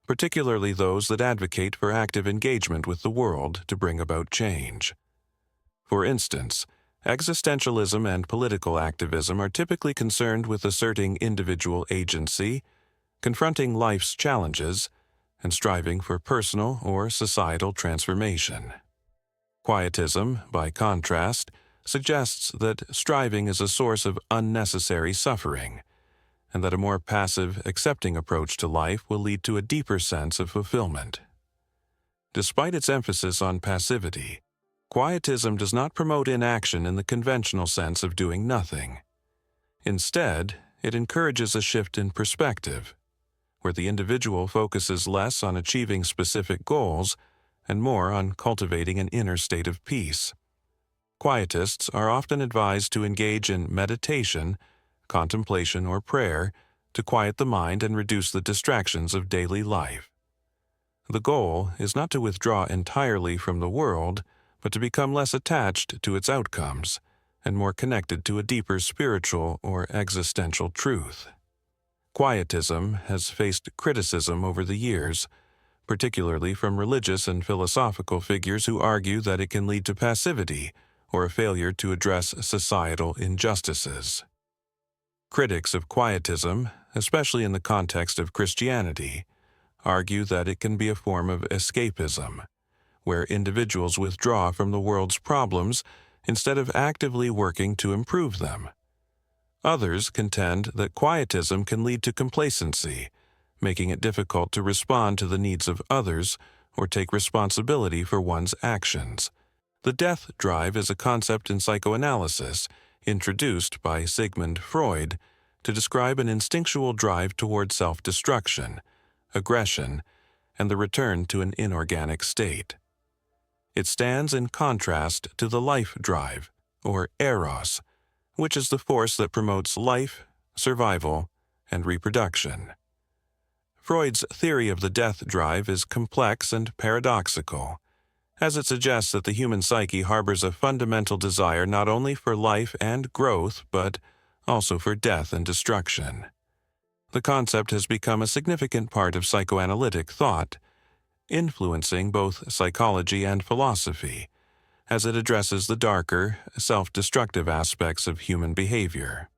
particularly those that advocate for active engagement with the world to bring about change. For instance, existentialism and political activism are typically concerned with asserting individual agency, confronting life's challenges, and striving for personal or societal transformation. Quietism, by contrast, suggests that striving is a source of unnecessary suffering, and that a more passive, accepting approach to life will lead to a deeper sense of fulfillment. Despite its emphasis on passivity, Quietism does not promote inaction in the conventional sense of doing nothing. Instead, it encourages a shift in perspective, where the individual focuses less on achieving specific goals and more on cultivating an inner state of peace. Quietists are often advised to engage in meditation, contemplation, or prayer to quiet the mind and reduce the distractions of daily life. The goal is not to withdraw entirely from the world, but to become less attached to its outcomes and more connected to a deeper spiritual or existential truth. Quietism has faced criticism over the years, particularly from religious and philosophical figures who argue that it can lead to passivity or a failure to address societal injustices. Critics of Quietism, especially in the context of Christianity, argue that it can be a form of escapism, where individuals withdraw from the world's problems instead of actively working to improve them. Others contend that Quietism can lead to complacency, making it difficult to respond to the needs of others or take responsibility for one's actions. The death drive is a concept in psychoanalysis introduced by Sigmund Freud to describe an instinctual drive toward self-destruction, aggression, and the return to an inorganic state. It stands in contrast to the life drive, or eros, which is the force that promotes life, survival, and reproduction. Freud's theory of the death drive is complex and paradoxical, as it suggests that the human psyche harbors a fundamental desire not only for life and growth, but also for death and destruction. The concept has become a significant part of psychoanalytic thought, influencing both psychology and philosophy, as it addresses the darker, self-destructive aspects of human behavior.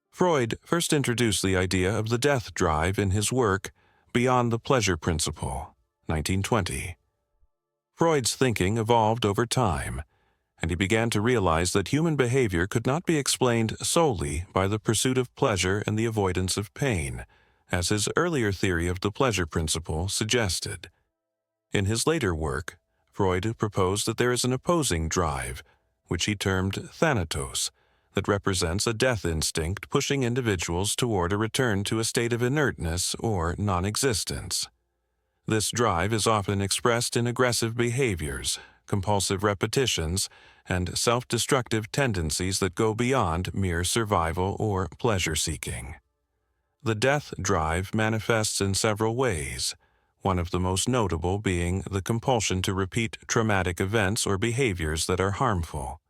Freud first introduced the idea of the death drive in his work Beyond the Pleasure Principle, 1920. Freud's thinking evolved over time, and he began to realize that human behavior could not be explained solely by the pursuit of pleasure and the avoidance of pain, as his earlier theory of the pleasure principle suggested. In his later work, Freud proposed that there is an opposing drive, which he termed thanatos, that represents a death instinct pushing individuals toward a return to a state of inertness or non-existence. This drive is often expressed in aggressive behaviors, compulsive repetitions, and self-destructive tendencies that go beyond mere survival or pleasure-seeking. The death drive manifests in several ways, one of the most notable being the compulsion to repeat traumatic events or behaviors that are harmful.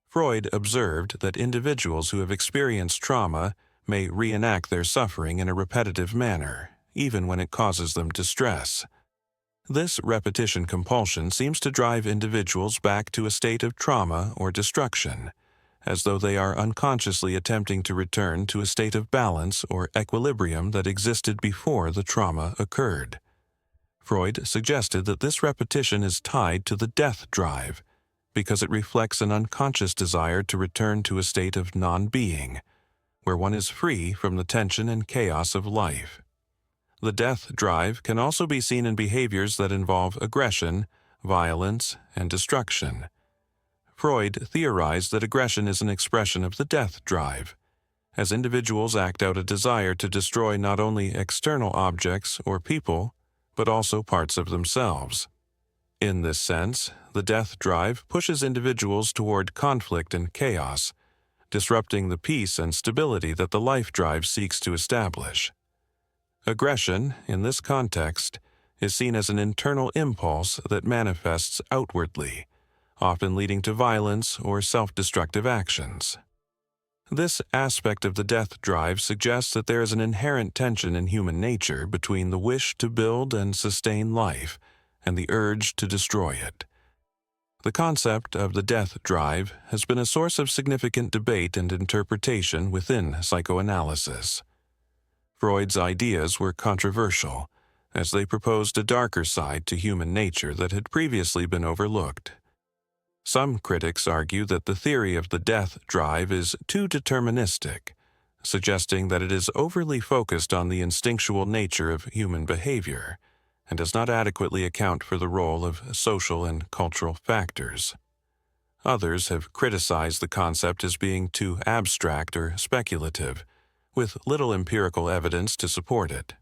Freud observed that individuals who have experienced trauma may reenact their suffering in a repetitive manner, even when it causes them distress. This repetition compulsion seems to drive individuals back to a state of trauma or destruction, as though they are unconsciously attempting to return to a state of balance or equilibrium that existed before the trauma occurred. Freud suggested that this repetition is tied to the death drive, because it reflects an unconscious desire to return to a state of non-being, where one is free from the tension and chaos of life. The death drive can also be seen in behaviors that involve aggression, violence, and destruction. Freud theorized that aggression is an expression of the death drive, as individuals act out a desire to destroy not only external objects or people, but also parts of themselves. In this sense, the death drive pushes individuals toward conflict and chaos, disrupting the peace and stability that the life drive seeks to establish. Aggression, in this context, is seen as an internal impulse that manifests outwardly, often leading to violence or self-destructive actions. This aspect of the death drive suggests that there is an inherent tension in human nature between the wish to build and sustain life and the urge to destroy it. The concept of the death drive has been a source of significant debate and interpretation within psychoanalysis. Freud's ideas were controversial, as they proposed a darker side to human nature that had previously been overlooked. Some critics argue that the theory of the death drive is too deterministic, suggesting that it is overly focused on the instinctual nature of human behavior and does not adequately account for the role of social and cultural factors. Others have criticized the concept as being too abstract or speculative, with little empirical evidence to support it.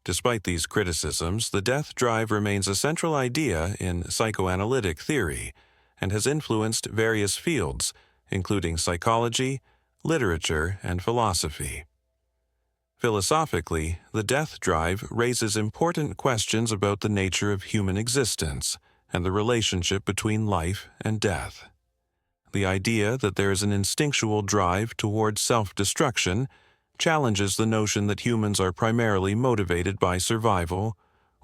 Despite these criticisms, the death drive remains a central idea in psychoanalytic theory and has influenced various fields, including psychology, literature, and philosophy. Philosophically, the death drive raises important questions about the nature of human existence and the relationship between life and death. The idea that there is an instinctual drive towards self-destruction challenges the notion that humans are primarily motivated by survival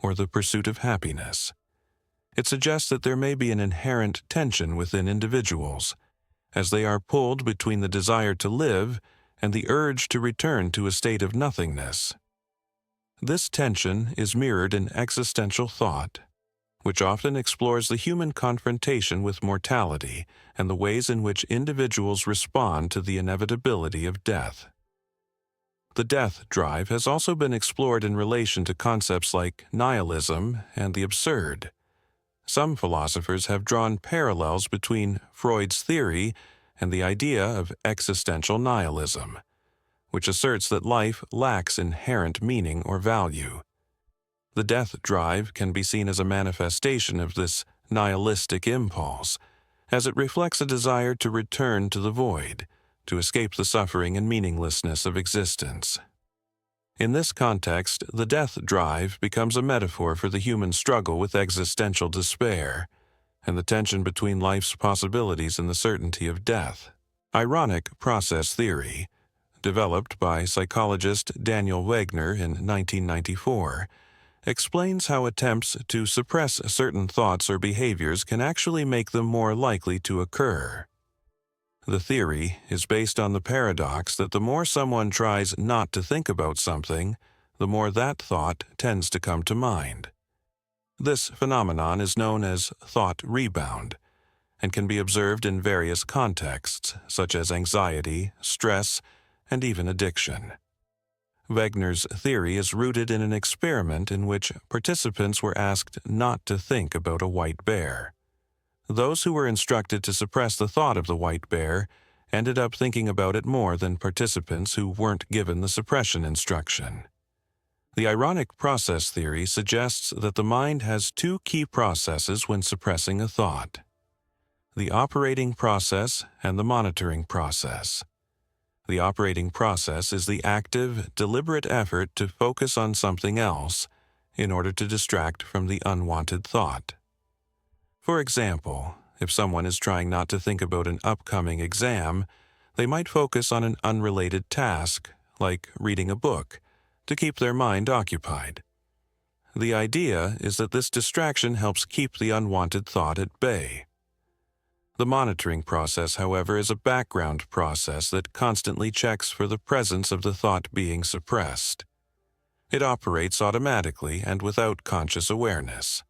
or the pursuit of happiness. It suggests that there may be an inherent tension within individuals, as they are pulled between the desire to live and the urge to return to a state of nothingness. This tension is mirrored in existential thought, which often explores the human confrontation with mortality and the ways in which individuals respond to the inevitability of death. The death drive has also been explored in relation to concepts like nihilism and the absurd. Some philosophers have drawn parallels between Freud's theory and the idea of existential nihilism, which asserts that life lacks inherent meaning or value. The death drive can be seen as a manifestation of this nihilistic impulse, as it reflects a desire to return to the void, to escape the suffering and meaninglessness of existence. In this context, the death drive becomes a metaphor for the human struggle with existential despair and the tension between life's possibilities and the certainty of death. Ironic process theory, developed by psychologist Daniel Wegner in 1994, explains how attempts to suppress certain thoughts or behaviors can actually make them more likely to occur. The theory is based on the paradox that the more someone tries not to think about something, the more that thought tends to come to mind. This phenomenon is known as thought rebound and can be observed in various contexts, such as anxiety, stress, and even addiction. Wegner's theory is rooted in an experiment in which participants were asked not to think about a white bear. Those who were instructed to suppress the thought of the white bear ended up thinking about it more than participants who weren't given the suppression instruction. The ironic process theory suggests that the mind has two key processes when suppressing a thought: the operating process and the monitoring process. The operating process is the active, deliberate effort to focus on something else in order to distract from the unwanted thought. For example, if someone is trying not to think about an upcoming exam, they might focus on an unrelated task, like reading a book, to keep their mind occupied. The idea is that this distraction helps keep the unwanted thought at bay. The monitoring process, however, is a background process that constantly checks for the presence of the thought being suppressed. It operates automatically and without conscious awareness.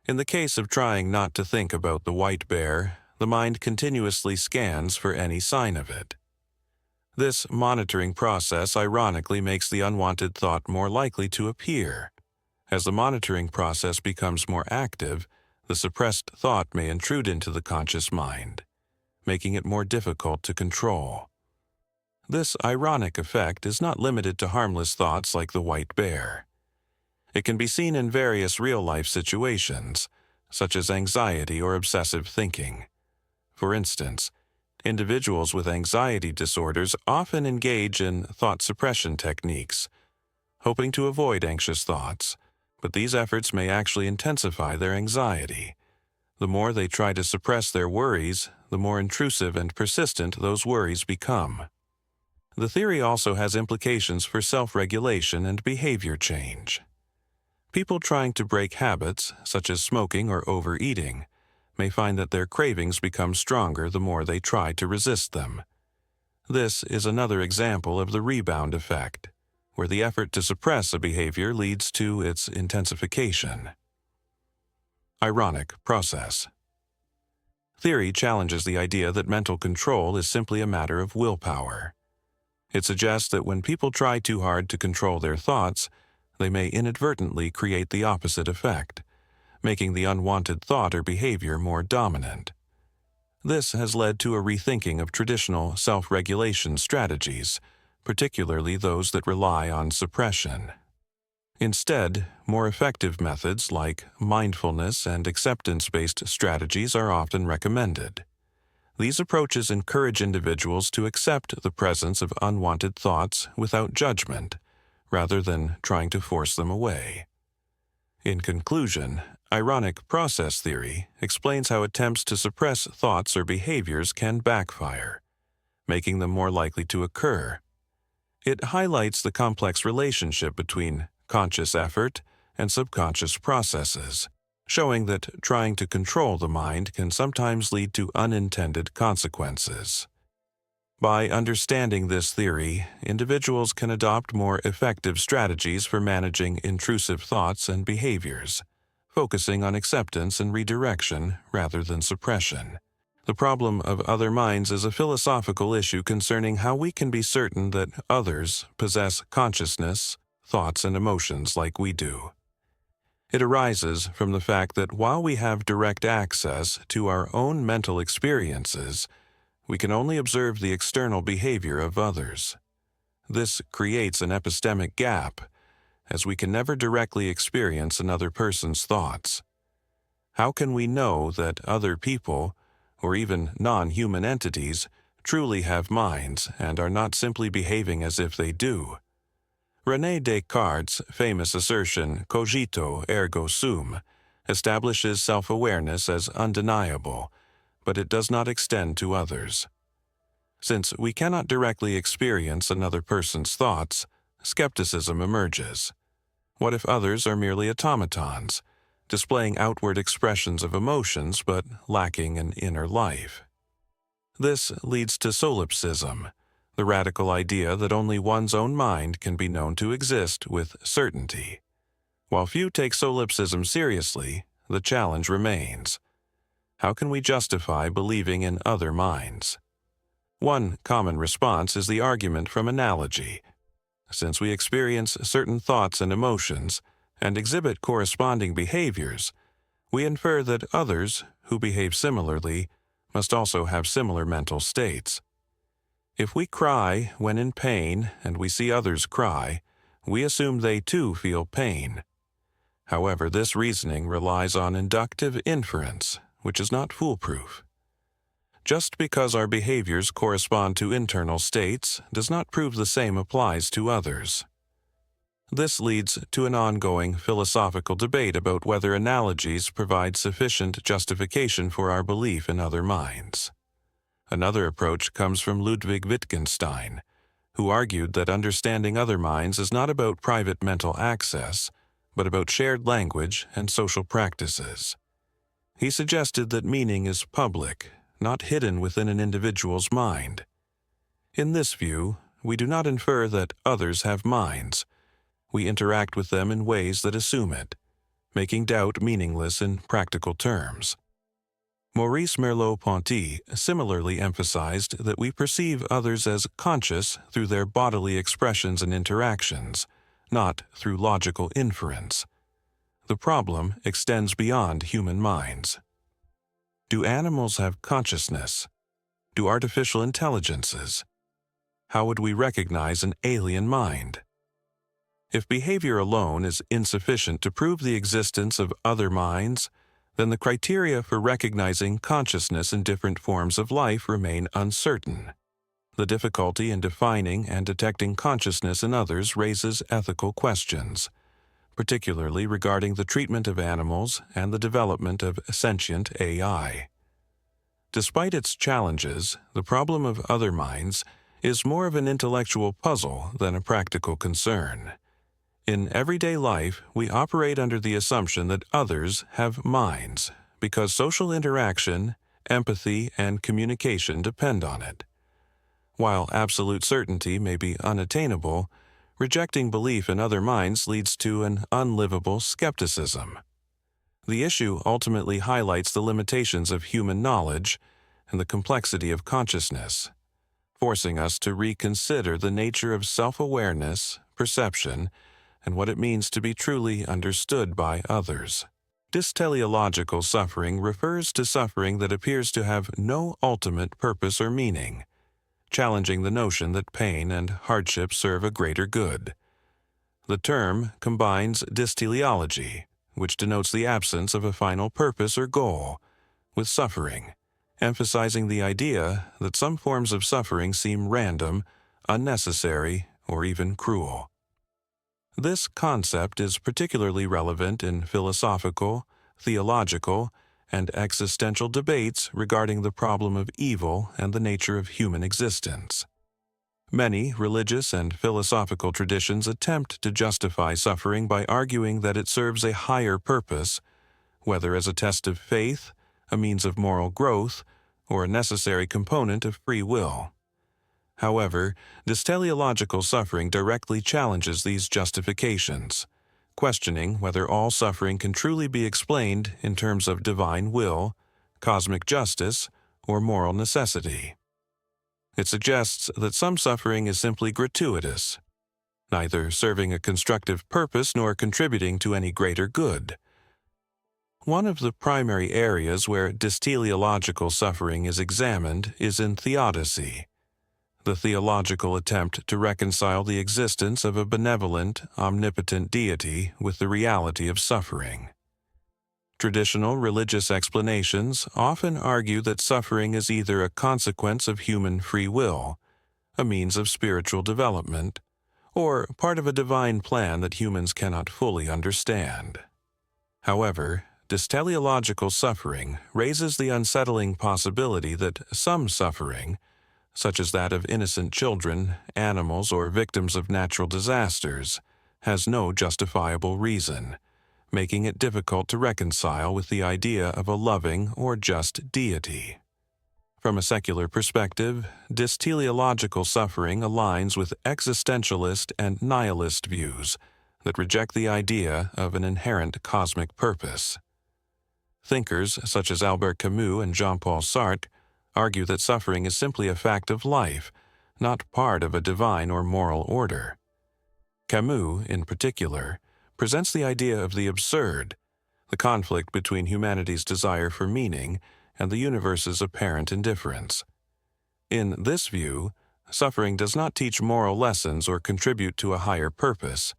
In the case of trying not to think about the white bear, the mind continuously scans for any sign of it. This monitoring process ironically makes the unwanted thought more likely to appear. As the monitoring process becomes more active, the suppressed thought may intrude into the conscious mind, making it more difficult to control. This ironic effect is not limited to harmless thoughts like the white bear. It can be seen in various real-life situations, such as anxiety or obsessive thinking. For instance, individuals with anxiety disorders often engage in thought suppression techniques, hoping to avoid anxious thoughts, but these efforts may actually intensify their anxiety. The more they try to suppress their worries, the more intrusive and persistent those worries become. The theory also has implications for self-regulation and behavior change. People trying to break habits, such as smoking or overeating, may find that their cravings become stronger the more they try to resist them. This is another example of the rebound effect, where the effort to suppress a behavior leads to its intensification. Ironic process. Theory challenges the idea that mental control is simply a matter of willpower. It suggests that when people try too hard to control their thoughts, they may inadvertently create the opposite effect, making the unwanted thought or behavior more dominant. This has led to a rethinking of traditional self-regulation strategies, particularly those that rely on suppression. Instead, more effective methods like mindfulness and acceptance-based strategies are often recommended. These approaches encourage individuals to accept the presence of unwanted thoughts without judgment, rather than trying to force them away. In conclusion, ironic process theory explains how attempts to suppress thoughts or behaviors can backfire, making them more likely to occur. It highlights the complex relationship between conscious effort and subconscious processes, showing that trying to control the mind can sometimes lead to unintended consequences. By understanding this theory, individuals can adopt more effective strategies for managing intrusive thoughts and behaviors, focusing on acceptance and redirection rather than suppression. The problem of other minds is a philosophical issue concerning how we can be certain that others possess consciousness, thoughts, and emotions like we do. It arises from the fact that while we have direct access to our own mental experiences, we can only observe the external behavior of others. This creates an epistemic gap, as we can never directly experience another person's thoughts. How can we know that other people, or even non-human entities, truly have minds and are not simply behaving as if they do? René Descartes' famous assertion, cogito ergo sum, establishes self-awareness as undeniable, but it does not extend to others. Since we cannot directly experience another person's thoughts, skepticism emerges. What if others are merely automatons, displaying outward expressions of emotions but lacking an inner life? This leads to solipsism, the radical idea that only one's own mind can be known to exist with certainty. While few take solipsism seriously, the challenge remains. How can we justify believing in other minds? One common response is the argument from analogy. Since we experience certain thoughts and emotions and exhibit corresponding behaviors, we infer that others who behave similarly must also have similar mental states. If we cry when in pain and we see others cry, we assume they too feel pain. However, this reasoning relies on inductive inference, which is not foolproof. Just because our behaviors correspond to internal states does not prove the same applies to others. This leads to an ongoing philosophical debate about whether analogies provide sufficient justification for our belief in other minds. Another approach comes from Ludwig Wittgenstein, who argued that understanding other minds is not about private mental access, but about shared language and social practices. He suggested that meaning is public, not hidden within an individual's mind. In this view, we do not infer that others have minds. We interact with them in ways that assume it, making doubt meaningless in practical terms. Maurice Merleau-Ponty similarly emphasized that we perceive others as conscious through their bodily expressions and interactions, not through logical inference. The problem extends beyond human minds. Do animals have consciousness? Do artificial intelligences? How would we recognize an alien mind? If behavior alone is insufficient to prove the existence of other minds, then the criteria for recognizing consciousness in different forms of life remain uncertain. The difficulty in defining and detecting consciousness in others raises ethical questions, particularly regarding the treatment of animals and the development of sentient AI. Despite its challenges, the problem of other minds is more of an intellectual puzzle than a practical concern. In everyday life, we operate under the assumption that others have minds because social interaction, empathy, and communication depend on it. While absolute certainty may be unattainable, rejecting belief in other minds leads to an unlivable skepticism. The issue ultimately highlights the limitations of human knowledge and the complexity of consciousness, forcing us to reconsider the nature of self-awareness, perception, and what it means to be truly understood by others. Dysteleological suffering refers to suffering that appears to have no ultimate purpose or meaning, challenging the notion that pain and hardship serve a greater good. The term combines dysteleology, which denotes the absence of a final purpose or goal, with suffering, emphasizing the idea that some forms of suffering seem random, unnecessary, or even cruel. This concept is particularly relevant in philosophical, theological, and existential debates regarding the problem of evil and the nature of human existence. Many religious and philosophical traditions attempt to justify suffering by arguing that it serves a higher purpose, whether as a test of faith, a means of moral growth, or a necessary component of free will. However, dysteleological suffering directly challenges these justifications, questioning whether all suffering can truly be explained in terms of divine will, cosmic justice, or moral necessity. It suggests that some suffering is simply gratuitous, neither serving a constructive purpose nor contributing to any greater good. One of the primary areas where dysteleological suffering is examined is in Theodicy, the theological attempt to reconcile the existence of a benevolent, omnipotent deity with the reality of suffering. Traditional religious explanations often argue that suffering is either a consequence of human free will, a means of spiritual development, or part of a divine plan that humans cannot fully understand. However, dysteleological suffering raises the unsettling possibility that some suffering, such as that of innocent children, animals, or victims of natural disasters, has no justifiable reason, making it difficult to reconcile with the idea of a loving or just deity. From a secular perspective, dysteleological suffering aligns with existentialist and nihilist views that reject the idea of an inherent cosmic purpose. Thinkers such as Albert Camus and Jean-Paul Sartre argue that suffering is simply a fact of life, not part of a divine or moral order. Camus, in particular, presents the idea of the absurd, the conflict between humanity's desire for meaning and the universe's apparent indifference. In this view, suffering does not teach moral lessons or contribute to a higher purpose.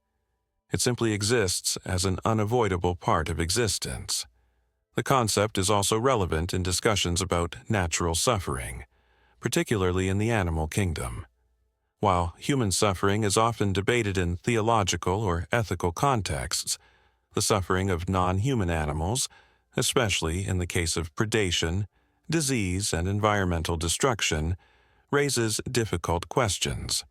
It simply exists as an unavoidable part of existence. The concept is also relevant in discussions about natural suffering, particularly in the animal kingdom. While human suffering is often debated in theological or ethical contexts, the suffering of non-human animals, especially in the case of predation, disease, and environmental destruction, raises difficult questions.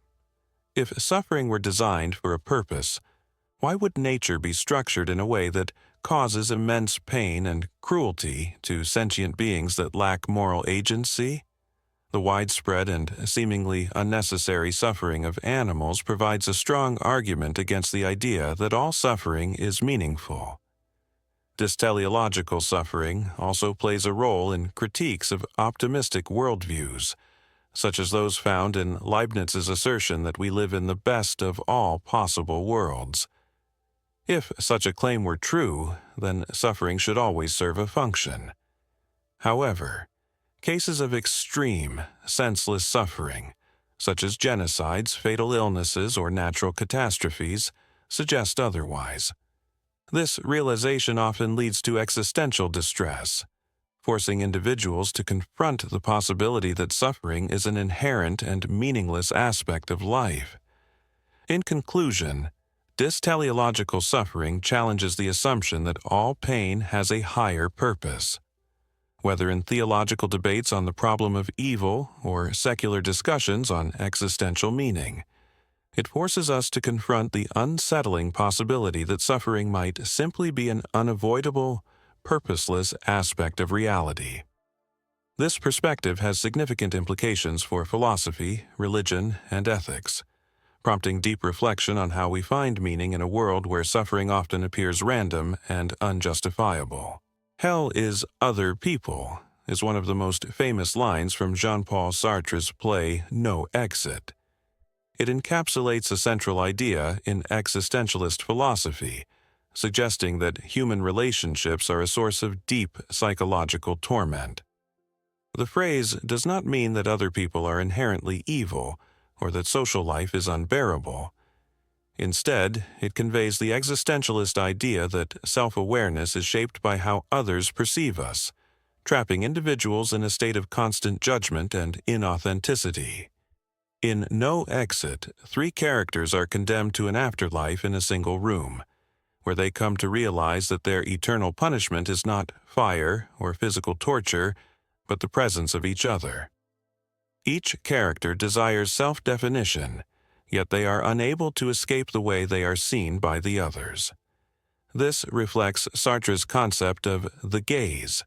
If suffering were designed for a purpose, why would nature be structured in a way that causes immense pain and cruelty to sentient beings that lack moral agency? The widespread and seemingly unnecessary suffering of animals provides a strong argument against the idea that all suffering is meaningful. Dysteleological suffering also plays a role in critiques of optimistic worldviews, such as those found in Leibniz's assertion that we live in the best of all possible worlds. If such a claim were true, then suffering should always serve a function. However, cases of extreme, senseless suffering, such as genocides, fatal illnesses, or natural catastrophes, suggest otherwise. This realization often leads to existential distress, forcing individuals to confront the possibility that suffering is an inherent and meaningless aspect of life. In conclusion, dysteleological suffering challenges the assumption that all pain has a higher purpose. Whether in theological debates on the problem of evil or secular discussions on existential meaning, it forces us to confront the unsettling possibility that suffering might simply be an unavoidable, purposeless aspect of reality. This perspective has significant implications for philosophy, religion, and ethics, prompting deep reflection on how we find meaning in a world where suffering often appears random and unjustifiable. Hell is other people is one of the most famous lines from Jean-Paul Sartre's play No Exit. It encapsulates a central idea in existentialist philosophy, suggesting that human relationships are a source of deep psychological torment. The phrase does not mean that other people are inherently evil or that social life is unbearable. Instead, it conveys the existentialist idea that self-awareness is shaped by how others perceive us, trapping individuals in a state of constant judgment and inauthenticity. In No Exit, 3 characters are condemned to an afterlife in a single room, where they come to realize that their eternal punishment is not fire or physical torture, but the presence of each other. Each character desires self-definition, yet they are unable to escape the way they are seen by the others. This reflects Sartre's concept of the gaze,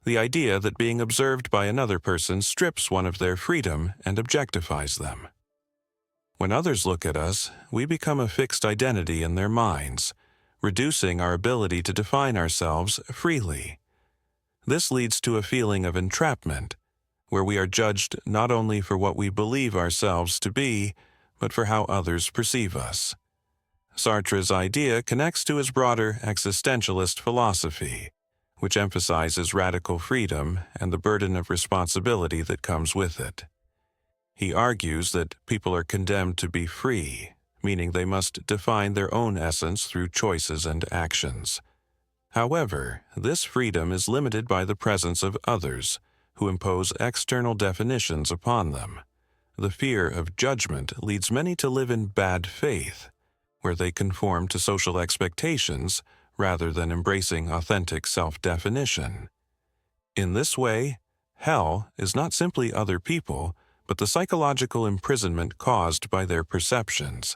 the idea that being observed by another person strips one of their freedom and objectifies them. When others look at us, we become a fixed identity in their minds, reducing our ability to define ourselves freely. This leads to a feeling of entrapment, where we are judged not only for what we believe ourselves to be, but for how others perceive us. Sartre's idea connects to his broader existentialist philosophy, which emphasizes radical freedom and the burden of responsibility that comes with it. He argues that people are condemned to be free, meaning they must define their own essence through choices and actions. However, this freedom is limited by the presence of others, who impose external definitions upon them. The fear of judgment leads many to live in bad faith, where they conform to social expectations rather than embracing authentic self-definition. In this way, hell is not simply other people, but the psychological imprisonment caused by their perceptions.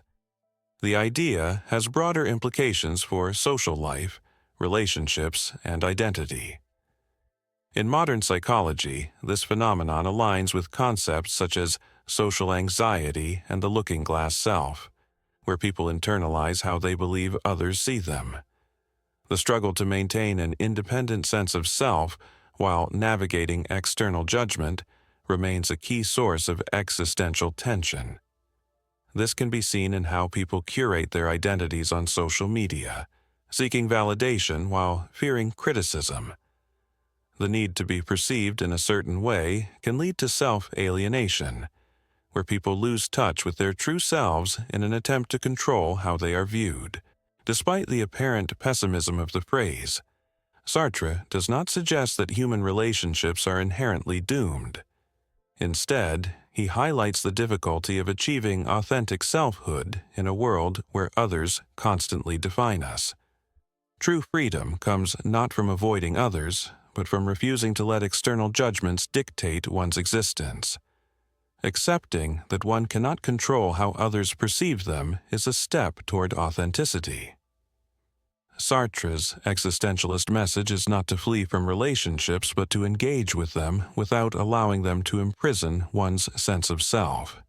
The idea has broader implications for social life, relationships, and identity. In modern psychology, this phenomenon aligns with concepts such as social anxiety and the looking-glass self, where people internalize how they believe others see them. The struggle to maintain an independent sense of self while navigating external judgment remains a key source of existential tension. This can be seen in how people curate their identities on social media, seeking validation while fearing criticism. The need to be perceived in a certain way can lead to self-alienation, where people lose touch with their true selves in an attempt to control how they are viewed. Despite the apparent pessimism of the phrase, Sartre does not suggest that human relationships are inherently doomed. Instead, he highlights the difficulty of achieving authentic selfhood in a world where others constantly define us. True freedom comes not from avoiding others, but from refusing to let external judgments dictate one's existence. Accepting that one cannot control how others perceive them is a step toward authenticity. Sartre's existentialist message is not to flee from relationships, but to engage with them without allowing them to imprison one's sense of self.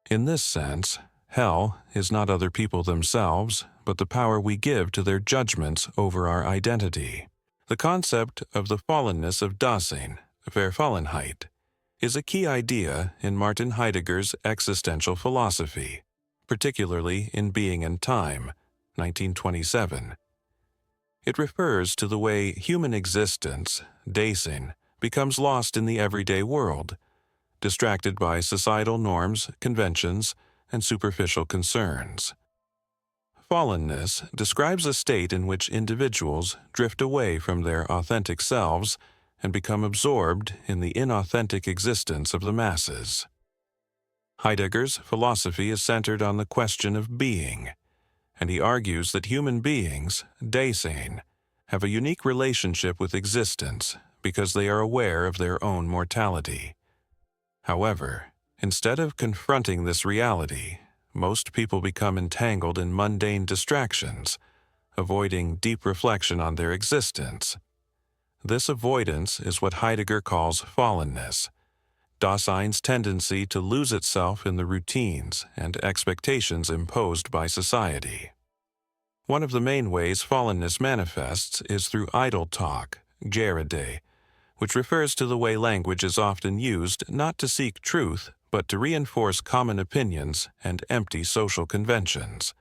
In this sense, hell is not other people themselves, but the power we give to their judgments over our identity. The concept of the fallenness of Dasein, Verfallenheit, is a key idea in Martin Heidegger's existential philosophy, particularly in Being and Time, 1927. It refers to the way human existence, Dasein, becomes lost in the everyday world, distracted by societal norms, conventions, and superficial concerns. Fallenness describes a state in which individuals drift away from their authentic selves and become absorbed in the inauthentic existence of the masses. Heidegger's philosophy is centered on the question of being, and he argues that human beings, Dasein, have a unique relationship with existence because they are aware of their own mortality. However, instead of confronting this reality, most people become entangled in mundane distractions, avoiding deep reflection on their existence. This avoidance is what Heidegger calls fallenness, Dasein's tendency to lose itself in the routines and expectations imposed by society. One of the main ways fallenness manifests is through idle talk, gerede, which refers to the way language is often used not to seek truth, but to reinforce common opinions and empty social conventions.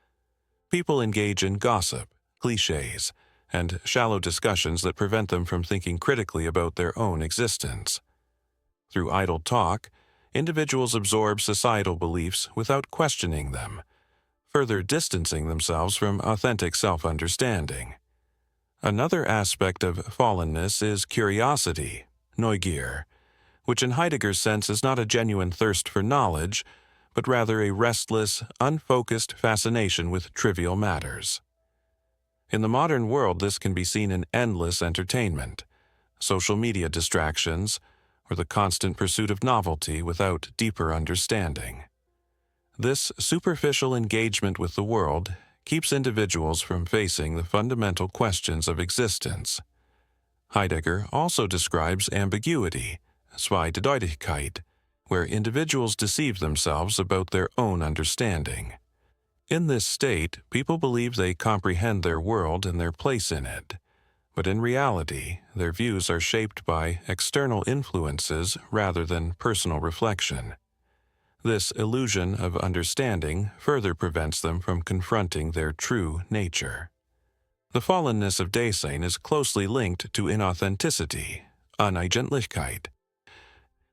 People engage in gossip, cliches, and shallow discussions that prevent them from thinking critically about their own existence. Through idle talk, individuals absorb societal beliefs without questioning them, further distancing themselves from authentic self-understanding. Another aspect of fallenness is curiosity, Neugier, which in Heidegger's sense is not a genuine thirst for knowledge, but rather a restless, unfocused fascination with trivial matters. In the modern world, this can be seen in endless entertainment, social media distractions, or the constant pursuit of novelty without deeper understanding. This superficial engagement with the world keeps individuals from facing the fundamental questions of existence. Heidegger also describes ambiguity, Zweideutigkeit, where individuals deceive themselves about their own understanding. In this state, people believe they comprehend their world and their place in it, but in reality, their views are shaped by external influences rather than personal reflection. This illusion of understanding further prevents them from confronting their true nature. The fallenness of Dasein is closely linked to inauthenticity, Uneigentlichkeit.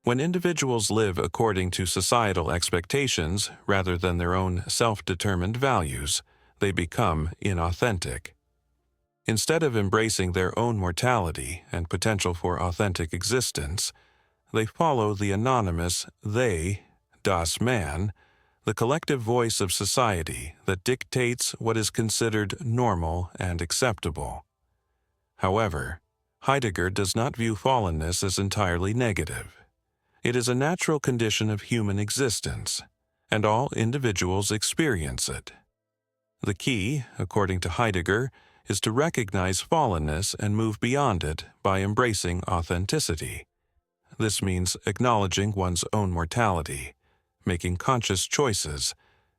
When individuals live according to societal expectations rather than their own self-determined values, they become inauthentic. Instead of embracing their own mortality and potential for authentic existence, they follow the anonymous they, das Man, the collective voice of society that dictates what is considered normal and acceptable. However, Heidegger does not view fallenness as entirely negative. It is a natural condition of human existence, and all individuals experience it. The key, according to Heidegger, is to recognize fallenness and move beyond it by embracing authenticity. This means acknowledging one's own mortality, making conscious choices,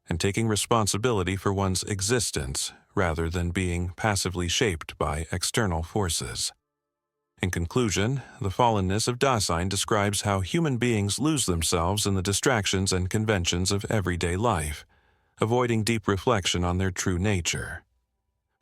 and taking responsibility for one's existence rather than being passively shaped by external forces. In conclusion, the fallenness of Dasein describes how human beings lose themselves in the distractions and conventions of everyday life, avoiding deep reflection on their true nature.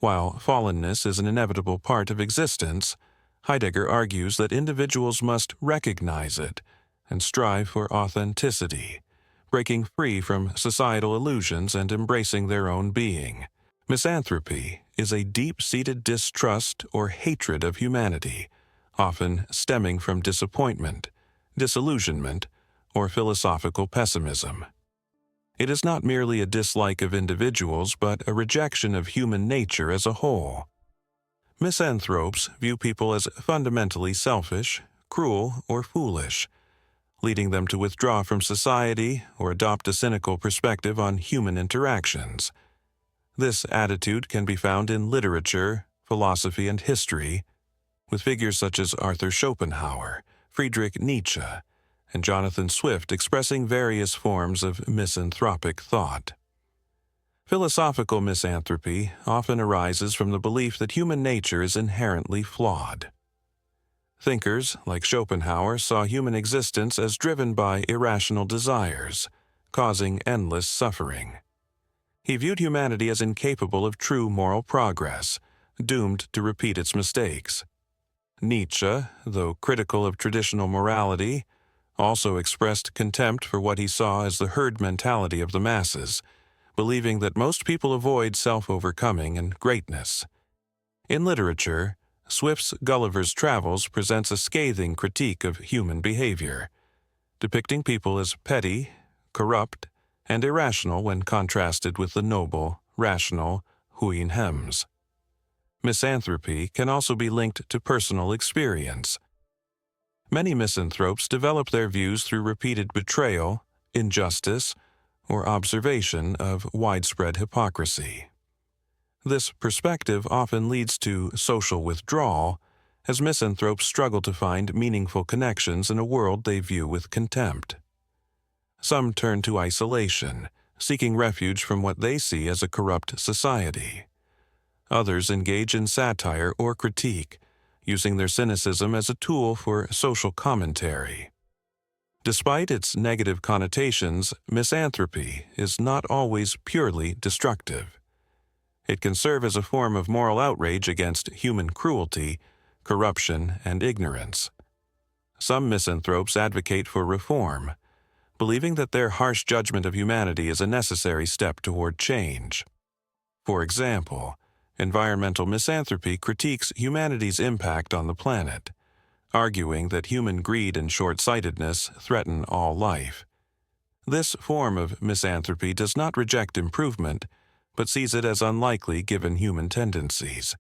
While fallenness is an inevitable part of existence, Heidegger argues that individuals must recognize it and strive for authenticity, breaking free from societal illusions and embracing their own being. Misanthropy is a deep-seated distrust or hatred of humanity, often stemming from disappointment, disillusionment, or philosophical pessimism. It is not merely a dislike of individuals, but a rejection of human nature as a whole. Misanthropes view people as fundamentally selfish, cruel, or foolish, leading them to withdraw from society or adopt a cynical perspective on human interactions. This attitude can be found in literature, philosophy, and history, with figures such as Arthur Schopenhauer, Friedrich Nietzsche, and Jonathan Swift expressing various forms of misanthropic thought. Philosophical misanthropy often arises from the belief that human nature is inherently flawed. Thinkers like Schopenhauer saw human existence as driven by irrational desires, causing endless suffering. He viewed humanity as incapable of true moral progress, doomed to repeat its mistakes. Nietzsche, though critical of traditional morality, also expressed contempt for what he saw as the herd mentality of the masses, believing that most people avoid self-overcoming and greatness. In literature, Swift's Gulliver's Travels presents a scathing critique of human behavior, depicting people as petty, corrupt, and irrational when contrasted with the noble, rational Houin Hems. Misanthropy can also be linked to personal experience. Many misanthropes develop their views through repeated betrayal, injustice, or observation of widespread hypocrisy. This perspective often leads to social withdrawal, as misanthropes struggle to find meaningful connections in a world they view with contempt. Some turn to isolation, seeking refuge from what they see as a corrupt society. Others engage in satire or critique, using their cynicism as a tool for social commentary. Despite its negative connotations, misanthropy is not always purely destructive. It can serve as a form of moral outrage against human cruelty, corruption, and ignorance. Some misanthropes advocate for reform, believing that their harsh judgment of humanity is a necessary step toward change. For example, environmental misanthropy critiques humanity's impact on the planet, arguing that human greed and short-sightedness threaten all life. This form of misanthropy does not reject improvement, but sees it as unlikely given human tendencies.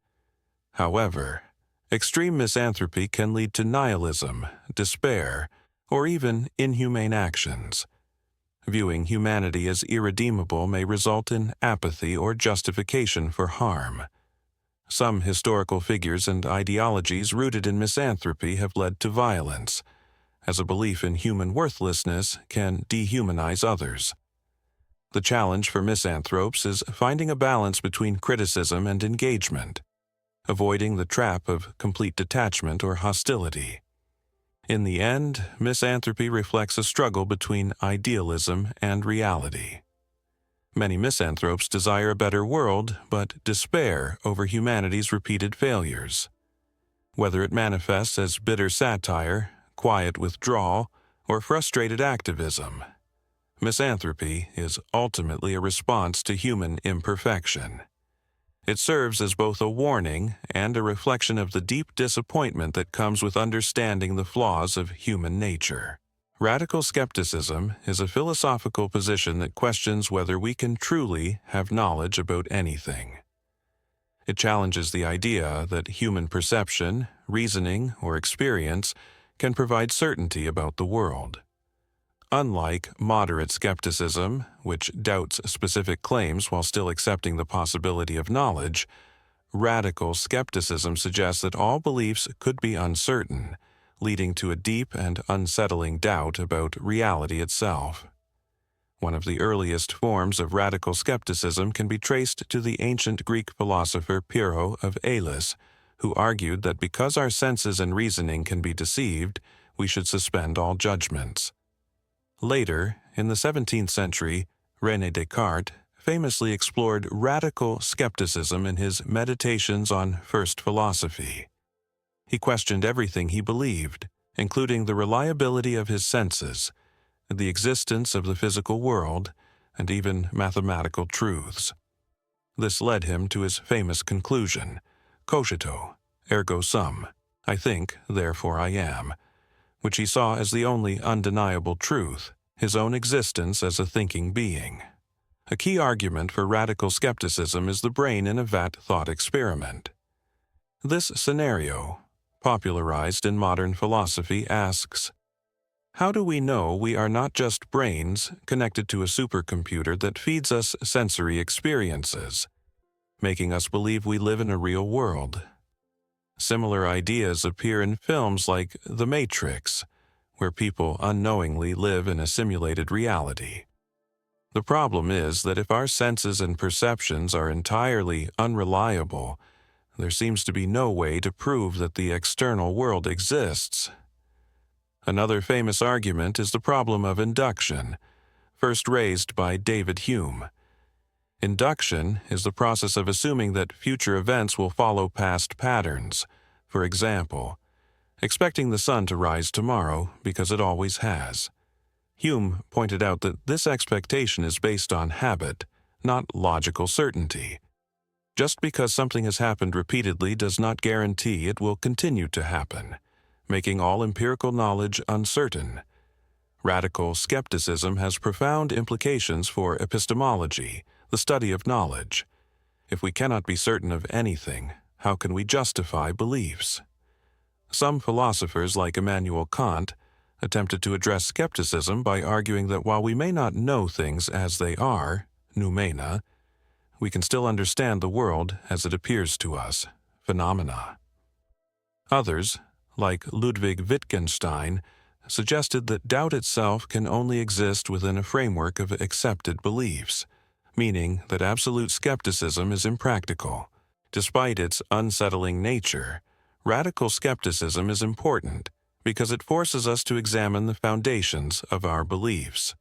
However, extreme misanthropy can lead to nihilism, despair, or even inhumane actions. Viewing humanity as irredeemable may result in apathy or justification for harm. Some historical figures and ideologies rooted in misanthropy have led to violence, as a belief in human worthlessness can dehumanize others. The challenge for misanthropes is finding a balance between criticism and engagement, avoiding the trap of complete detachment or hostility. In the end, misanthropy reflects a struggle between idealism and reality. Many misanthropes desire a better world, but despair over humanity's repeated failures. Whether it manifests as bitter satire, quiet withdrawal, or frustrated activism, misanthropy is ultimately a response to human imperfection. It serves as both a warning and a reflection of the deep disappointment that comes with understanding the flaws of human nature. Radical skepticism is a philosophical position that questions whether we can truly have knowledge about anything. It challenges the idea that human perception, reasoning, or experience can provide certainty about the world. Unlike moderate skepticism, which doubts specific claims while still accepting the possibility of knowledge, radical skepticism suggests that all beliefs could be uncertain, leading to a deep and unsettling doubt about reality itself. One of the earliest forms of radical skepticism can be traced to the ancient Greek philosopher Pyrrho of Elis, who argued that because our senses and reasoning can be deceived, we should suspend all judgments. Later, in the 17th century, René Descartes famously explored radical skepticism in his Meditations on First Philosophy. He questioned everything he believed, including the reliability of his senses, the existence of the physical world, and even mathematical truths. This led him to his famous conclusion, cogito, ergo sum, I think, therefore I am, which he saw as the only undeniable truth, his own existence as a thinking being. A key argument for radical skepticism is the brain in a vat thought experiment. This scenario, popularized in modern philosophy, asks, how do we know we are not just brains connected to a supercomputer that feeds us sensory experiences, making us believe we live in a real world? Similar ideas appear in films like The Matrix, where people unknowingly live in a simulated reality. The problem is that if our senses and perceptions are entirely unreliable, there seems to be no way to prove that the external world exists. Another famous argument is the problem of induction, first raised by David Hume. Induction is the process of assuming that future events will follow past patterns. For example, expecting the sun to rise tomorrow because it always has. Hume pointed out that this expectation is based on habit, not logical certainty. Just because something has happened repeatedly does not guarantee it will continue to happen, making all empirical knowledge uncertain. Radical skepticism has profound implications for epistemology, the study of knowledge. If we cannot be certain of anything, how can we justify beliefs? Some philosophers, like Immanuel Kant, attempted to address skepticism by arguing that while we may not know things as they are, noumena, we can still understand the world as it appears to us, phenomena. Others, like Ludwig Wittgenstein, suggested that doubt itself can only exist within a framework of accepted beliefs, meaning that absolute skepticism is impractical. Despite its unsettling nature, radical skepticism is important because it forces us to examine the foundations of our beliefs.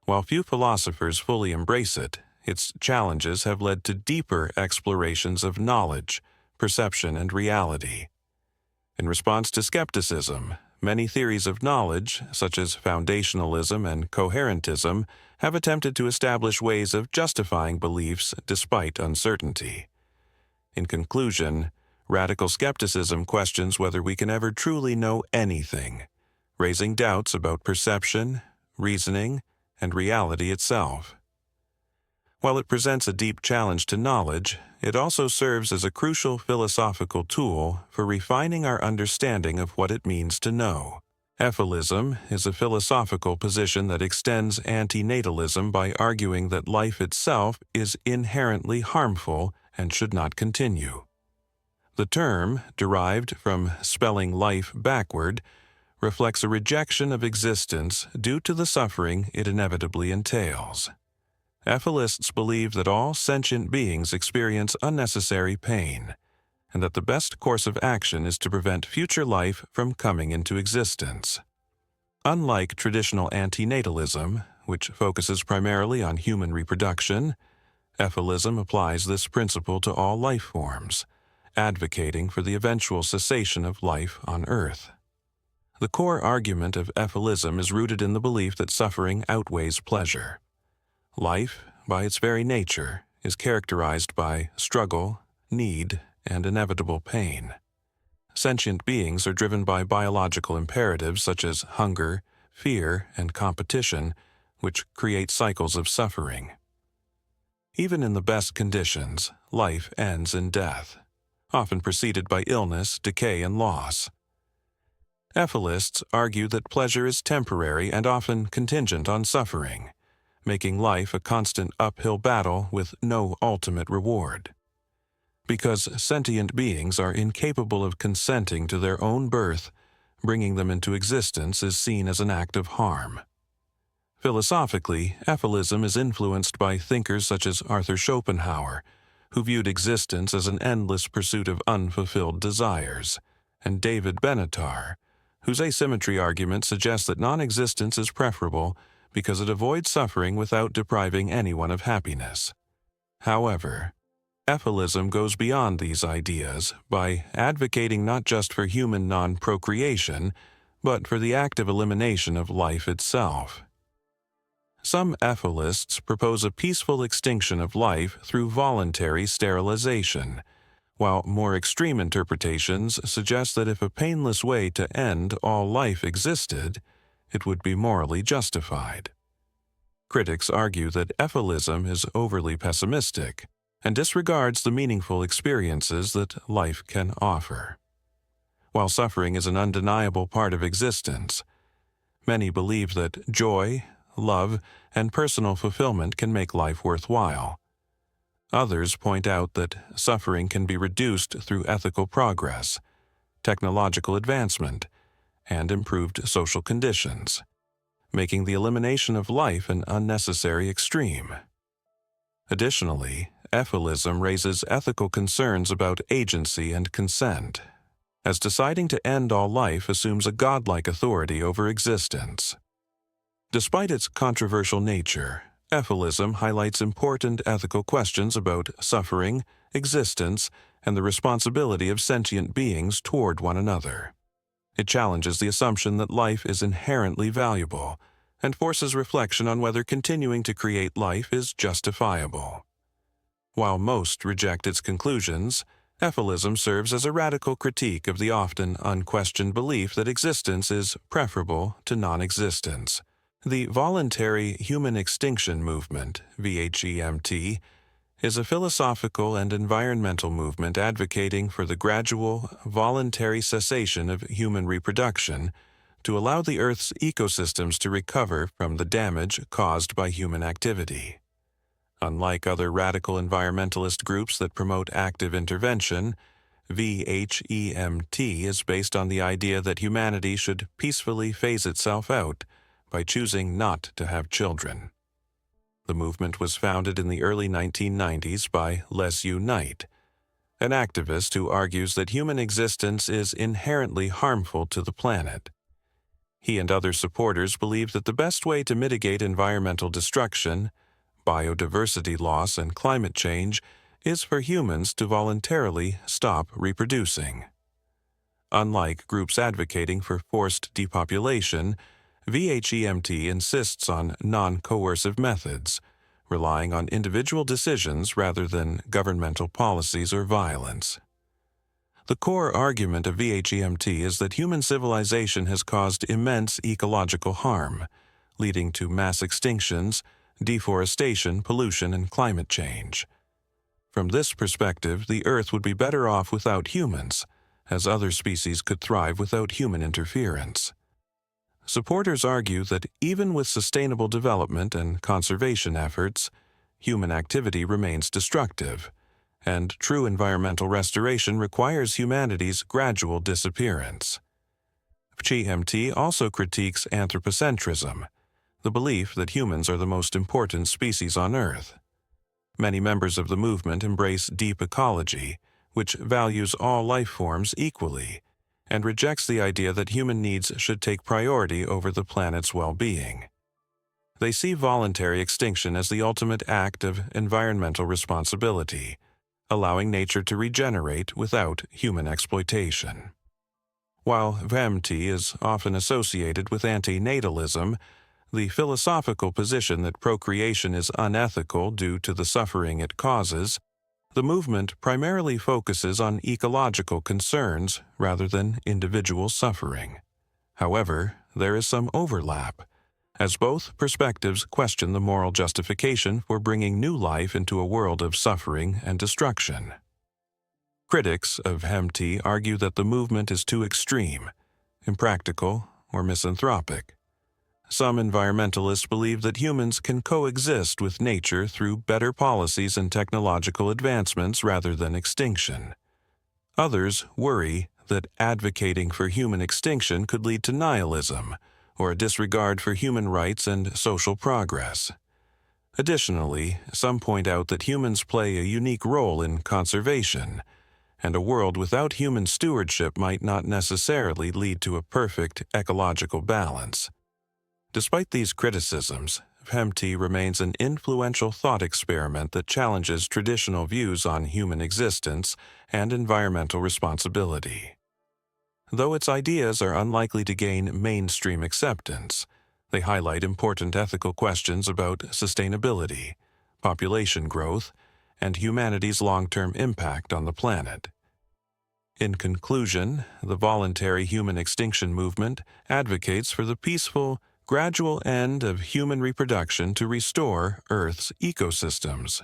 While few philosophers fully embrace it, its challenges have led to deeper explorations of knowledge, perception, and reality. In response to skepticism, many theories of knowledge, such as foundationalism and coherentism, have attempted to establish ways of justifying beliefs despite uncertainty. In conclusion, radical skepticism questions whether we can ever truly know anything, raising doubts about perception, reasoning, and reality itself. While it presents a deep challenge to knowledge, it also serves as a crucial philosophical tool for refining our understanding of what it means to know. Efilism is a philosophical position that extends antinatalism by arguing that life itself is inherently harmful and should not continue. The term, derived from spelling life backward, reflects a rejection of existence due to the suffering it inevitably entails. Efilists believe that all sentient beings experience unnecessary pain, and that the best course of action is to prevent future life from coming into existence. Unlike traditional antinatalism, which focuses primarily on human reproduction, Efilism applies this principle to all life forms, advocating for the eventual cessation of life on Earth. The core argument of Efilism is rooted in the belief that suffering outweighs pleasure. Life, by its very nature, is characterized by struggle, need, and inevitable pain. Sentient beings are driven by biological imperatives such as hunger, fear, and competition, which create cycles of suffering. Even in the best conditions, life ends in death, often preceded by illness, decay, and loss. Efilists argue that pleasure is temporary and often contingent on suffering, making life a constant uphill battle with no ultimate reward. Because sentient beings are incapable of consenting to their own birth, bringing them into existence is seen as an act of harm. Philosophically, Efilism is influenced by thinkers such as Arthur Schopenhauer, who viewed existence as an endless pursuit of unfulfilled desires, and David Benatar, whose asymmetry argument suggests that non-existence is preferable because it avoids suffering without depriving anyone of happiness. However, Efilism goes beyond these ideas by advocating not just for human non-procreation, but for the active elimination of life itself. Some Efilists propose a peaceful extinction of life through voluntary sterilization, while more extreme interpretations suggest that if a painless way to end all life existed, it would be morally justified. Critics argue that Efilism is overly pessimistic and disregards the meaningful experiences that life can offer. While suffering is an undeniable part of existence, many believe that joy, love, and personal fulfillment can make life worthwhile. Others point out that suffering can be reduced through ethical progress, technological advancement, and improved social conditions. making the elimination of life an unnecessary extreme. Additionally, Efilism raises ethical concerns about agency and consent, as deciding to end all life assumes a godlike authority over existence. Despite its controversial nature, Efilism highlights important ethical questions about suffering, existence, and the responsibility of sentient beings toward one another. It challenges the assumption that life is inherently valuable and forces reflection on whether continuing to create life is justifiable. While most reject its conclusions, Efilism serves as a radical critique of the often unquestioned belief that existence is preferable to non-existence. The Voluntary HumanExtinction movement, VHEMT, is a philosophical and environmental movement advocating for the gradual, voluntary cessation of human reproduction to allow the Earth's ecosystems to recover from the damage caused by human activity. Unlike other radical environmentalist groups that promote active intervention, VHEMT is based on the idea that humanity should peacefully phase itself out by choosing not to have children. The movement was founded in the early 1990s by Les Unite, an activist who argues that human existence is inherently harmful to the planet. He and other supporters believe that the best way to mitigate environmental destruction, biodiversity loss, and climate change is for humans to voluntarily stop reproducing. Unlike groups advocating for forced depopulation, VHEMT insists on non-coercive methods, relying on individual decisions rather than governmental policies or violence. The core argument of VHEMT is that human civilization has caused immense ecological harm, leading to mass extinctions, deforestation, pollution, and climate change. From this perspective, the Earth would be better off without humans, as other species could thrive without human interference. Supporters argue that even with sustainable development and conservation efforts, human activity remains destructive, and true environmental restoration requires humanity's gradual disappearance. VHEMT also critiques anthropocentrism, the belief that humans are the most important species on Earth. Many members of the movement embrace deep ecology, which values all life forms equally, and rejects the idea that human needs should take priority over the planet's well-being. They see voluntary extinction as the ultimate act of environmental responsibility, allowing nature to regenerate without human exploitation. While VHEMT is often associated with antinatalism, the philosophical position that procreation is unethical due to the suffering it causes, the movement primarily focuses on ecological concerns rather than individual suffering. However, there is some overlap, as both perspectives question the moral justification for bringing new life into a world of suffering and destruction. Critics of VHEMT argue that the movement is too extreme, impractical, or misanthropic. Some environmentalists believe that humans can coexist with nature through better policies and technological advancements rather than extinction. Others worry that advocating for human extinction could lead to nihilism, or a disregard for human rights and social progress. Additionally, some point out that humans play a unique role in conservation, and a world without human stewardship might not necessarily lead to a perfect ecological balance. Despite these criticisms, VHEMT remains an influential thought experiment that challenges traditional views on human existence and environmental responsibility. Though its ideas are unlikely to gain mainstream acceptance, they highlight important ethical questions about sustainability, population growth, and humanity's long-term impact on the planet. In conclusion, the Voluntary HumanExtinction movement advocates for the peaceful, gradual end of human reproduction to restore Earth's ecosystems.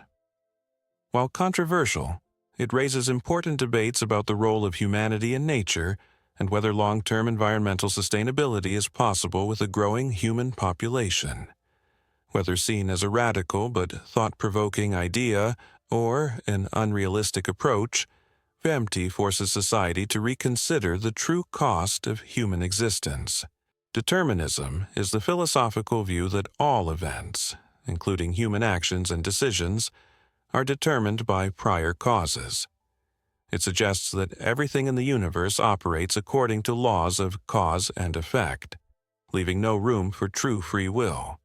While controversial, it raises important debates about the role of humanity in nature and whether long-term environmental sustainability is possible with a growing human population. Whether seen as a radical but thought-provoking idea or an unrealistic approach, VHEMT forces society to reconsider the true cost of human existence. Determinism is the philosophical view that all events, including human actions and decisions, are determined by prior causes. It suggests that everything in the universe operates according to laws of cause and effect, leaving no room for true free will.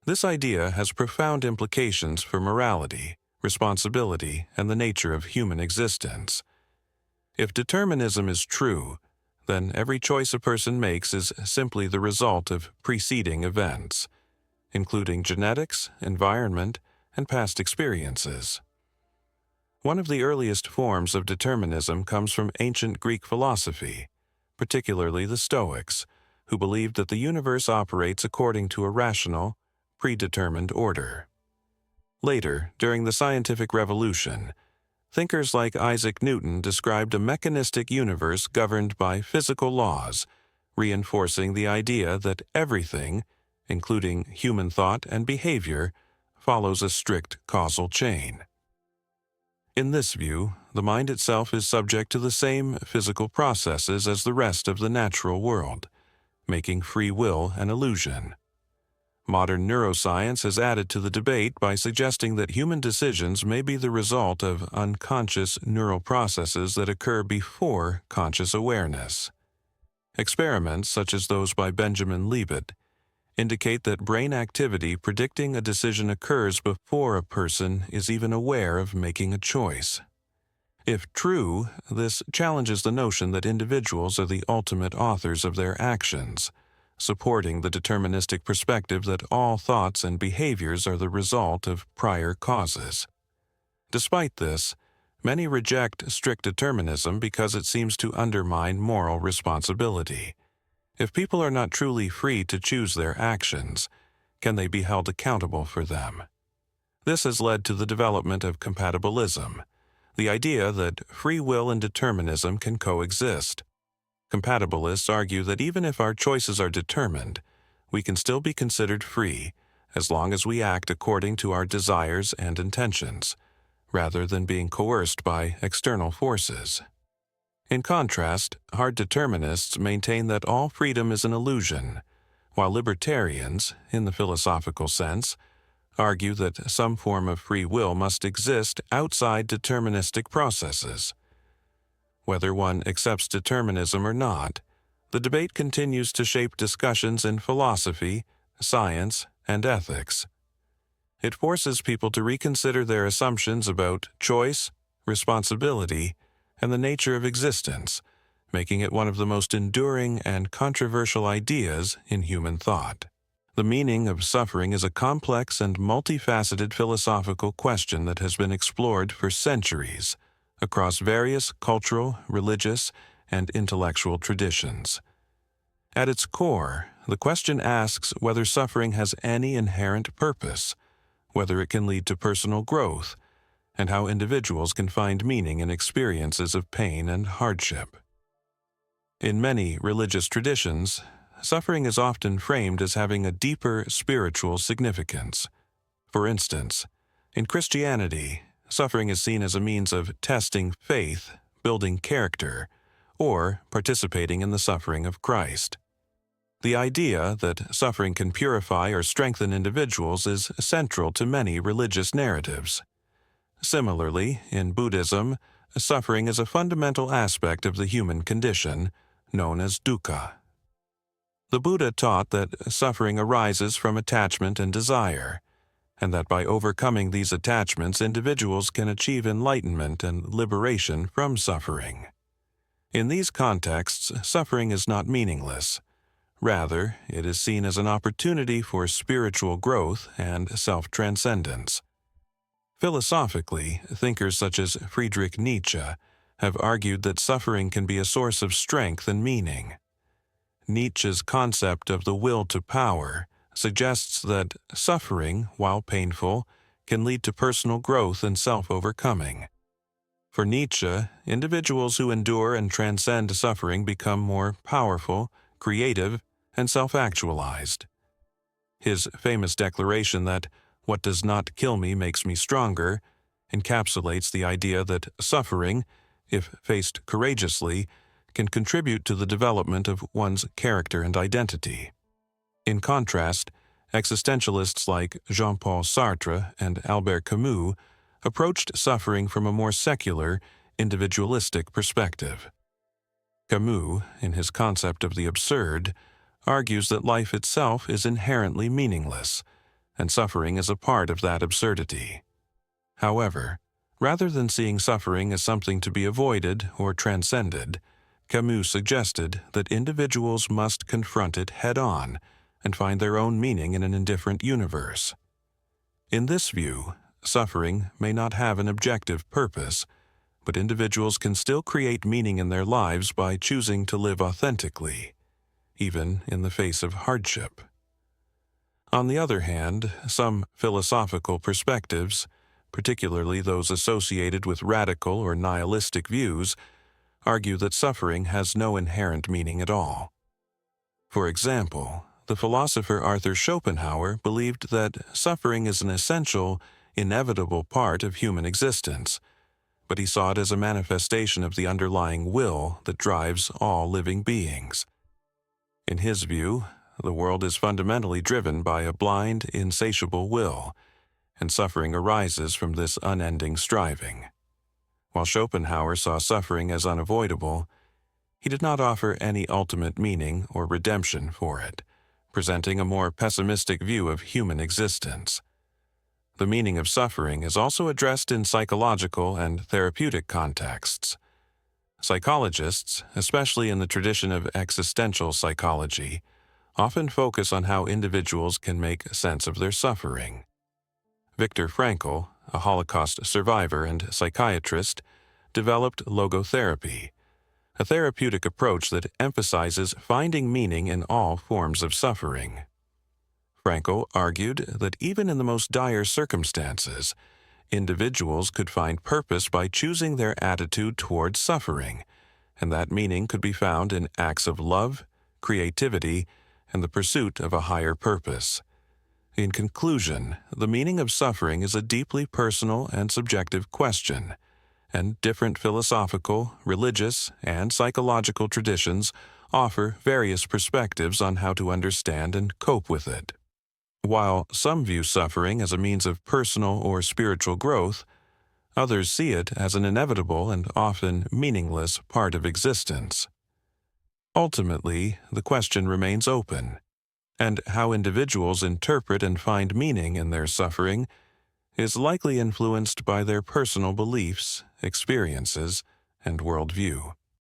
This idea has profound implications for morality, responsibility, and the nature of human existence. If determinism is true, then every choice a person makes is simply the result of preceding events, including genetics, environment, and past experiences. One of the earliest forms of determinism comes from ancient Greek philosophy, particularly the Stoics, who believed that the universe operates according to a rational, predetermined order. Later, during the scientific revolution, thinkers like Isaac Newton described a mechanistic universe governed by physical laws, reinforcing the idea that everything, including human thought and behavior, follows a strict causal chain. In this view, the mind itself is subject to the same physical processes as the rest of the natural world, making free will an illusion. Modern neuroscience has added to the debate by suggesting that human decisions may be the result of unconscious neural processes that occur before conscious awareness. Experiments, such as those by Benjamin Libet, indicate that brain activity predicting a decision occurs before a person is even aware of making a choice. If true, this challenges the notion that individuals are the ultimate authors of their actions, supporting the deterministic perspective that all thoughts and behaviors are the result of prior causes. Despite this, many reject strict determinism because it seems to undermine moral responsibility. If people are not truly free to choose their actions, can they be held accountable for them? This has led to the development of compatibilism, the idea that free will and determinism can coexist. Compatibilists argue that even if our choices are determined, we can still be considered free as long as we act according to our desires and intentions, rather than being coerced by external forces. In contrast, hard determinists maintain that all freedom is an illusion, while libertarians, in the philosophical sense, argue that some form of free will must exist outside deterministic processes. Whether one accepts determinism or not, the debate continues to shape discussions in philosophy, science, and ethics. It forces people to reconsider their assumptions about choice, responsibility, and the nature of existence, making it one of the most enduring and controversial ideas in human thought. The meaning of suffering is a complex and multifaceted philosophical question that has been explored for centuries across various cultural, religious, and intellectual traditions. At its core, the question asks whether suffering has any inherent purpose, whether it can lead to personal growth, and how individuals can find meaning in experiences of pain and hardship. In many religious traditions, suffering is often framed as having a deeper spiritual significance. For instance, in Christianity, suffering is seen as a means of testing faith, building character, or participating in the suffering of Christ. The idea that suffering can purify or strengthen individuals is central to many religious narratives. Similarly, in Buddhism, suffering is a fundamental aspect of the human condition, known as dukkha. The Buddha taught that suffering arises from attachment and desire, and that by overcoming these attachments, individuals can achieve enlightenment and liberation from suffering. In these contexts, suffering is not meaningless. Rather, it is seen as an opportunity for spiritual growth and self-transcendence. Philosophically, thinkers such as Friedrich Nietzsche have argued that suffering can be a source of strength and meaning. Nietzsche's concept of the will to power suggests that suffering, while painful, can lead to personal growth and self-overcoming. For Nietzsche, individuals who endure and transcend suffering become more powerful, creative, and self-actualized. His famous declaration that "what does not kill me makes me stronger" encapsulates the idea that suffering, if faced courageously, can contribute to the development of one's character and identity. In contrast, existentialists like Jean-Paul Sartre and Albert Camus approached suffering from a more secular, individualistic perspective. Camus, in his concept of the absurd, argues that life itself is inherently meaningless, and suffering is a part of that absurdity. However, rather than seeing suffering as something to be avoided or transcended, Camus suggested that individuals must confront it head-on and find their own meaning in an indifferent universe. In this view, suffering may not have an objective purpose, but individuals can still create meaning in their lives by choosing to live authentically, even in the face of hardship. On the other hand, some philosophical perspectives, particularly those associated with radical or nihilistic views, argue that suffering has no inherent meaning at all. For example, the philosopher Arthur Schopenhauer believed that suffering is an essential, inevitable part of human existence, but he saw it as a manifestation of the underlying will that drives all living beings. In his view, the world is fundamentally driven by a blind, insatiable will, and suffering arises from this unending striving. While Schopenhauer saw suffering as unavoidable, he did not offer any ultimate meaning or redemption for it, presenting a more pessimistic view of human existence. The meaning of suffering is also addressed in psychological and therapeutic contexts. Psychologists, especially in the tradition of existential psychology, often focus on how individuals can make sense of their suffering. Viktor Frankl, a Holocaust survivor and psychiatrist, developed logotherapy, a therapeutic approach that emphasizes finding meaning in all forms of suffering. Frankl argued that even in the most dire circumstances, individuals could find purpose by choosing their attitude towards suffering, and that meaning could be found in acts of love, creativity, and the pursuit of a higher purpose. In conclusion, the meaning of suffering is a deeply personal and subjective question, and different philosophical, religious, and psychological traditions offer various perspectives on how to understand and cope with it. While some view suffering as a means of personal or spiritual growth, others see it as an inevitable and often meaningless part of existence. Ultimately, the question remains open, and how individuals interpret and find meaning in their suffering is likely influenced by their personal beliefs, experiences, and worldview.